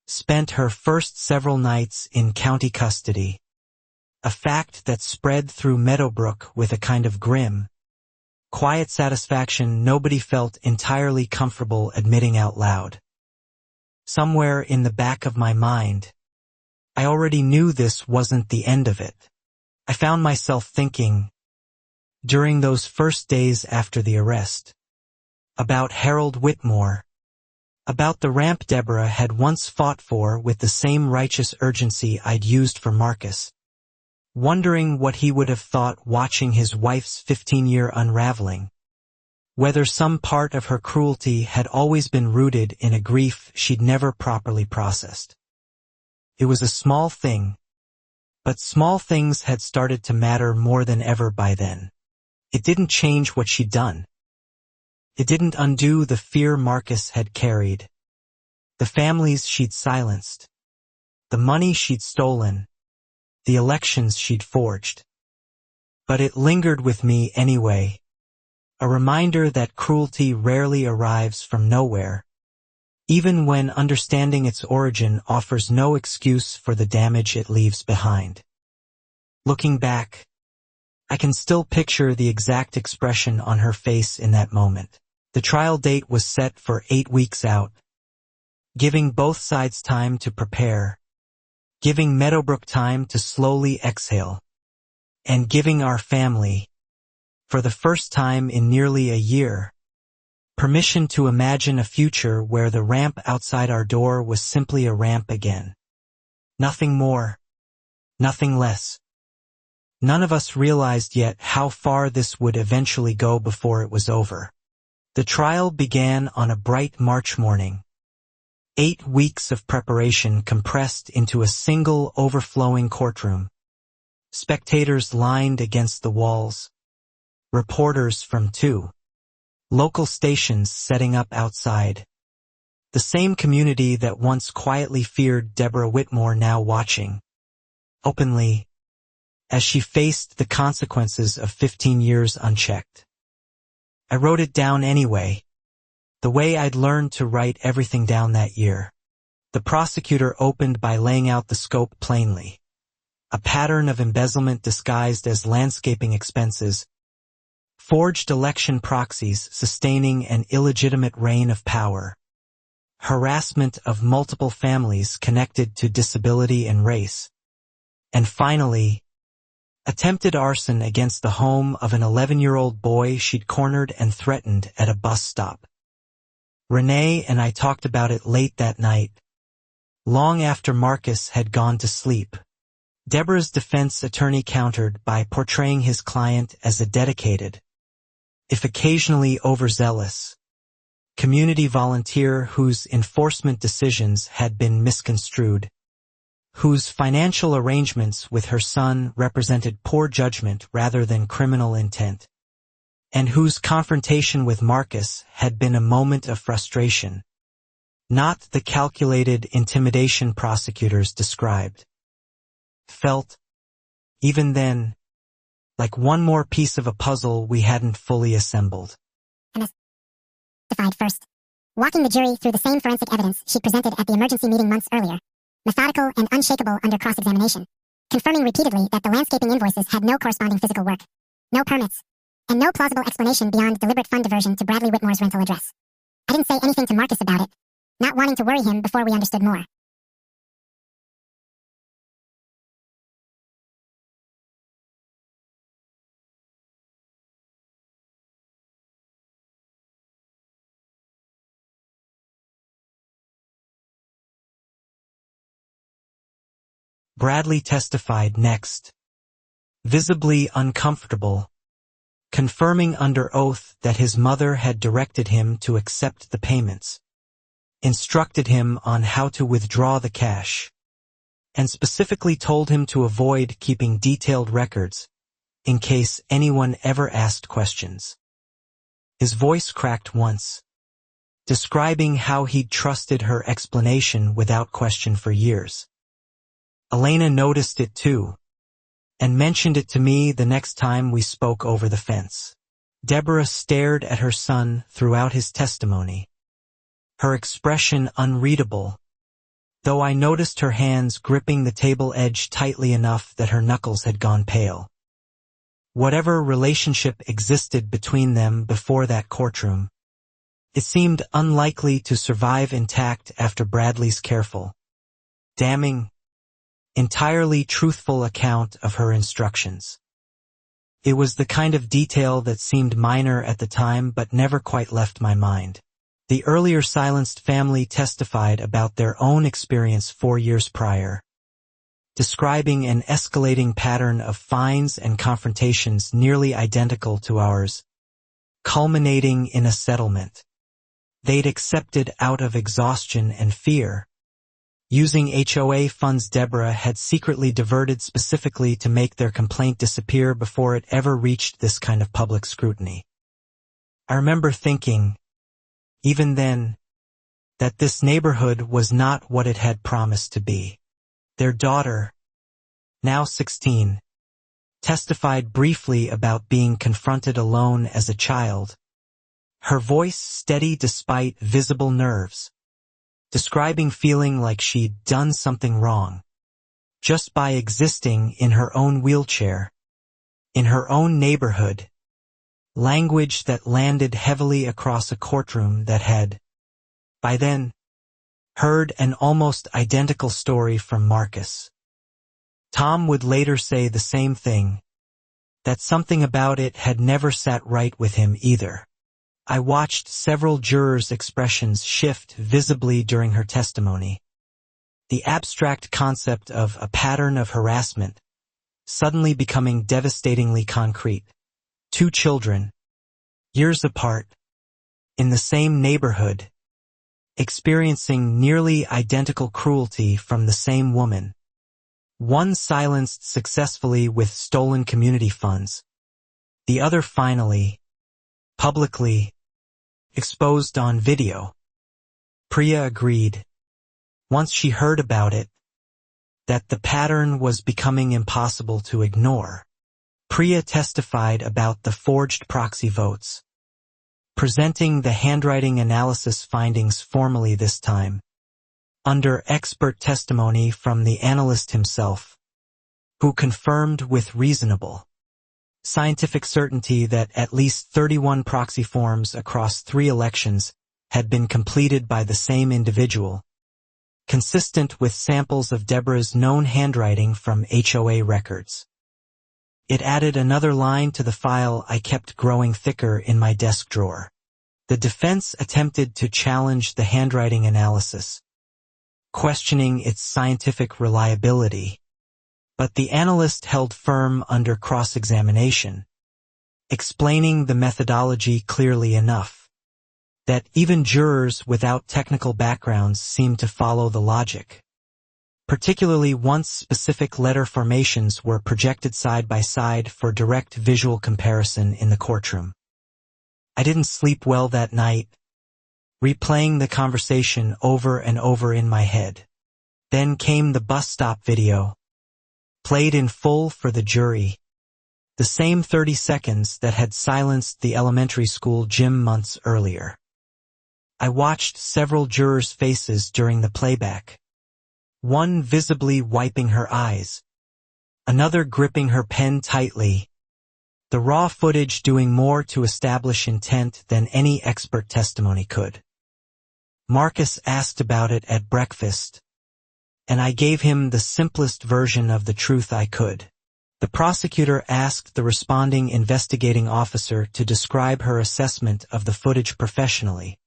spent her first several nights in county custody, a fact that spread through Meadowbrook with a kind of grim, quiet satisfaction nobody felt entirely comfortable admitting out loud. Somewhere in the back of my mind, I already knew this wasn't the end of it. I found myself thinking, during those first days after the arrest, about Harold Whitmore, about the ramp Deborah had once fought for with the same righteous urgency I'd used for Marcus, wondering what he would have thought watching his wife's 15-year unraveling, whether some part of her cruelty had always been rooted in a grief she'd never properly processed. It was a small thing, but small things had started to matter more than ever by then. It didn't change what she'd done. It didn't undo the fear Marcus had carried, the families she'd silenced, the money she'd stolen, the elections she'd forged. But it lingered with me anyway, a reminder that cruelty rarely arrives from nowhere, even when understanding its origin offers no excuse for the damage it leaves behind. Looking back, I can still picture the exact expression on her face in that moment. The trial date was set for 8 weeks out, giving both sides time to prepare, giving Meadowbrook time to slowly exhale, and giving our family, for the first time in nearly a year, permission to imagine a future where the ramp outside our door was simply a ramp again. Nothing more, nothing less. None of us realized yet how far this would eventually go before it was over. The trial began on a bright March morning. 8 weeks of preparation compressed into a single overflowing courtroom. Spectators lined against the walls. Reporters from 2 local stations setting up outside. The same community that once quietly feared Deborah Whitmore now watching, openly, as she faced the consequences of 15 years unchecked. I wrote it down anyway, the way I'd learned to write everything down that year. The prosecutor opened by laying out the scope plainly. A pattern of embezzlement disguised as landscaping expenses, forged election proxies sustaining an illegitimate reign of power, harassment of multiple families connected to disability and race, and finally, attempted arson against the home of an 11-year-old boy she'd cornered and threatened at a bus stop. Renee and I talked about it late that night, long after Marcus had gone to sleep. Deborah's defense attorney countered by portraying his client as a dedicated, if occasionally overzealous, community volunteer whose enforcement decisions had been misconstrued, whose financial arrangements with her son represented poor judgment rather than criminal intent, and whose confrontation with Marcus had been a moment of frustration, not the calculated intimidation prosecutors described. Felt, even then, like one more piece of a puzzle we hadn't fully assembled. Testified first, walking the jury through the same forensic evidence she presented at the emergency meeting months earlier, methodical and unshakable under cross-examination, confirming repeatedly that the landscaping invoices had no corresponding physical work, no permits, and no plausible explanation beyond deliberate fund diversion to Bradley Whitmore's rental address. I didn't say anything to Marcus about it, not wanting to worry him before we understood more. Bradley testified next. visibly uncomfortable, confirming under oath that his mother had directed him to accept the payments, instructed him on how to withdraw the cash, and specifically told him to avoid keeping detailed records in case anyone ever asked questions. His voice cracked once, describing how he'd trusted her explanation without question for years. Elena noticed it too, and mentioned it to me the next time we spoke over the fence. Deborah stared at her son throughout his testimony, her expression unreadable, though I noticed her hands gripping the table edge tightly enough that her knuckles had gone pale. Whatever relationship existed between them before that courtroom, it seemed unlikely to survive intact after Bradley's careful, damning, entirely truthful account of her instructions. It was the kind of detail that seemed minor at the time but never quite left my mind. The earlier silenced family testified about their own experience 4 years prior, describing an escalating pattern of fines and confrontations nearly identical to ours, culminating in a settlement they'd accepted out of exhaustion and fear, using HOA funds Deborah had secretly diverted specifically to make their complaint disappear before it ever reached this kind of public scrutiny. I remember thinking, even then, that this neighborhood was not what it had promised to be. Their daughter, now 16, testified briefly about being confronted alone as a child, her voice steady despite visible nerves, describing feeling like she'd done something wrong, just by existing in her own wheelchair, in her own neighborhood, language that landed heavily across a courtroom that had, by then, heard an almost identical story from Marcus. Tom would later say the same thing, that something about it had never sat right with him either. I watched several jurors' expressions shift visibly during her testimony. The abstract concept of a pattern of harassment suddenly becoming devastatingly concrete. 2 children, years apart, in the same neighborhood, experiencing nearly identical cruelty from the same woman. One silenced successfully with stolen community funds, the other finally, publicly, exposed on video. Priya agreed, once she heard about it, that the pattern was becoming impossible to ignore. Priya testified about the forged proxy votes, presenting the handwriting analysis findings formally this time, under expert testimony from the analyst himself, who confirmed with reasonable scientific certainty that at least 31 proxy forms across 3 elections had been completed by the same individual, consistent with samples of Deborah's known handwriting from HOA records. It added another line to the file I kept growing thicker in my desk drawer. The defense attempted to challenge the handwriting analysis, questioning its scientific reliability, but the analyst held firm under cross-examination, explaining the methodology clearly enough that even jurors without technical backgrounds seemed to follow the logic, particularly once specific letter formations were projected side by side for direct visual comparison in the courtroom. I didn't sleep well that night, replaying the conversation over and over in my head. Then came the bus stop video, played in full for the jury, the same 30 seconds that had silenced the elementary school gym months earlier. I watched several jurors' faces during the playback, one visibly wiping her eyes, another gripping her pen tightly, the raw footage doing more to establish intent than any expert testimony could. Marcus asked about it at breakfast, and I gave him the simplest version of the truth I could. The prosecutor asked the responding investigating officer to describe her assessment of the footage professionally,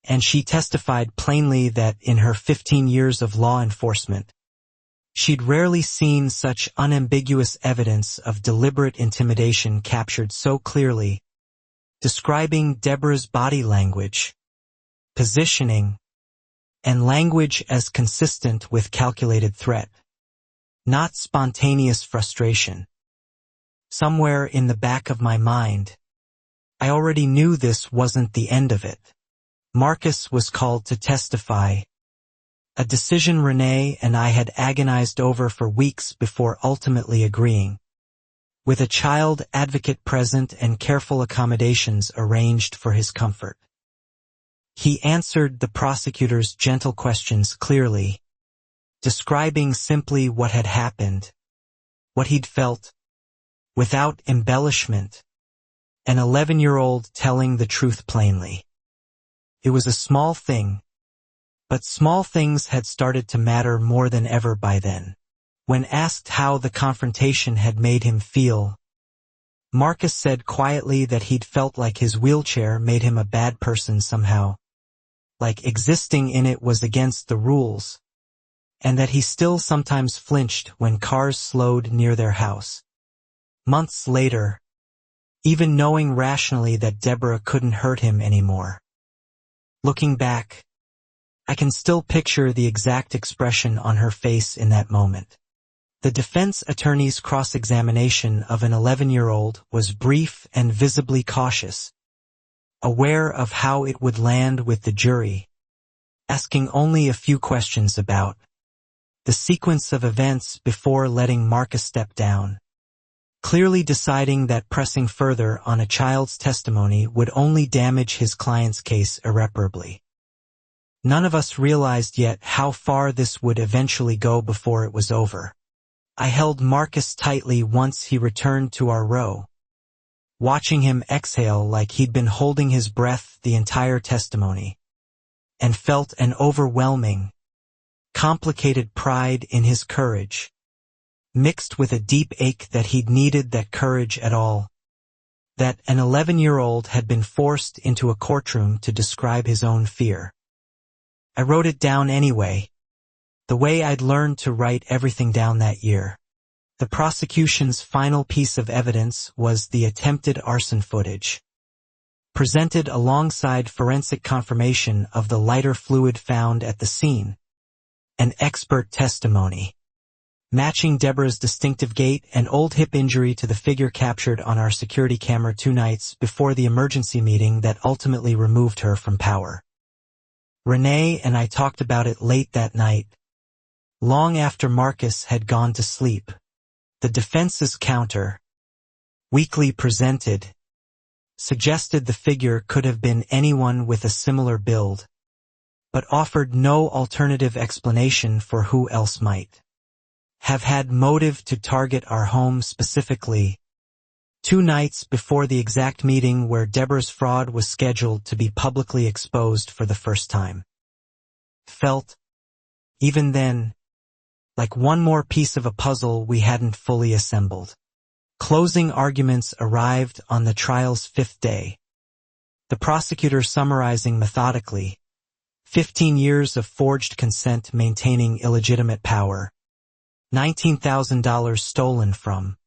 and she testified plainly that in her 15 years of law enforcement, She'd rarely seen such unambiguous evidence of deliberate intimidation captured so clearly, describing Deborah's body language, positioning, and language as consistent with calculated threat, not spontaneous frustration. Somewhere in the back of my mind, I already knew this wasn't the end of it. Marcus was called to testify, a decision Renee and I had agonized over for weeks before ultimately agreeing, with a child advocate present and careful accommodations arranged for his comfort. He answered the prosecutor's gentle questions clearly, describing simply what had happened, what he'd felt, without embellishment, an 11-year-old telling the truth plainly. It was a small thing, but small things had started to matter more than ever by then. When asked how the confrontation had made him feel, Marcus said quietly that he'd felt like his wheelchair made him a bad person somehow, like existing in it was against the rules, and that he still sometimes flinched when cars slowed near their house. Months later, even knowing rationally that Deborah couldn't hurt him anymore. Looking back, I can still picture the exact expression on her face in that moment. The defense attorney's cross-examination of an 11-year-old was brief and visibly cautious, aware of how it would land with the jury, asking only a few questions about the sequence of events before letting Marcus step down, clearly deciding that pressing further on a child's testimony would only damage his client's case irreparably. None of us realized yet how far this would eventually go before it was over. I held Marcus tightly once he returned to our row, watching him exhale like he'd been holding his breath the entire testimony, and felt an overwhelming, complicated pride in his courage, mixed with a deep ache that he'd needed that courage at all, that an 11-year-old had been forced into a courtroom to describe his own fear. I wrote it down anyway, the way I'd learned to write everything down that year. The prosecution's final piece of evidence was the attempted arson footage, presented alongside forensic confirmation of the lighter fluid found at the scene, and expert testimony, matching Deborah's distinctive gait and old hip injury to the figure captured on our security camera 2 nights before the emergency meeting that ultimately removed her from power. Renee and I talked about it late that night, long after Marcus had gone to sleep. The defense's counter, weakly presented, suggested the figure could have been anyone with a similar build, but offered no alternative explanation for who else might have had motive to target our home specifically, 2 nights before the exact meeting where Deborah's fraud was scheduled to be publicly exposed for the first time. Felt, even then, like one more piece of a puzzle we hadn't fully assembled. Closing arguments arrived on the trial's 5th day. The prosecutor summarizing methodically, 15 years of forged consent maintaining illegitimate power, $19,000 stolen from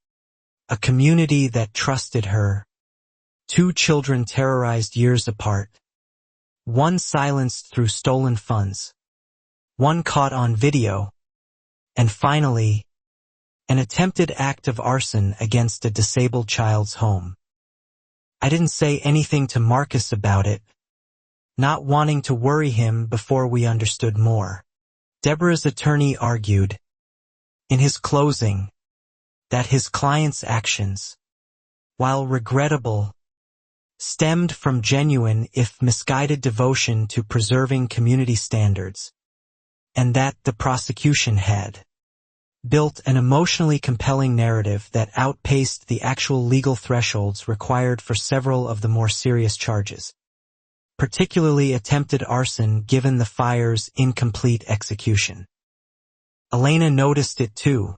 a community that trusted her, 2 children terrorized years apart, 1 silenced through stolen funds, 1 caught on video, and finally, an attempted act of arson against a disabled child's home. I didn't say anything to Marcus about it, not wanting to worry him before we understood more. Deborah's attorney argued, in his closing, that his client's actions, while regrettable, stemmed from genuine if misguided devotion to preserving community standards, and that the prosecution had built an emotionally compelling narrative that outpaced the actual legal thresholds required for several of the more serious charges, particularly attempted arson given the fire's incomplete execution. Elena noticed it too,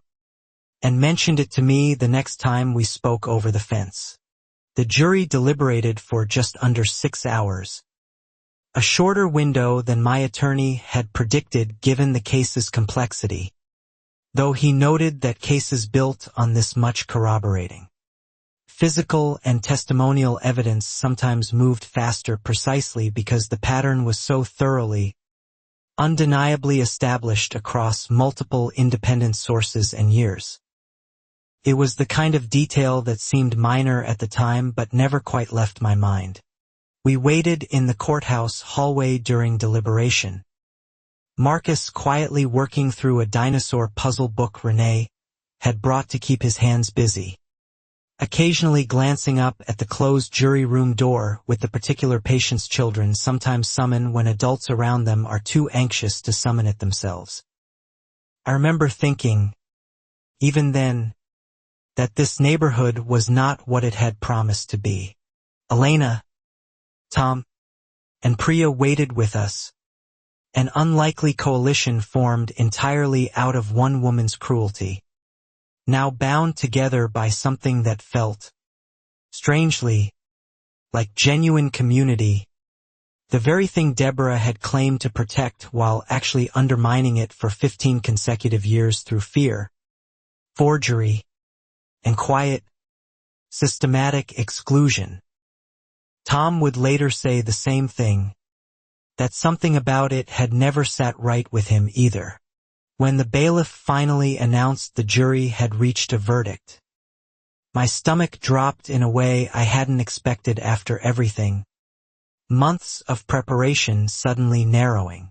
and mentioned it to me the next time we spoke over the fence. The jury deliberated for just under 6 hours, a shorter window than my attorney had predicted given the case's complexity, though he noted that cases built on this much corroborating physical and testimonial evidence sometimes moved faster precisely because the pattern was so thoroughly, undeniably established across multiple independent sources and years. It was the kind of detail that seemed minor at the time but never quite left my mind. We waited in the courthouse hallway during deliberation. Marcus quietly working through a dinosaur puzzle book Renee had brought to keep his hands busy, occasionally glancing up at the closed jury room door with the particular patient's children sometimes summon when adults around them are too anxious to summon it themselves. I remember thinking, even then, that this neighborhood was not what it had promised to be. Elena, Tom, and Priya waited with us. An unlikely coalition formed entirely out of one woman's cruelty, now bound together by something that felt, strangely, like genuine community, the very thing Deborah had claimed to protect while actually undermining it for 15 consecutive years through fear, forgery, and quiet, systematic exclusion. Tom would later say the same thing, that something about it had never sat right with him either. When the bailiff finally announced the jury had reached a verdict, my stomach dropped in a way I hadn't expected after everything. Months of preparation suddenly narrowing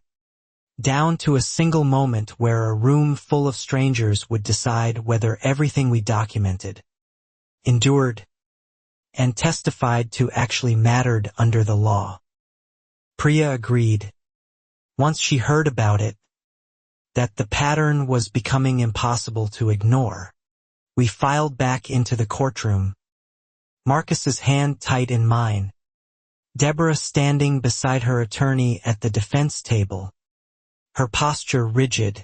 down to a single moment where a room full of strangers would decide whether everything we documented, endured, and testified to actually mattered under the law. Priya agreed, once she heard about it, that the pattern was becoming impossible to ignore. We filed back into the courtroom, Marcus's hand tight in mine, Deborah standing beside her attorney at the defense table, her posture rigid,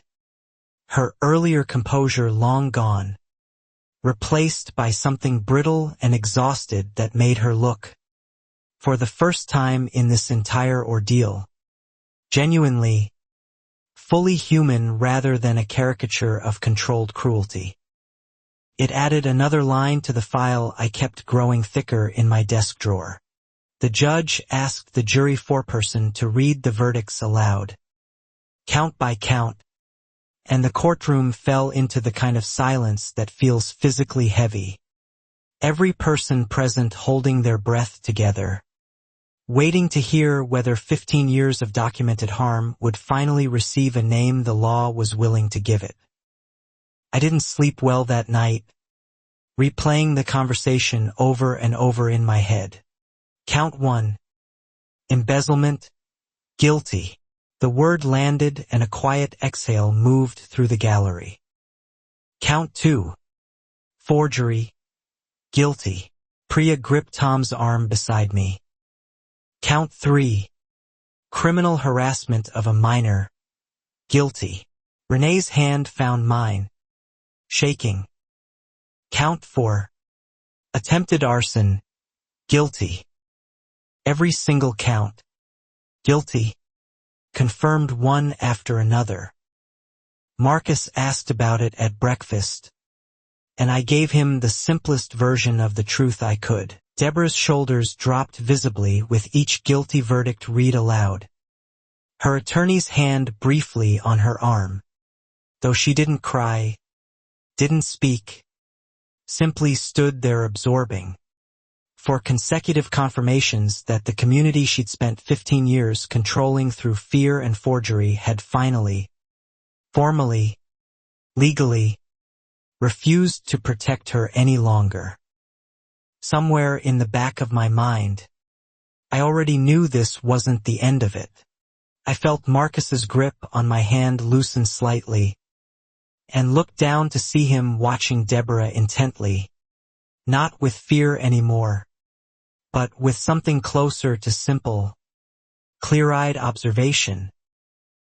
her earlier composure long gone, replaced by something brittle and exhausted that made her look, for the first time in this entire ordeal, genuinely, fully human rather than a caricature of controlled cruelty. It added another line to the file I kept growing thicker in my desk drawer. The judge asked the jury foreperson to read the verdicts aloud, count by count, and the courtroom fell into the kind of silence that feels physically heavy. Every person present holding their breath together, waiting to hear whether 15 years of documented harm would finally receive a name the law was willing to give it. I didn't sleep well that night, replaying the conversation over and over in my head. Count 1. Embezzlement. Guilty. The word landed and a quiet exhale moved through the gallery. Count 2. Forgery. Guilty. Priya gripped Tom's arm beside me. Count 3. Criminal harassment of a minor. Guilty. Renee's hand found mine, shaking. Count 4. Attempted arson. Guilty. Every single count. Guilty. Confirmed one after another. Marcus asked about it at breakfast, and I gave him the simplest version of the truth I could. Deborah's shoulders dropped visibly with each guilty verdict read aloud. Her attorney's hand briefly on her arm, though she didn't cry, didn't speak, simply stood there absorbing, for consecutive confirmations that the community she'd spent 15 years controlling through fear and forgery had finally, formally, legally, refused to protect her any longer. Somewhere in the back of my mind, I already knew this wasn't the end of it. I felt Marcus's grip on my hand loosen slightly, and looked down to see him watching Deborah intently, not with fear anymore, but with something closer to simple, clear-eyed observation.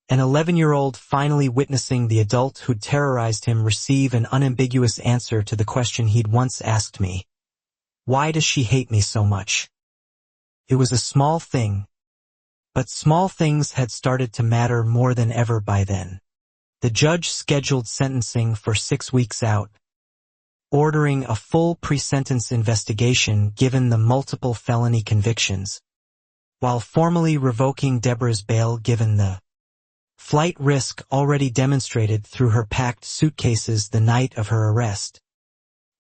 An 11-year-old finally witnessing the adult who'd terrorized him receive an unambiguous answer to the question he'd once asked me. Why does she hate me so much? It was a small thing, but small things had started to matter more than ever by then. The judge scheduled sentencing for 6 weeks out, ordering a full pre-sentence investigation given the multiple felony convictions, while formally revoking Deborah's bail given the flight risk already demonstrated through her packed suitcases the night of her arrest,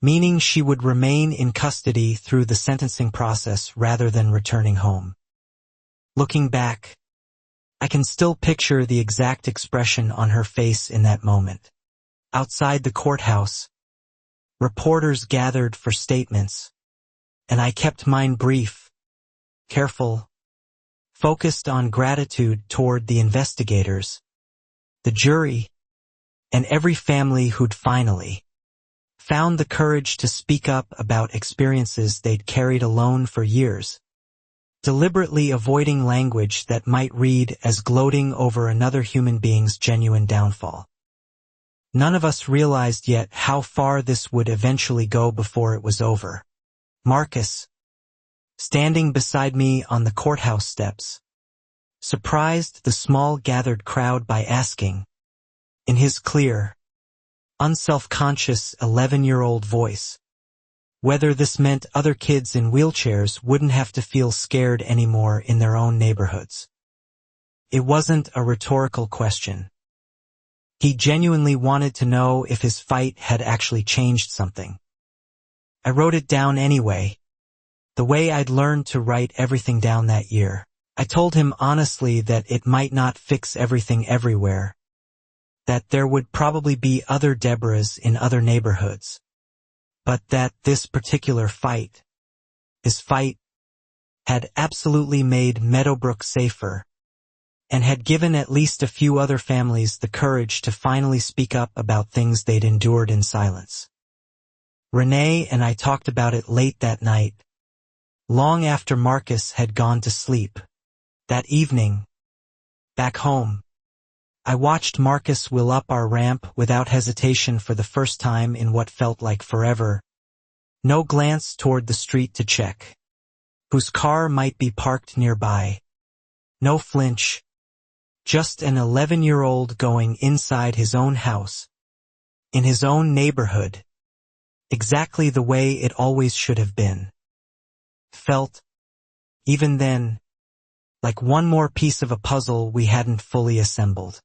meaning she would remain in custody through the sentencing process rather than returning home. Looking back, I can still picture the exact expression on her face in that moment. Outside the courthouse, reporters gathered for statements, and I kept mine brief, careful, focused on gratitude toward the investigators, the jury, and every family who'd finally found the courage to speak up about experiences they'd carried alone for years, deliberately avoiding language that might read as gloating over another human being's genuine downfall. None of us realized yet how far this would eventually go before it was over. Marcus, standing beside me on the courthouse steps, surprised the small gathered crowd by asking, in his clear, unself-conscious 11-year-old voice, whether this meant other kids in wheelchairs wouldn't have to feel scared anymore in their own neighborhoods. It wasn't a rhetorical question. He genuinely wanted to know if his fight had actually changed something. I wrote it down anyway, the way I'd learned to write everything down that year. I told him honestly that it might not fix everything everywhere, that there would probably be other Deborahs in other neighborhoods, but that this particular fight, his fight, had absolutely made Meadowbrook safer, and had given at least a few other families the courage to finally speak up about things they'd endured in silence. Renee and I talked about it late that night, long after Marcus had gone to sleep. That evening, back home, I watched Marcus wheel up our ramp without hesitation for the first time in what felt like forever. No glance toward the street to check whose car might be parked nearby. No flinch. Just an 11-year-old going inside his own house, in his own neighborhood, exactly the way it always should have been. Felt, even then, like one more piece of a puzzle we hadn't fully assembled.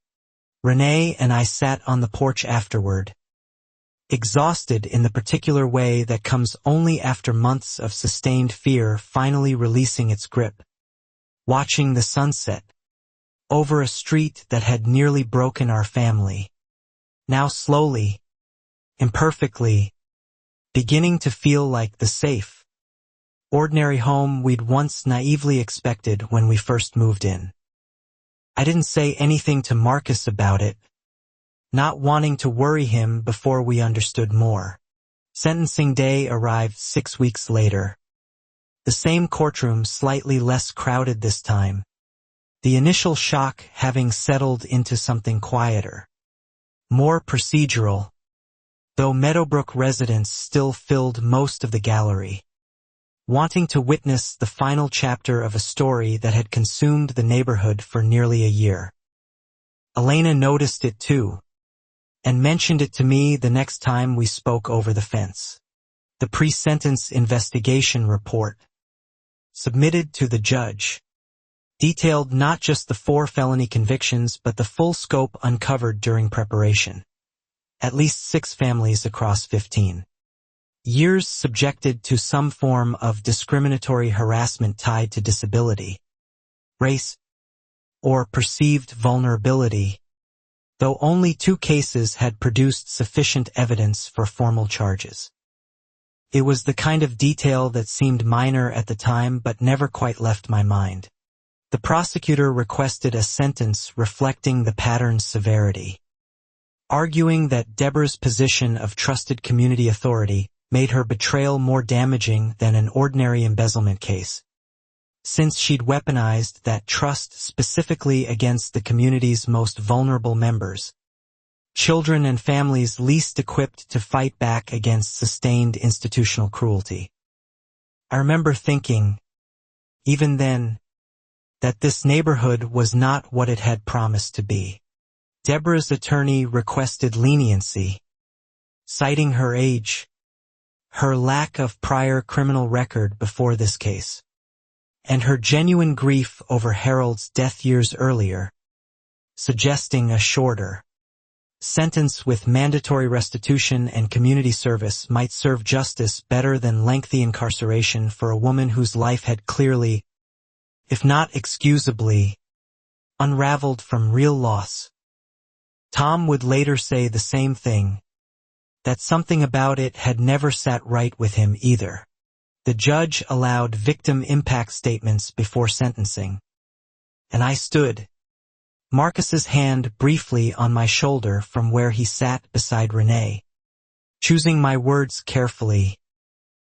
Renee and I sat on the porch afterward, exhausted in the particular way that comes only after months of sustained fear finally releasing its grip, watching the sunset over a street that had nearly broken our family, now slowly, imperfectly, beginning to feel like the safe, ordinary home we'd once naively expected when we first moved in. I didn't say anything to Marcus about it, not wanting to worry him before we understood more. Sentencing day arrived 6 weeks later. The same courtroom, slightly less crowded this time, the initial shock having settled into something quieter, more procedural, though Meadowbrook residents still filled most of the gallery, wanting to witness the final chapter of a story that had consumed the neighborhood for nearly a year. Elena noticed it too, and mentioned it to me the next time we spoke over the fence. The pre-sentence investigation report, submitted to the judge, detailed not just the 4 felony convictions but the full scope uncovered during preparation. At least 6 families across 15 years subjected to some form of discriminatory harassment tied to disability, race, or perceived vulnerability, though only 2 cases had produced sufficient evidence for formal charges. It was the kind of detail that seemed minor at the time but never quite left my mind. The prosecutor requested a sentence reflecting the pattern's severity, arguing that Deborah's position of trusted community authority made her betrayal more damaging than an ordinary embezzlement case, since she'd weaponized that trust specifically against the community's most vulnerable members, children and families least equipped to fight back against sustained institutional cruelty. I remember thinking, even then, that this neighborhood was not what it had promised to be. Deborah's attorney requested leniency, citing her age, her lack of prior criminal record before this case, and her genuine grief over Harold's death years earlier, suggesting a shorter sentence with mandatory restitution and community service might serve justice better than lengthy incarceration for a woman whose life had clearly, if not excusably, unraveled from real loss. Tom would later say the same thing, that something about it had never sat right with him either. The judge allowed victim impact statements before sentencing, and I stood, Marcus's hand briefly on my shoulder from where he sat beside Renee, choosing my words carefully,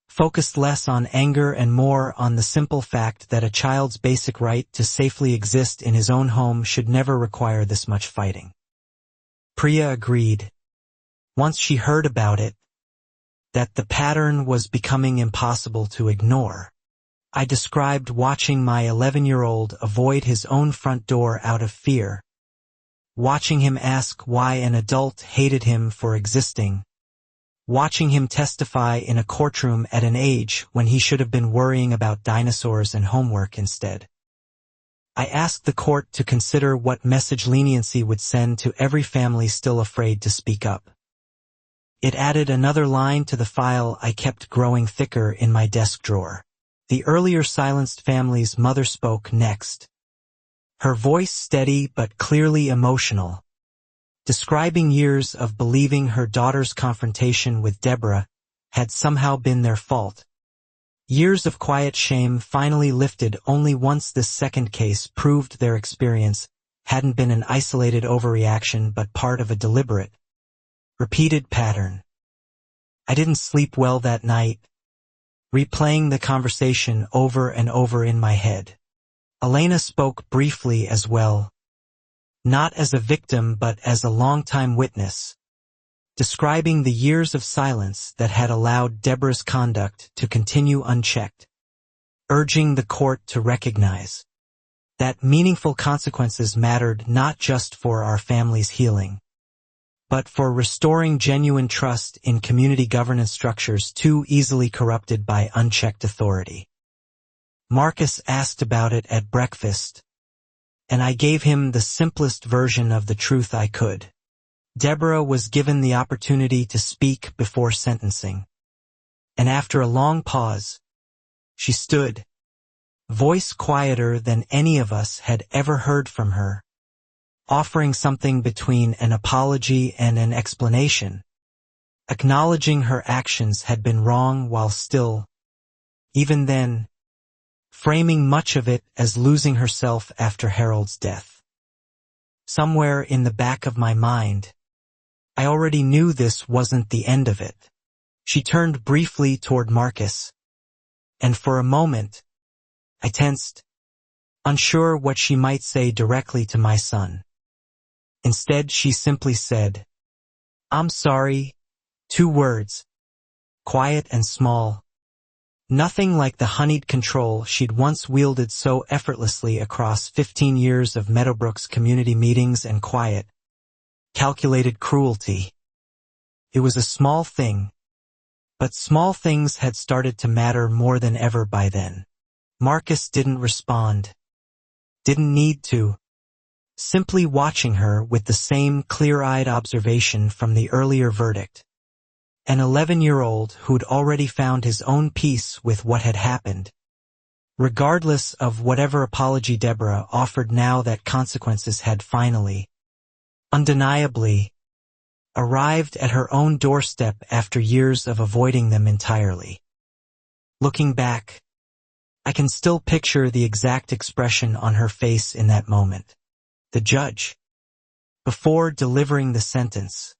focused less on anger and more on the simple fact that a child's basic right to safely exist in his own home should never require this much fighting. Priya agreed, once she heard about it, that the pattern was becoming impossible to ignore. I described watching my 11-year-old avoid his own front door out of fear, watching him ask why an adult hated him for existing, watching him testify in a courtroom at an age when he should have been worrying about dinosaurs and homework instead. I asked the court to consider what message leniency would send to every family still afraid to speak up. It added another line to the file I kept growing thicker in my desk drawer. The earlier silenced family's mother spoke next, her voice steady but clearly emotional, describing years of believing her daughter's confrontation with Deborah had somehow been their fault. Years of quiet shame finally lifted only once this second case proved their experience hadn't been an isolated overreaction but part of a deliberate, repeated pattern. I didn't sleep well that night, replaying the conversation over and over in my head. Elena spoke briefly as well, not as a victim but as a longtime witness, describing the years of silence that had allowed Deborah's conduct to continue unchecked, urging the court to recognize that meaningful consequences mattered not just for our family's healing, but for restoring genuine trust in community governance structures too easily corrupted by unchecked authority. Marcus asked about it at breakfast, and I gave him the simplest version of the truth I could. Deborah was given the opportunity to speak before sentencing, and after a long pause, she stood, voice quieter than any of us had ever heard from her, offering something between an apology and an explanation, acknowledging her actions had been wrong while still, even then, framing much of it as losing herself after Harold's death. Somewhere in the back of my mind, I already knew this wasn't the end of it. She turned briefly toward Marcus, and for a moment, I tensed, unsure what she might say directly to my son. Instead, she simply said, "I'm sorry," 2 words, quiet and small, nothing like the honeyed control she'd once wielded so effortlessly across 15 years of Meadowbrook's community meetings and quiet, calculated cruelty. It was a small thing, but small things had started to matter more than ever by then. Marcus didn't respond, didn't need to, simply watching her with the same clear-eyed observation from the earlier verdict. An 11-year-old who'd already found his own peace with what had happened, regardless of whatever apology Deborah offered now that consequences had finally, undeniably, arrived at her own doorstep after years of avoiding them entirely. Looking back, I can still picture the exact expression on her face in that moment. The judge, before delivering the sentence,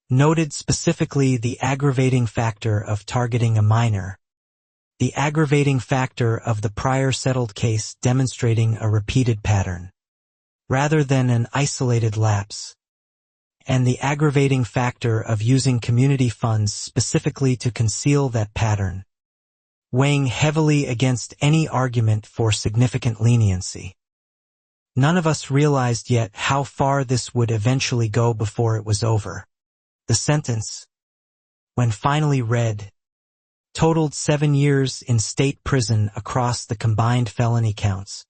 noted specifically the aggravating factor of targeting a minor, the aggravating factor of the prior settled case demonstrating a repeated pattern, rather than an isolated lapse, and the aggravating factor of using community funds specifically to conceal that pattern, weighing heavily against any argument for significant leniency. None of us realized yet how far this would eventually go before it was over. The sentence, when finally read, totaled 7 years in state prison across the combined felony counts,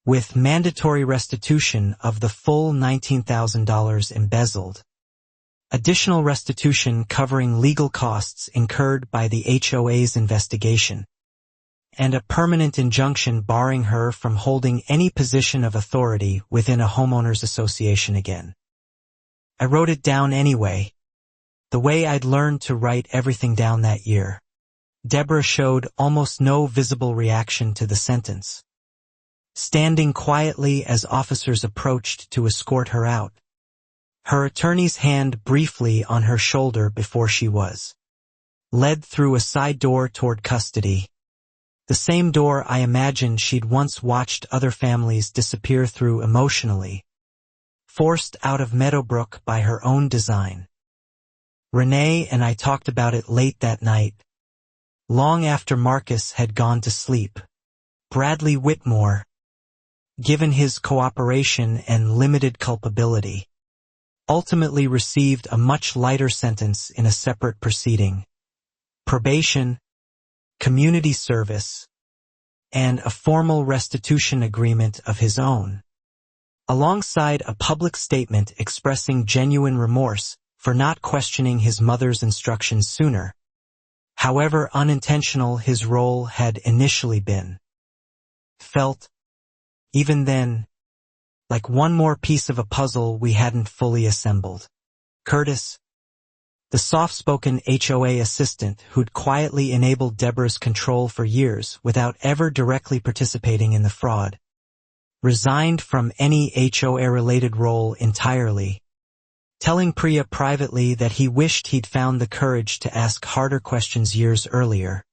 with mandatory restitution of the full $19,000 embezzled, additional restitution covering legal costs incurred by the HOA's investigation, and a permanent injunction barring her from holding any position of authority within a homeowners association again. I wrote it down anyway, the way I'd learned to write everything down that year. Deborah showed almost no visible reaction to the sentence, standing quietly as officers approached to escort her out, her attorney's hand briefly on her shoulder before she was led through a side door toward custody, the same door I imagined she'd once watched other families disappear through emotionally, forced out of Meadowbrook by her own design. Renee and I talked about it late that night, long after Marcus had gone to sleep. Bradley Whitmore, given his cooperation and limited culpability, ultimately received a much lighter sentence in a separate proceeding: probation, community service, and a formal restitution agreement of his own, alongside a public statement expressing genuine remorse for not questioning his mother's instructions sooner, however unintentional his role had initially been. Felt, even then, like one more piece of a puzzle we hadn't fully assembled. Curtis, the soft-spoken HOA assistant who'd quietly enabled Deborah's control for years without ever directly participating in the fraud, resigned from any HOA-related role entirely, telling Priya privately that he wished he'd found the courage to ask harder questions years earlier,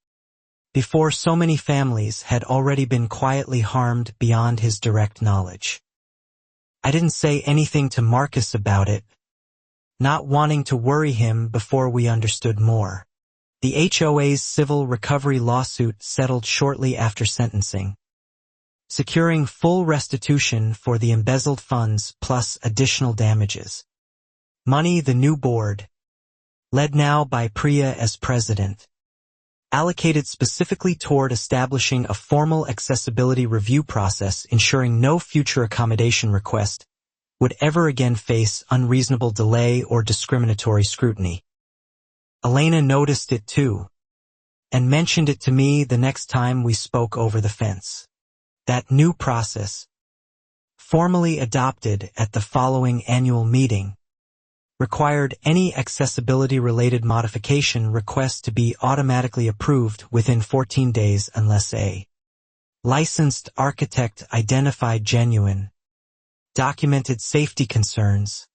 before so many families had already been quietly harmed beyond his direct knowledge. I didn't say anything to Marcus about it, not wanting to worry him before we understood more. The HOA's civil recovery lawsuit settled shortly after sentencing, securing full restitution for the embezzled funds plus additional damages. Money the new board, led now by Priya as president, allocated specifically toward establishing a formal accessibility review process ensuring no future accommodation request would ever again face unreasonable delay or discriminatory scrutiny. Elena noticed it too, and mentioned it to me the next time we spoke over the fence. That new process, formally adopted at the following annual meeting, required any accessibility-related modification request to be automatically approved within 14 days unless a licensed architect identified genuine, documented safety concerns,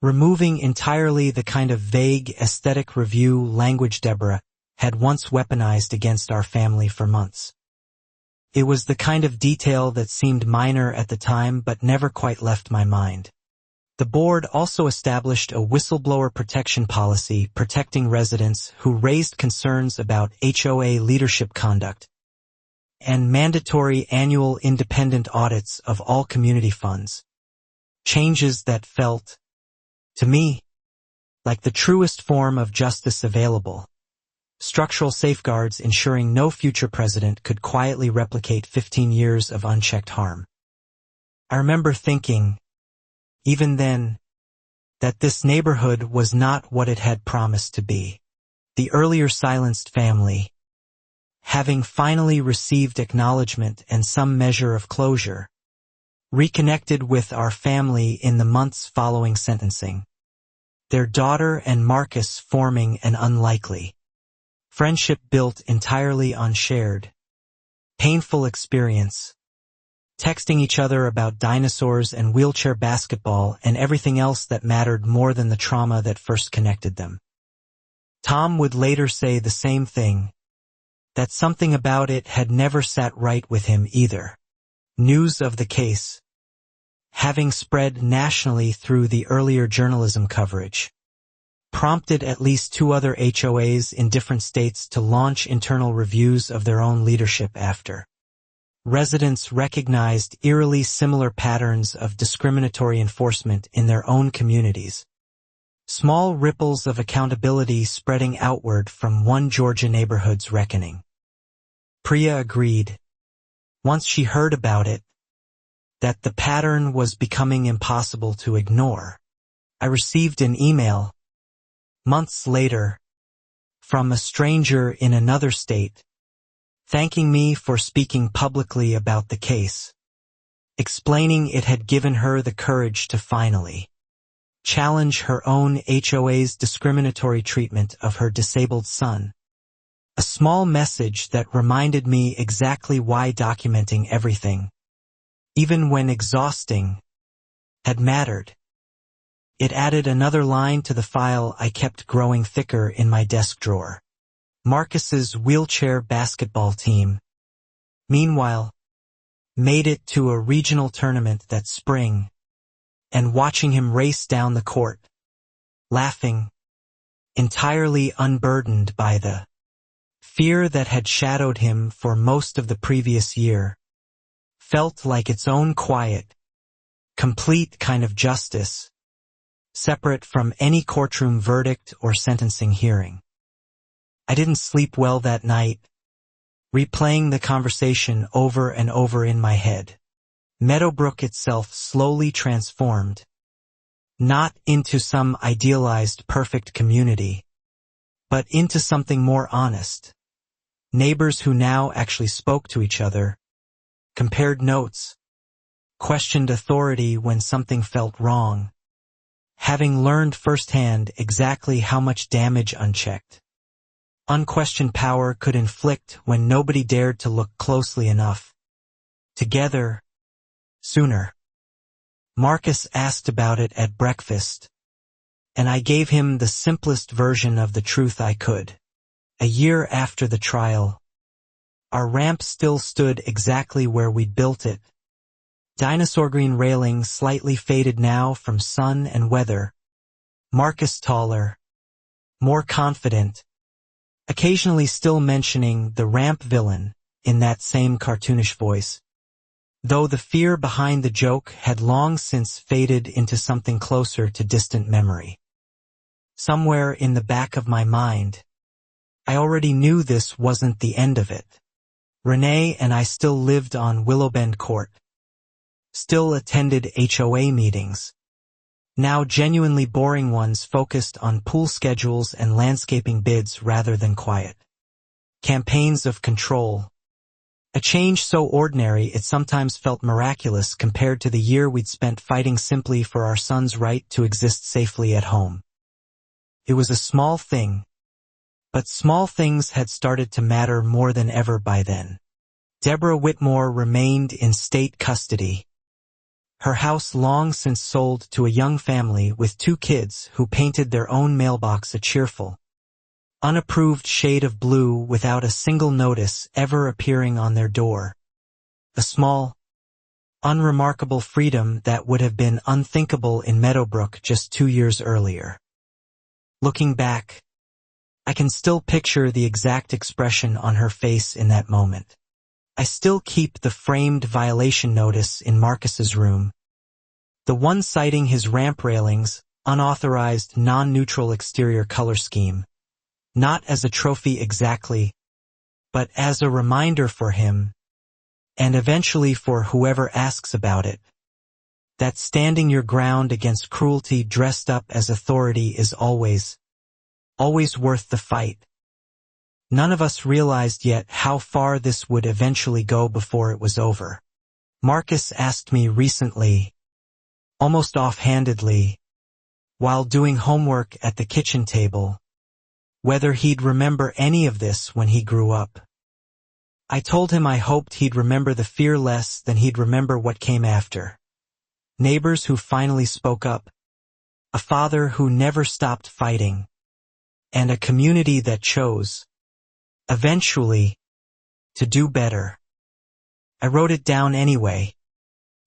removing entirely the kind of vague aesthetic review language Deborah had once weaponized against our family for months. It was the kind of detail that seemed minor at the time but never quite left my mind. The board also established a whistleblower protection policy protecting residents who raised concerns about HOA leadership conduct, and mandatory annual independent audits of all community funds. Changes that felt, to me, like the truest form of justice available. Structural safeguards ensuring no future president could quietly replicate 15 years of unchecked harm. I remember thinking, even then, that this neighborhood was not what it had promised to be. The earlier silenced family, having finally received acknowledgement and some measure of closure, reconnected with our family in the months following sentencing. Their daughter and Marcus forming an unlikely friendship built entirely on shared, painful experience, texting each other about dinosaurs and wheelchair basketball and everything else that mattered more than the trauma that first connected them. Tom would later say the same thing, that something about it had never sat right with him either. News of the case, having spread nationally through the earlier journalism coverage, prompted at least 2 other HOAs in different states to launch internal reviews of their own leadership after Residents recognized eerily similar patterns of discriminatory enforcement in their own communities. Small ripples of accountability spreading outward from one Georgia neighborhood's reckoning. Priya agreed, once she heard about it, that the pattern was becoming impossible to ignore. I received an email, months later, from a stranger in another state, thanking me for speaking publicly about the case, explaining it had given her the courage to finally challenge her own HOA's discriminatory treatment of her disabled son. A small message that reminded me exactly why documenting everything, even when exhausting, had mattered. It added another line to the file I kept growing thicker in my desk drawer. Marcus's wheelchair basketball team, meanwhile, made it to a regional tournament that spring, and watching him race down the court, laughing, entirely unburdened by the fear that had shadowed him for most of the previous year, felt like its own quiet, complete kind of justice, separate from any courtroom verdict or sentencing hearing. I didn't sleep well that night, replaying the conversation over and over in my head. Meadowbrook itself slowly transformed, not into some idealized perfect community, but into something more honest. Neighbors who now actually spoke to each other, compared notes, questioned authority when something felt wrong, having learned firsthand exactly how much damage unchecked, unquestioned power could inflict when nobody dared to look closely enough. Together, sooner. Marcus asked about it at breakfast, and I gave him the simplest version of the truth I could. A year after the trial, our ramp still stood exactly where we'd built it. Dinosaur green railing slightly faded now from sun and weather. Marcus taller, more confident, occasionally still mentioning the ramp villain in that same cartoonish voice, though the fear behind the joke had long since faded into something closer to distant memory. Somewhere in the back of my mind, I already knew this wasn't the end of it. Renee and I still lived on Willowbend Court, still attended HOA meetings, now genuinely boring ones focused on pool schedules and landscaping bids rather than quiet campaigns of control. A change so ordinary it sometimes felt miraculous compared to the year we'd spent fighting simply for our son's right to exist safely at home. It was a small thing, but small things had started to matter more than ever by then. Deborah Whitmore remained in state custody, her house long since sold to a young family with 2 kids who painted their own mailbox a cheerful, unapproved shade of blue without a single notice ever appearing on their door. A small, unremarkable freedom that would have been unthinkable in Meadowbrook just 2 years earlier. Looking back, I can still picture the exact expression on her face in that moment. I still keep the framed violation notice in Marcus's room, the one citing his ramp railings, unauthorized non-neutral exterior color scheme, not as a trophy exactly, but as a reminder for him, and eventually for whoever asks about it, that standing your ground against cruelty dressed up as authority is always worth the fight. None of us realized yet how far this would eventually go before it was over. Marcus asked me recently, almost offhandedly, while doing homework at the kitchen table, whether he'd remember any of this when he grew up. I told him I hoped he'd remember the fear less than he'd remember what came after. Neighbors who finally spoke up, a father who never stopped fighting, and a community that chose, eventually, to do better. I wrote it down anyway,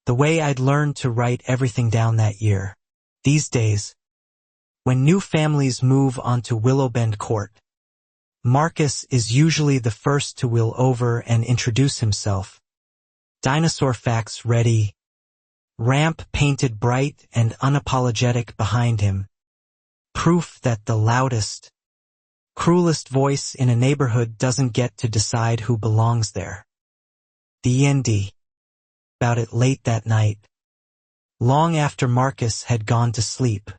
the way I'd learned to write everything down that year. These days, when new families move onto Willowbend Court, Marcus is usually the first to wheel over and introduce himself, Dinosaur facts ready. Ramp painted bright and unapologetic behind him. Proof that the loudest, cruelest voice in a neighborhood doesn't get to decide who belongs there. The end. About it late that night. Long after Marcus had gone to sleep.